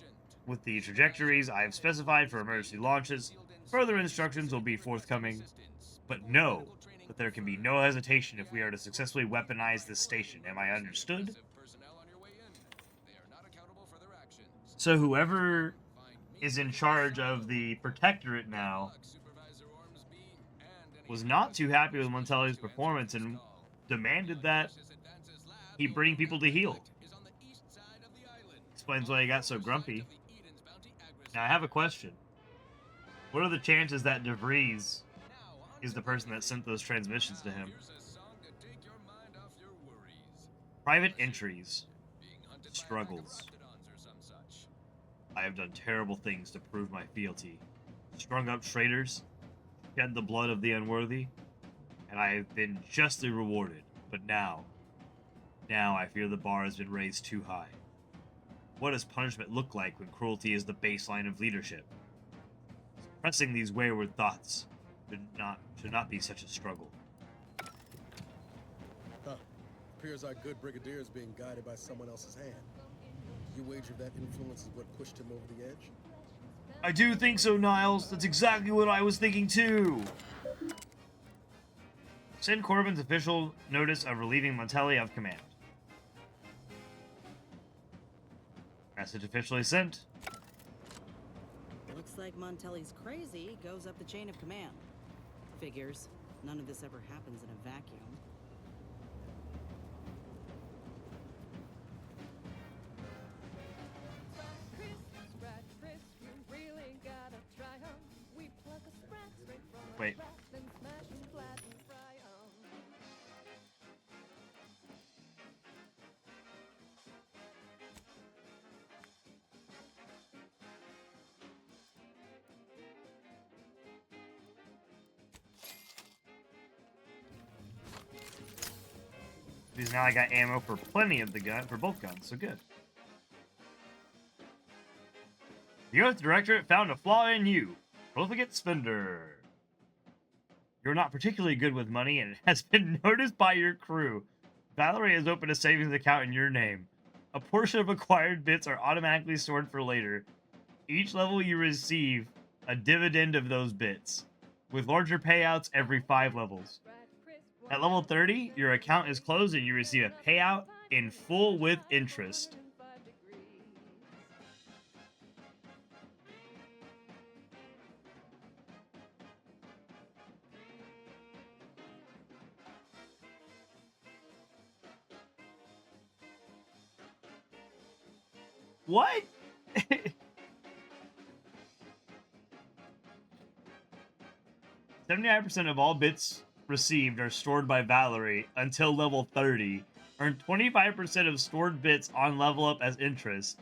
with the trajectories I have specified for emergency launches. Further instructions will be forthcoming, but know that there can be no hesitation if we are to successfully weaponize this station. Am I understood? So whoever is in charge of the Protectorate now was not too happy with Montelli's performance and demanded that he bring people to heel. Explains why he got so grumpy. Now I have a question. What are the chances that DeVries is the person that sent those transmissions to him? Private entries. Struggles. I have done terrible things to prove my fealty. Strung up traitors, shed the blood of the unworthy, and I have been justly rewarded. But now I fear the bar has been raised too high. What does punishment look like when cruelty is the baseline of leadership? Suppressing these wayward thoughts should not be such a struggle. Huh. Appears our good brigadier is being guided by someone else's hand. You wager that influence is what pushed him over the edge? I do think so, Niles. That's exactly what I was thinking too. Send Corbin's official notice of relieving Montelli of command. Message officially sent. It looks looks like Montelli's crazy goes up the chain of command. Figures. None of this ever happens in a vacuum. Wait. Because now I got ammo for plenty of the gun, for both guns, so good. The U.S. Directorate found a flaw in you. Profligate spender. You're not particularly good with money, and it has been noticed by your crew. Valerie has opened a savings account in your name. A portion of acquired bits are automatically stored for later. Each level you receive a dividend of those bits, with larger payouts every 5 levels. At level 30, your account is closed and you receive a payout in full with interest. What? 79% of all bits received are stored by Valerie until level 30. Earn 25% of stored bits on level up as interest.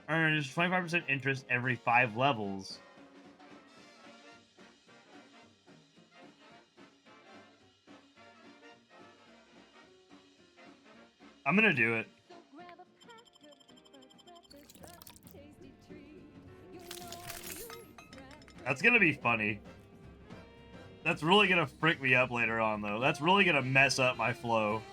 Earns 25% interest every 5 levels. I'm gonna do it. That's gonna be funny. That's really gonna frick me up later on, though. That's really gonna mess up my flow.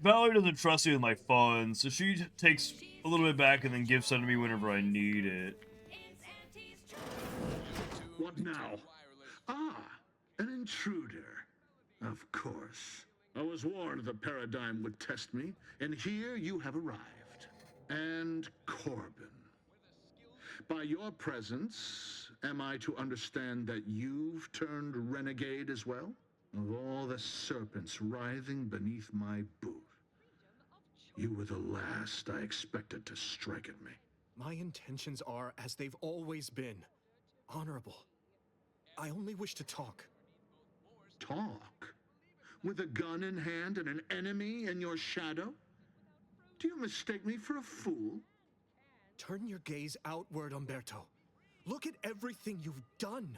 Valerie doesn't trust me with my funds, so she takes a little bit back and then gives some to me whenever I need it. What now? Ah, an intruder. Of course. I was warned the paradigm would test me, and here you have arrived. And Corbin. By your presence, am I to understand that you've turned renegade as well? Of all the serpents writhing beneath my boot, you were the last I expected to strike at me. My intentions are as they've always been. Honorable. I only wish to talk. Talk? With a gun in hand and an enemy in your shadow? Do you mistake me for a fool? Turn your gaze outward, Umberto. Look at everything you've done.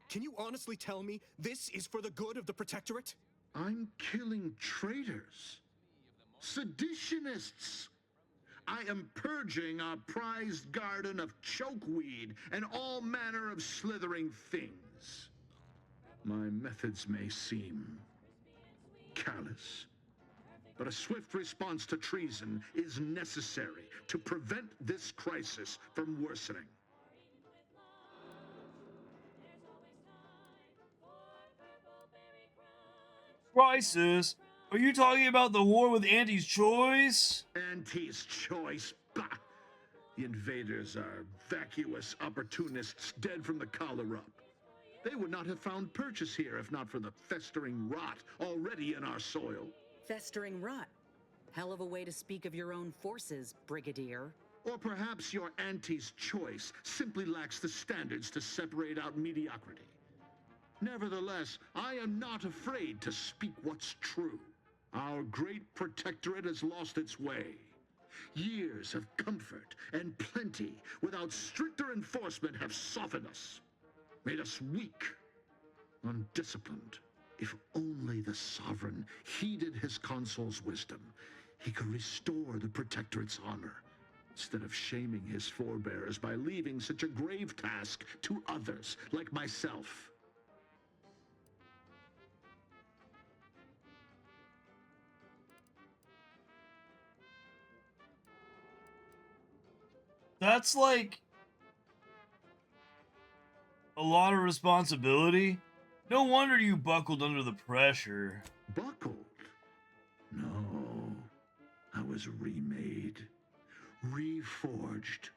Can you honestly tell me this is for the good of the Protectorate? I'm killing traitors. Seditionists. I am purging our prized garden of chokeweed and all manner of slithering things. My methods may seem callous, but a swift response to treason is necessary to prevent this crisis from worsening. Crisis? Are you talking about the war with Auntie's Choice? Auntie's Choice? Bah! The invaders are vacuous opportunists dead from the collar up. They would not have found purchase here if not for the festering rot already in our soil. Festering rot. Hell of a way to speak of your own forces, Brigadier. Or perhaps your Auntie's Choice simply lacks the standards to separate out mediocrity. Nevertheless, I am not afraid to speak what's true. Our great protectorate has lost its way. Years of comfort and plenty without stricter enforcement have softened us, made us weak, undisciplined. If only the sovereign heeded his consul's wisdom, he could restore the protectorate's honor, instead of shaming his forebears by leaving such a grave task to others like myself. That's like a lot of responsibility. No wonder you buckled under the pressure. Buckled? No. I was remade. Reforged.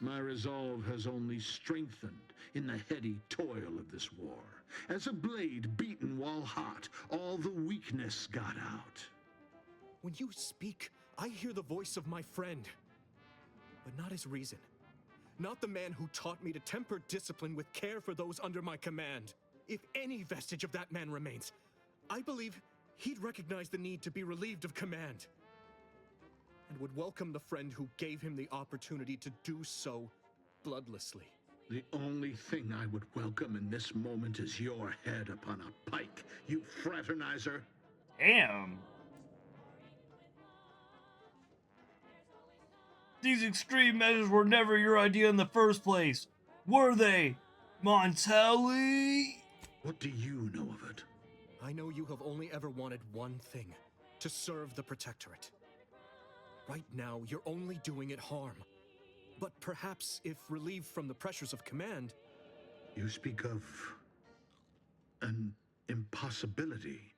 My resolve has only strengthened in the heady toil of this war. As a blade beaten while hot, all the weakness got out. When you speak, I hear the voice of my friend. But not his reason. Not the man who taught me to temper discipline with care for those under my command. If any vestige of that man remains, I believe he'd recognize the need to be relieved of command. And would welcome the friend who gave him the opportunity to do so bloodlessly. The only thing I would welcome in this moment is your head upon a pike, you fraternizer. Damn. These extreme measures were never your idea in the first place, were they, Montelli? What do you know of it? I know you have only ever wanted one thing, to serve the Protectorate. Right now, you're only doing it harm. But perhaps if relieved from the pressures of command... You speak of an impossibility.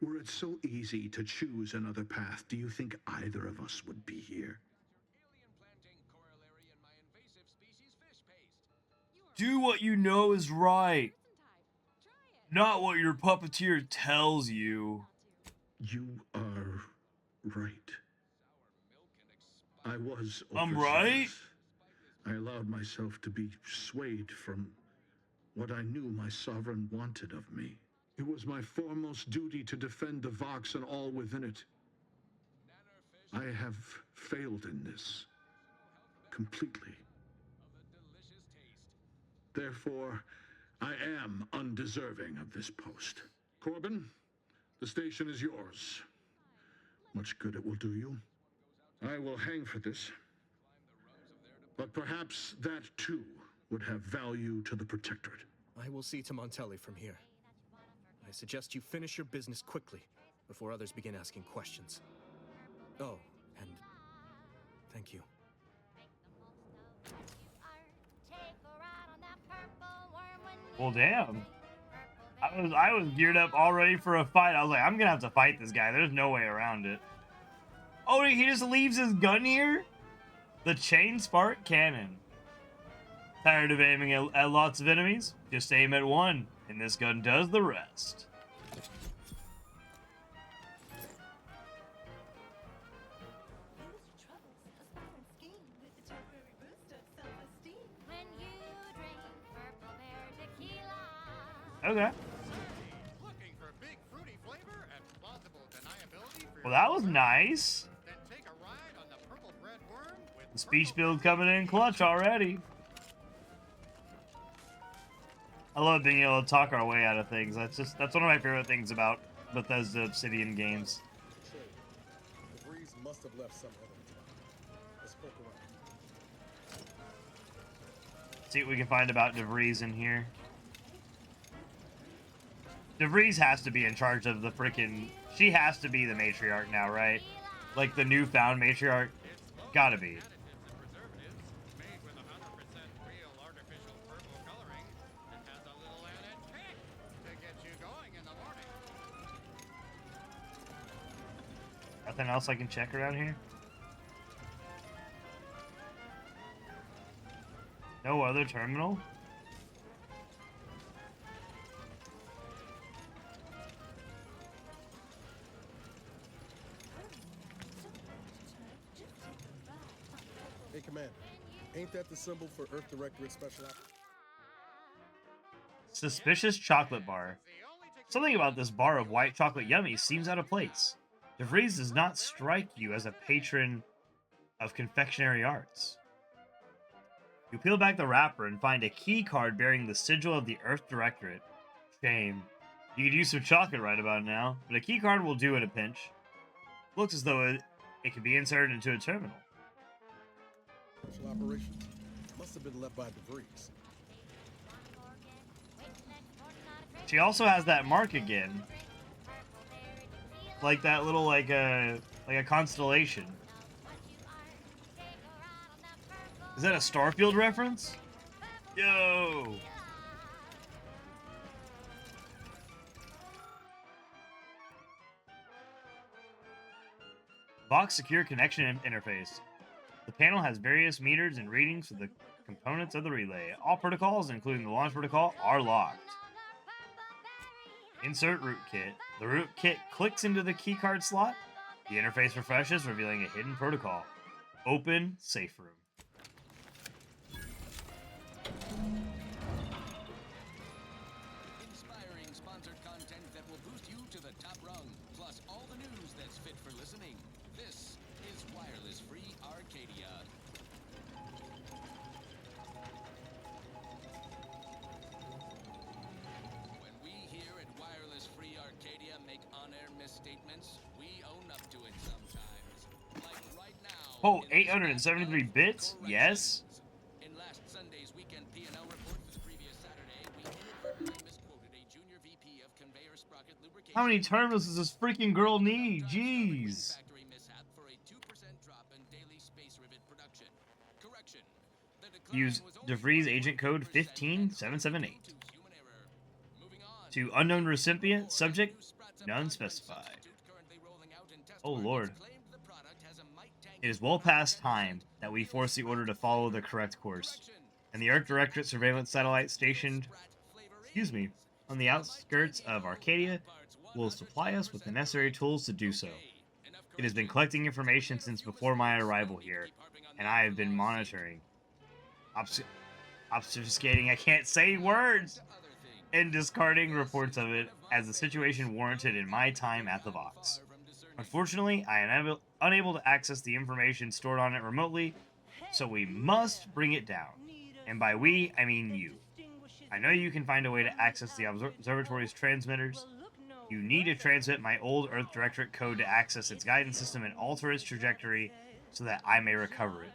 Were it so easy to choose another path, do you think either of us would be here? Do what you know is right, not what your puppeteer tells you. You are right. I was I'm right? I allowed myself to be swayed from what I knew my sovereign wanted of me. It was my foremost duty to defend the Vox and all within it. I have failed in this. Completely. Therefore, I am undeserving of this post. Corbin, the station is yours. Much good it will do you. I will hang for this. But perhaps that, too, would have value to the Protectorate. I will see to Montelli from here. I suggest you finish your business quickly, before others begin asking questions. Oh, and thank you. Well, damn. I was geared up already for a fight. I was like, I'm gonna have to fight this guy. There's no way around it. Oh, he just leaves his gun here? The chain spark cannon. Tired of aiming at lots of enemies? Just aim at one, and this gun does the rest. Okay. Well, that was nice. The speech build coming in clutch already. I love being able to talk our way out of things. That's one of my favorite things about Bethesda Obsidian games. The breeze must have left some other time. Let's poke around. See what we can find about DeVries in here. DeVries has to be in charge of the frickin'... She has to be the matriarch now, right? Like the newfound matriarch. Gotta be. Nothing else I can check around here? No other terminal? Hey, Commander. Ain't that the symbol for Earth Directorate Special Ops? Suspicious chocolate bar. Something about this bar of white chocolate yummies seems out of place. DeVries does not strike you as a patron of confectionery arts. You peel back the wrapper and find a key card bearing the sigil of the Earth Directorate. Shame. You could use some chocolate right about now, but a key card will do at a pinch. Looks as though it could be inserted into a terminal. Special operations must have been left by DeVries. She also has that mark again. Like that little, like a constellation. Is that a Starfield reference? Yo! Vox Secure Connection Interface. The panel has various meters and readings for the components of the relay. All protocols, including the launch protocol, are locked. Insert rootkit. The rootkit clicks into the keycard slot. The interface refreshes, revealing a hidden protocol. Open safe room. Inspiring sponsored content that will boost you to the top rung, plus all the news that's fit for listening. This is Wireless Free Arcadia. When we here at Wireless Free Arcadia make on-air misstatements, we own up to it sometimes. Like right now. Oh, 873 bits? Yes. In last Sunday's weekend P&L report for the previous Saturday, we inadvertently misquoted a junior VP of conveyor sprocket lubrication. How many terminals does this freaking girl need? Jeez. Factory mishap for a 2% drop in daily space rivet production. Correction. The decline Use was only DeVries agent code 15778. human error. Moving on. To unknown recipient, subject, none specified. Currently rolling out in test Oh markets lord. claimed the product has a mite tank. It is well past time that we force the order to follow the correct course. And the Arc Directorate surveillance satellite stationed, on the outskirts of Arcadia will supply us with the necessary tools to do so. It has been collecting information since before my arrival here, and I have been monitoring, obfuscating, I can't say words, and discarding reports of it as the situation warranted in my time at the Vox. Unfortunately, I am unable to access the information stored on it remotely, so we must bring it down. And by we, I mean you. I know you can find a way to access the observatory's transmitters. You need to transmit my old Earth Directorate code to access its guidance system and alter its trajectory so that I may recover it.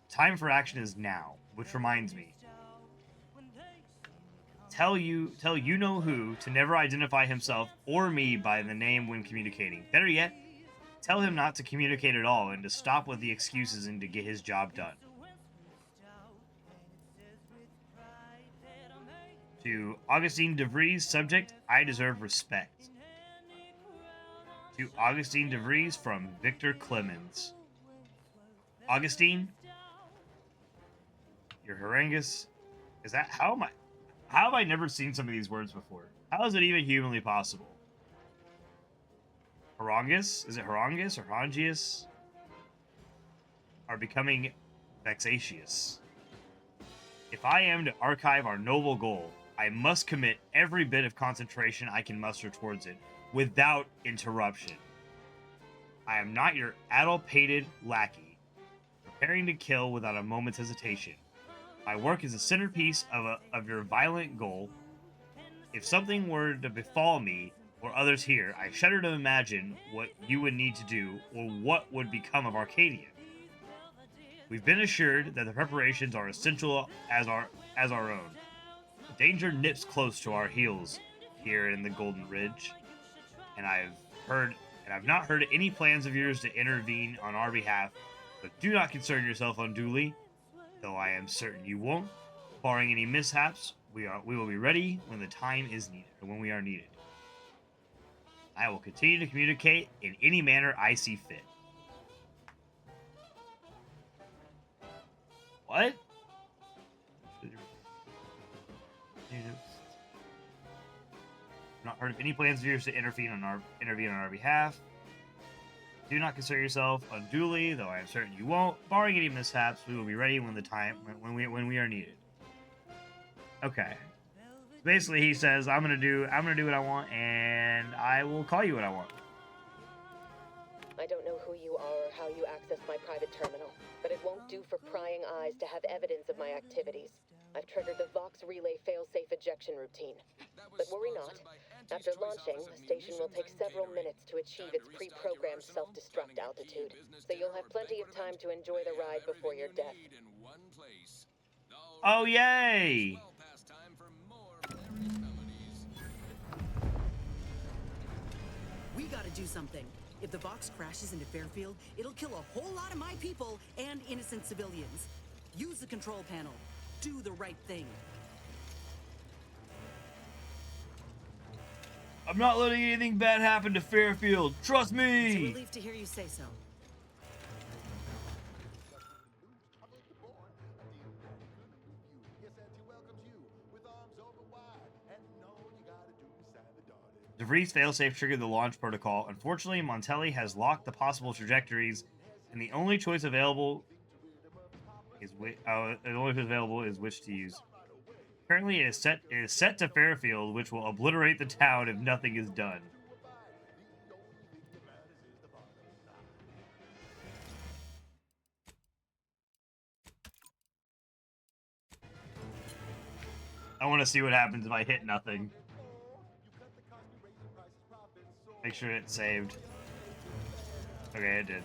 Time for action is now, which reminds me. Tell you know who to never identify himself or me by the name when communicating. Better yet, tell him not to communicate at all and to stop with the excuses and to get his job done. To Augustine DeVries, subject, I deserve respect. To Augustine DeVries from Victor Clemens. Augustine, your harangus. Is that how have I never seen some of these words before? How is it even humanly possible? Harangus? Is it harangus or harangius? Are becoming vexatious. If I am to archive our noble goal, I must commit every bit of concentration I can muster towards it, without interruption. I am not your addle-pated lackey, preparing to kill without a moment's hesitation. My work is the centerpiece of your violent goal. If something were to befall me or others here, I shudder to imagine what you would need to do, or what would become of Arcadia. We've been assured that the preparations are essential as our own. Danger nips close to our heels here in the Golden Ridge, and I've not heard any plans of yours to intervene on our behalf, but do not concern yourself unduly, though I am certain you won't. Barring any mishaps, we will be ready when the time is needed, or when we are needed. I will continue to communicate in any manner I see fit. What? Not heard of any plans of yours to intervene on our behalf. Do not concern yourself unduly, though I am certain you won't. Barring any mishaps, we will be ready when we are needed. Okay. So basically, he says, I'm gonna do what I want, and I will call you what I want. I don't know who you are or how you access my private terminal, but it won't do for prying eyes to have evidence of my activities. I've triggered the Vox Relay failsafe ejection routine. But worry not. After launching, the station will take several minutes to achieve its pre-programmed self-destruct altitude, so you'll have plenty of time to enjoy the ride before your death. Oh, yay! We gotta do something. If the Vox crashes into Fairfield, it'll kill a whole lot of my people and innocent civilians. Use the control panel. Do the right thing. I'm not letting anything bad happen to Fairfield. Trust It's a me. relief to hear you say so. DeVries failsafe triggered the launch protocol. Unfortunately, Montelli has locked the possible trajectories, and the only choice available is which to use. Currently, it is set to Fairfield, which will obliterate the town if nothing is done. I want to see what happens if I hit nothing. Make sure it's saved. Okay, it did.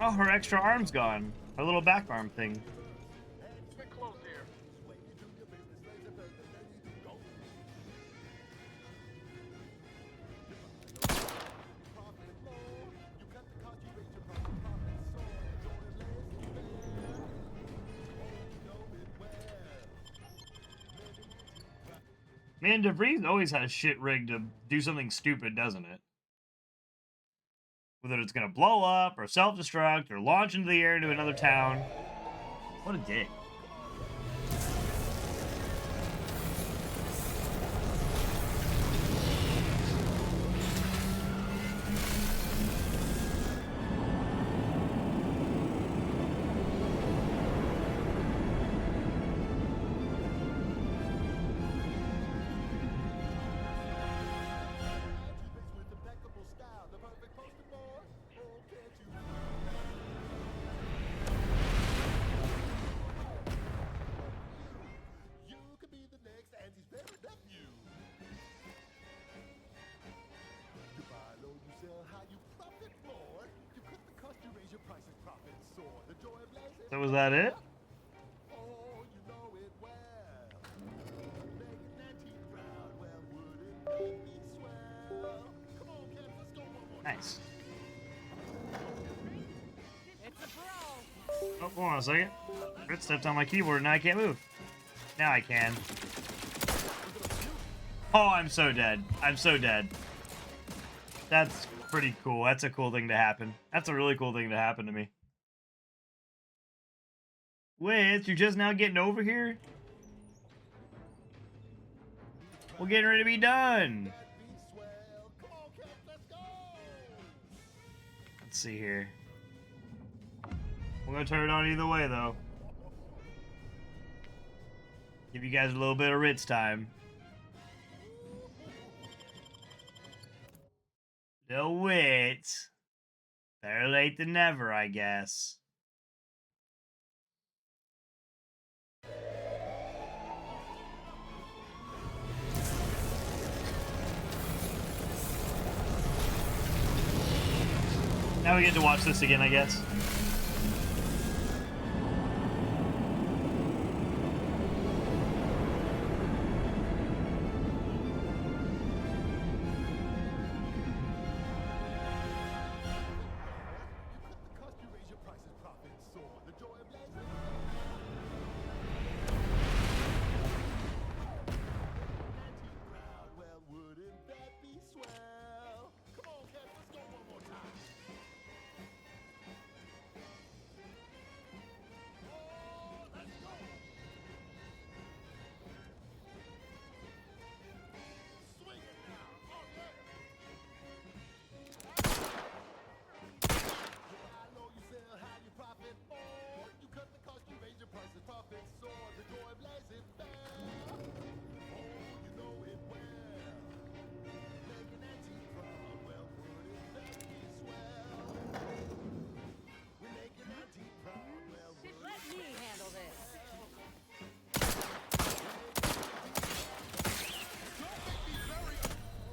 Oh, her extra arm's gone. Her little back arm thing. Man, DeVries always has shit rigged to do something stupid, doesn't it? Whether it's gonna blow up, or self-destruct, or launch into the air into another town. What a dick. So was that it? Nice. Oh, hold on a second. Crit stepped on my keyboard and now I can't move. Now I can. Oh, I'm so dead. I'm so dead. That's pretty cool. That's a cool thing to happen. That's a really cool thing to happen to me. Wait, you're just now getting over here? We're getting ready to be done. Let's see here. We're gonna turn it on either way, though. Give you guys a little bit of Ritz time. The wit. Better late than never, I guess. Now we get to watch this again, I guess.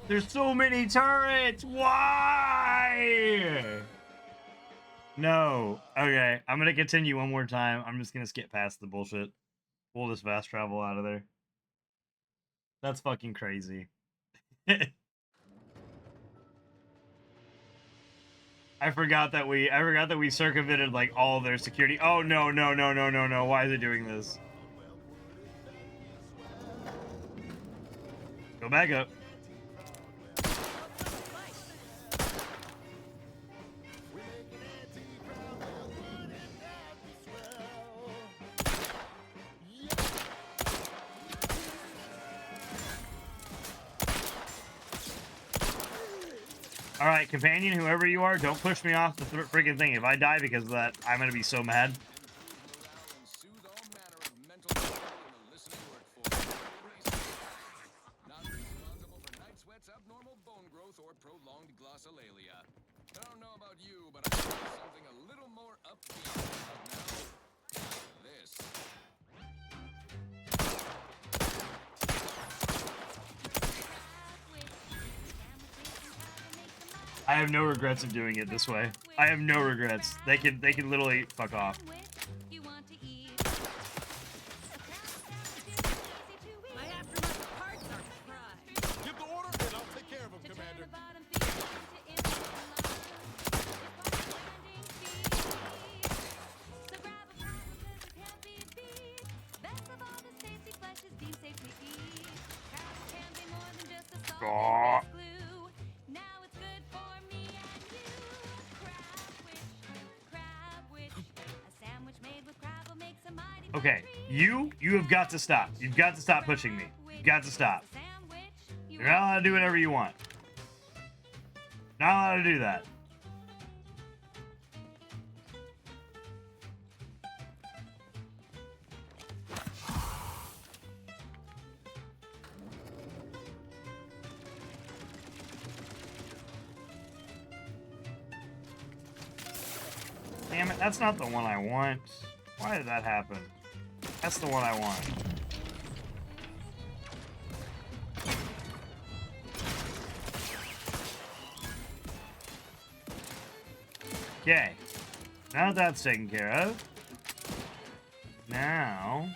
There's so many turrets. Why? No. Okay, I'm gonna continue one more time. I'm just gonna skip past the bullshit. We'll just fast travel out of there. That's fucking crazy. I forgot that we circumvented like all their security. Oh no, no, no, no, no, no. Why is it doing this? Go back up. All right, companion, whoever you are, don't push me off the freaking thing. If I die because of that, I'm gonna be so mad. I don't know about you, but I want something a little more upbeat now. This. I have no regrets of doing it this way. I have no regrets. They can literally fuck off. Give the order and I'll take care of him, Commander. Aw. Okay, you have got to stop. You've got to stop pushing me. You've got to stop. You're not allowed to do whatever you want. Not allowed to do that. Damn it, that's not the one I want. Why did that happen? That's the one I want. Okay. Now that that's taken care of. Now...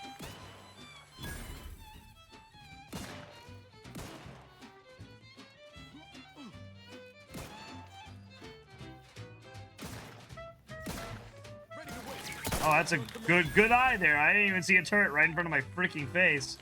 Oh, that's a good eye there. I didn't even see a turret right in front of my freaking face.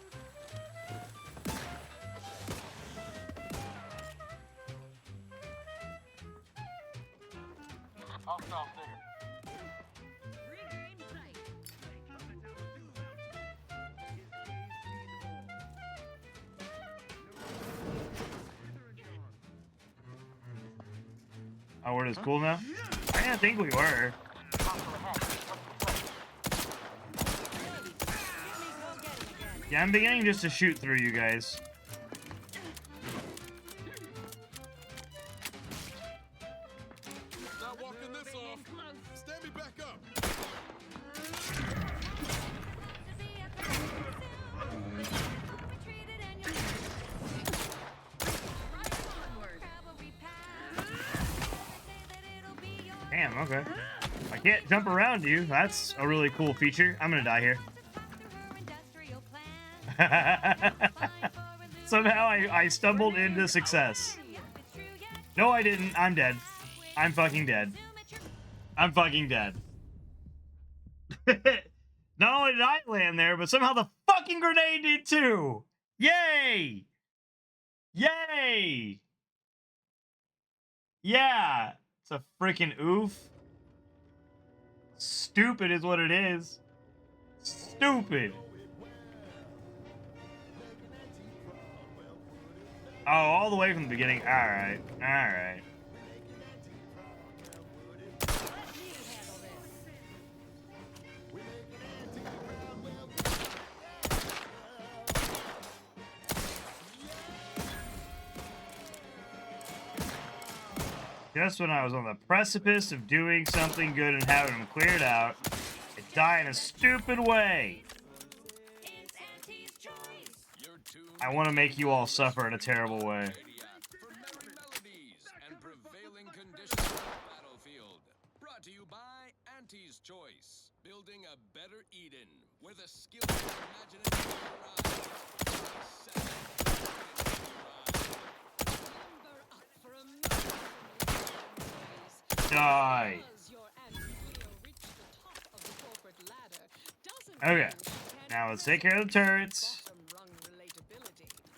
Oh, we're just cool now? I didn't think we were. Yeah, I'm beginning just to shoot through you guys. Not walking this off. Stand me back up. Damn, okay. I can't jump around you. That's a really cool feature. I'm gonna die here. Somehow I stumbled into success. No, I didn't. I'm dead. I'm fucking dead. I'm fucking dead. Not only did I land there, but somehow the fucking grenade did too. Yay! Yay! Yeah. It's a freaking oof. Stupid is what it is. Stupid. Oh, all the way from the beginning. Alright. Alright. Just when I was on the precipice of doing something good and having them cleared out, I die in a stupid way. I want to make you all suffer in a terrible way. Building a better Eden, where the skills of imagination Die. Okay. Now let's take care of the turrets.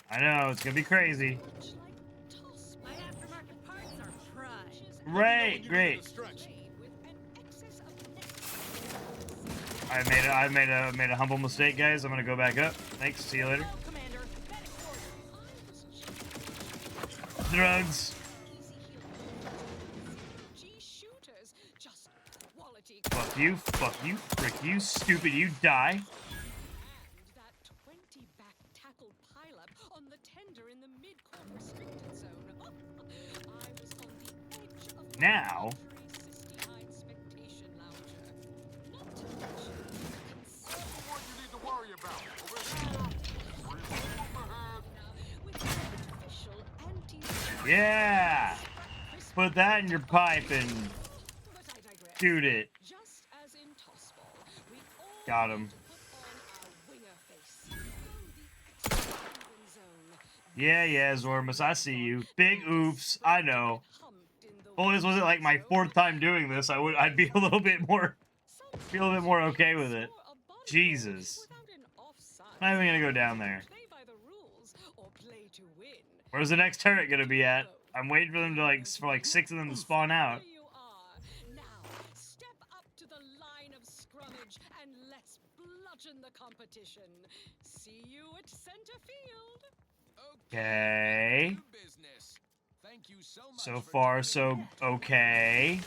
I know, it's gonna be crazy. Great, great. I made a humble mistake, guys. I'm gonna go back up. Thanks. See you later. Drugs. Fuck you, frick you, stupid, you die. Now. Yeah! Put that in your pipe and shoot it. Got him. Yeah, Zormus, I see you. Big oops, I know. Well, this wasn't like my 4th time doing this. I'd be a little bit more okay with it. Jesus. I'm not even gonna go down there. Where's the next turret gonna be at? I'm waiting for them to for 6 of them to spawn out. Step up to the line of scrummage and let's bludgeon the competition. See you at center field. Okay. So far, so okay.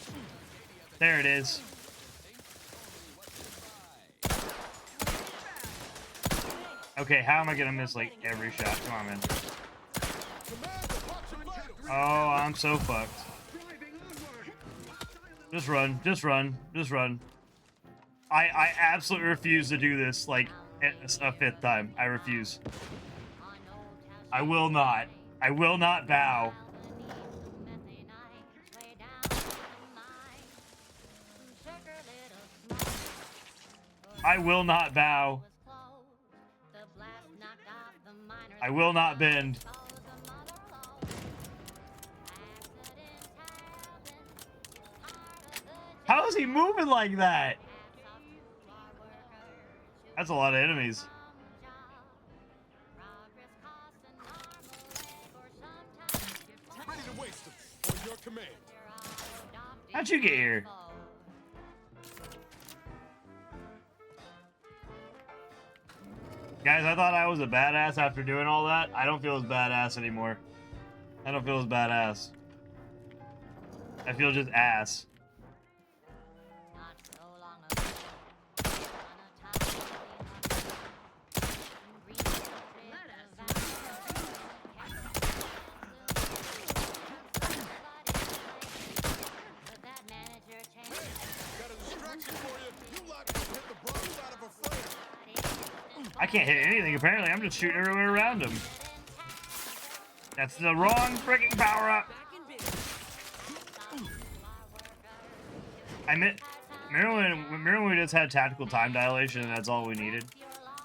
There it is. Okay, how am I gonna miss like every shot? Come on, man. Oh, I'm so fucked. Just run, just run, just run. I absolutely refuse to do this like a 5th time. I refuse. I will not. I will not bow. I will not bow. I will not bend. How is he moving like that? That's a lot of enemies. Ready to waste them. On your command. How'd you get here? Guys, I thought I was a badass after doing all that. I don't feel as badass anymore. I don't feel as badass. I feel just ass. I can't hit anything, apparently. I'm just shooting everywhere around him. That's the wrong freaking power-up. Remember when we just had tactical time dilation and that's all we needed?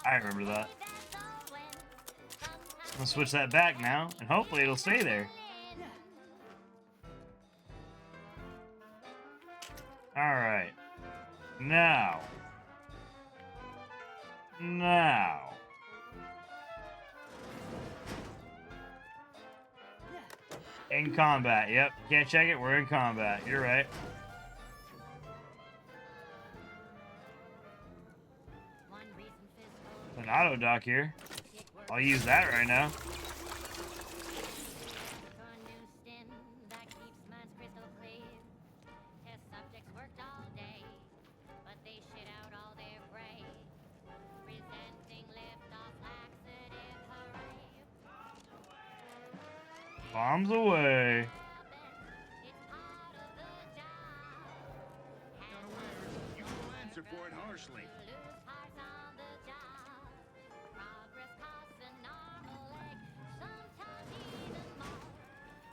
I remember that. I'll switch that back now, and hopefully it'll stay there. Alright. Now. In combat, yep. Can't check it, we're in combat. You're right. An auto dock here. I'll use that right now. Bombs away. You will answer for it harshly.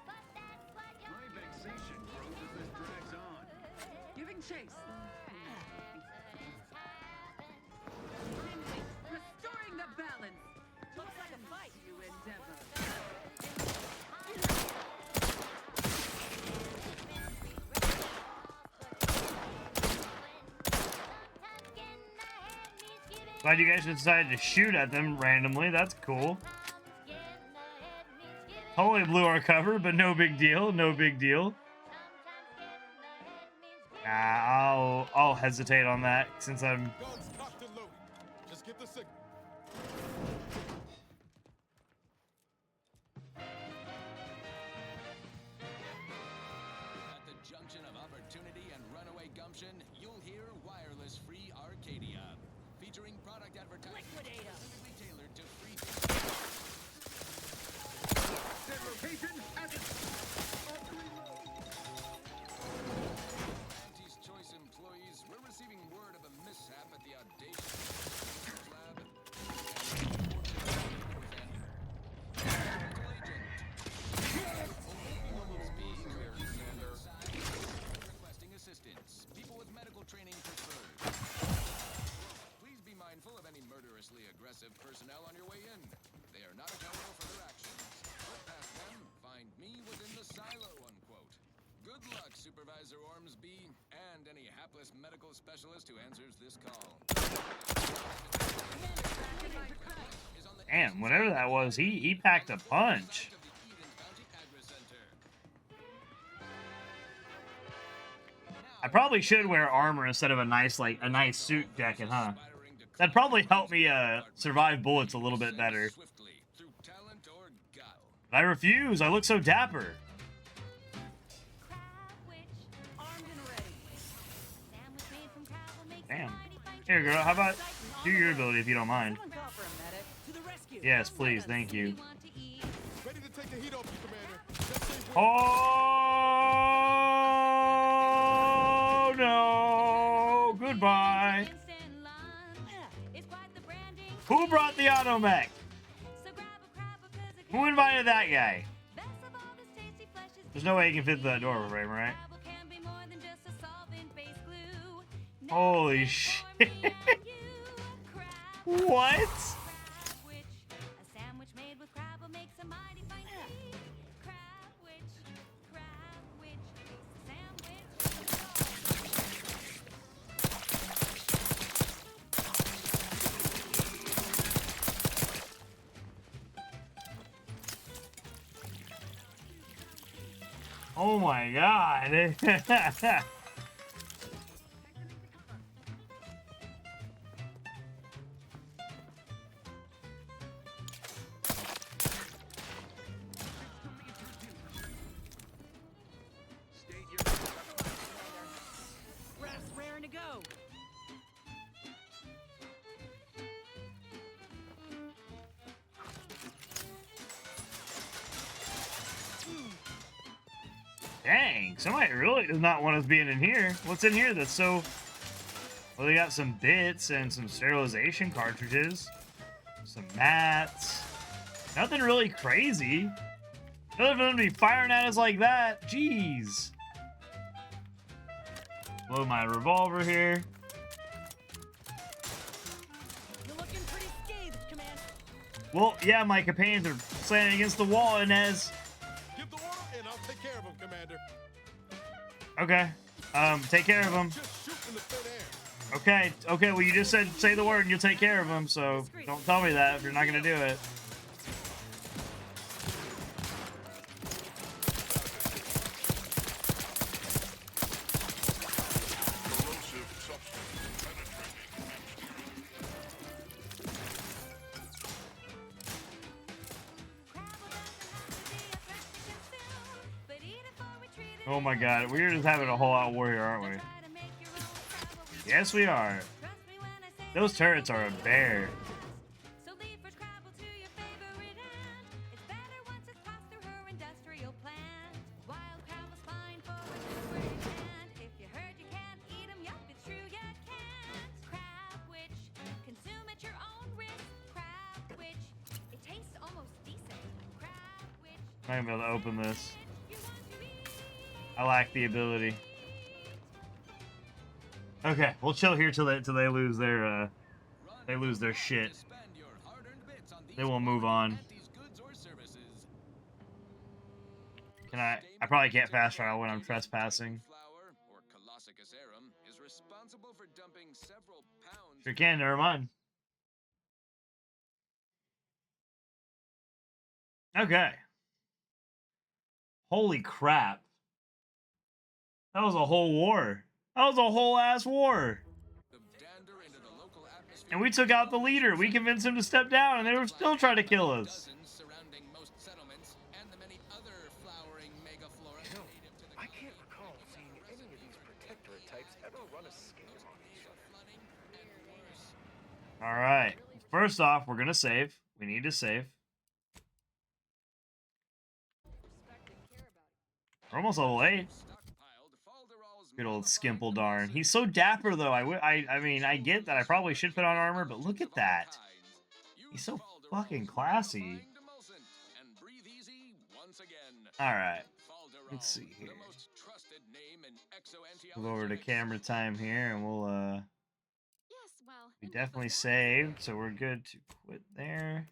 My vexation grows as this drags on. Giving chase. Glad you guys decided to shoot at them randomly. That's cool. Totally blew our cover, but no big deal. No big deal. Nah, I'll hesitate on that since I'm. Guns cocked and loaded. Just get the signal. At the junction of opportunity and runaway gumption, you'll hear Wireless Free Arcadia, featuring product advertising specifically tailored to free. Their location as Auntie's Choice employees, we're receiving word of a mishap at the audacious research lab. Requesting assistance. People with medical training preferred. Please be mindful of any murderously aggressive personnel on your way in. They are not accountable for their actions. Look past them, find me within the silo, unquote. Good luck, Supervisor Ormsby, and any hapless medical specialist who answers this call. Damn, whatever that was, he packed a punch. I probably should wear armor instead of a nice suit jacket, huh? That'd probably help me survive bullets a little bit better. But I refuse. I look so dapper. Damn. Here, girl. How about do your ability if you don't mind? Yes, please. Thank you. Ready to take the heat off you, Commander. Just say when. Oh no! Goodbye. Who brought the automech? Who invited that guy? There's no way he can fit through that door, right? Holy shit. What? Oh my god. Raring to go. Dang, somebody really does not want us being in here. What's in here that's so... Well, they got some bits and some sterilization cartridges. Some mats. Nothing really crazy. Nothing for them to be firing at us like that. Jeez. Blow my revolver here. You're looking pretty scathed, Commander. Well, yeah, my companions are slamming against the wall, Inez. Give the order and I'll take care of him, Commander. Okay. Take care of them. Just shoot in the thin air. Okay, well, you just said say the word and you'll take care of them, so don't tell me that if you're not going to do it. Oh my god, we're just having a whole out war here, aren't we? Yes, we are. Those turrets are a bear. I'm not gonna be able to open this. I lack the ability. Okay, we'll chill here till they lose their shit. They will move on. Can I probably can't fast travel when I'm trespassing. Sure can, never mind. Okay. Holy crap. That was a whole war. That was a whole ass war. And we took out the leader. We convinced him to step down, and they were still trying to kill us. I can't recall seeing any of these protectorate types ever run a scam on each other. All right. First off, we're going to save. We need to save. We're almost level 8. Good old Skimple darn. He's so dapper, though. I mean, I get that I probably should put on armor, but look at that. He's so fucking classy. All right. Let's see here. Move over to camera time here, and we'll, we definitely saved, so we're good to quit there.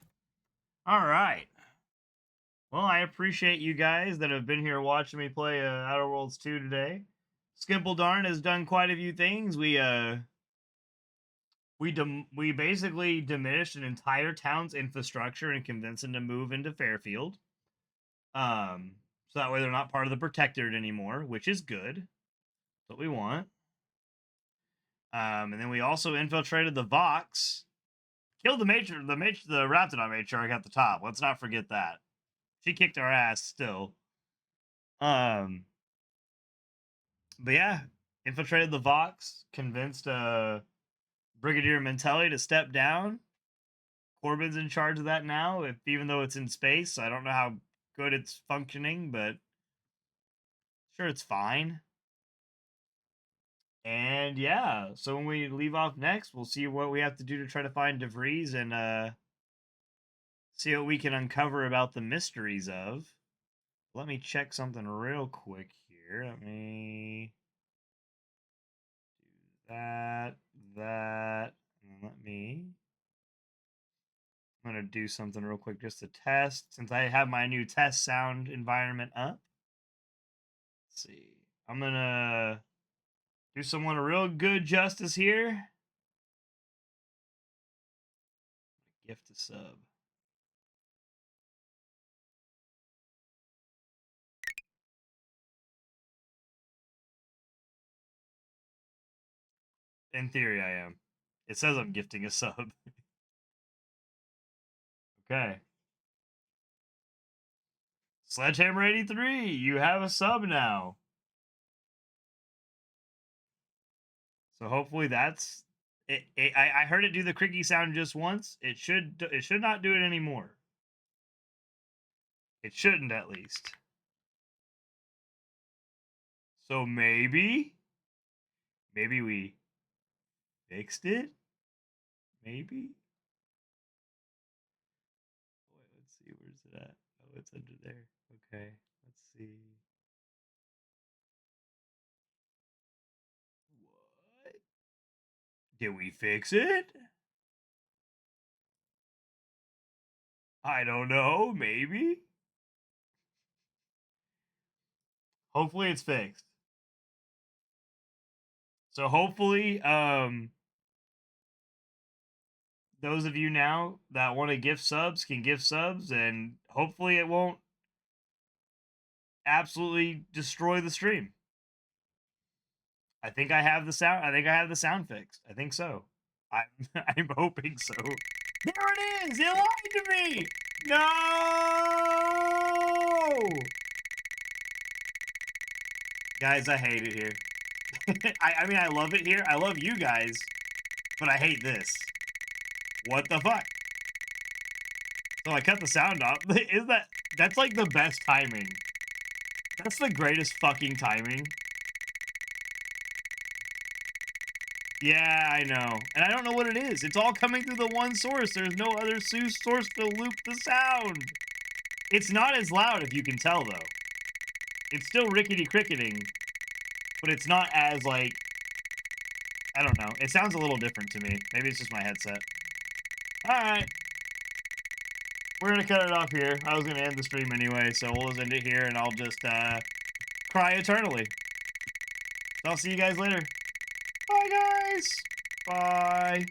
All right. Well, I appreciate you guys that have been here watching me play Outer Worlds 2 today. Skimple Darn has done quite a few things. We basically diminished an entire town's infrastructure and convinced them to move into Fairfield. So that way they're not part of the Protectorate anymore, which is good. That's what we want. And then we also infiltrated the Vox. Killed the Raptidon matriarch at the top. Let's not forget that. She kicked our ass still. But yeah, infiltrated the Vox, convinced Brigadier Mentelli to step down. Corbin's in charge of that now, even though it's in space. I don't know how good it's functioning, but sure, it's fine. And yeah, so when we leave off next, we'll see what we have to do to try to find DeVries and see what we can uncover about the mysteries of. Let me check something real quick here. Let me do that, and let me... I'm going to do something real quick just to test, since I have my new test sound environment up. Let's see. I'm going to do someone a real good justice here. Gift a sub. In theory, I am. It says I'm gifting a sub. Okay. Sledgehammer 83, you have a sub now. So hopefully that's it. I heard it do the creaky sound just once. It should not do it anymore. It shouldn't, at least. So maybe we fixed it. Maybe. Wait, let's see. Where's it at? Oh, it's under there. Okay. Let's see. What? Did we fix it? I don't know. Maybe. Hopefully it's fixed. So hopefully, those of you now that want to gift subs can gift subs, and hopefully it won't absolutely destroy the stream. I think I have the sound. I think I have the sound fixed. I think so. I'm hoping so. There it is. It lied to me. No. Guys, I hate it here. I mean, I love it here. I love you guys, but I hate this. What the fuck? So I cut the sound off. That's like the best timing. That's the greatest fucking timing. Yeah, I know. And I don't know what it is. It's all coming through the one source. There's no other source to loop the sound. It's not as loud, if you can tell, though. It's still rickety-cricketing, but it's not as, like... I don't know. It sounds a little different to me. Maybe it's just my headset. Alright. We're going to cut it off here. I was going to end the stream anyway, so we'll just end it here, and I'll just cry eternally. So I'll see you guys later. Bye, guys. Bye.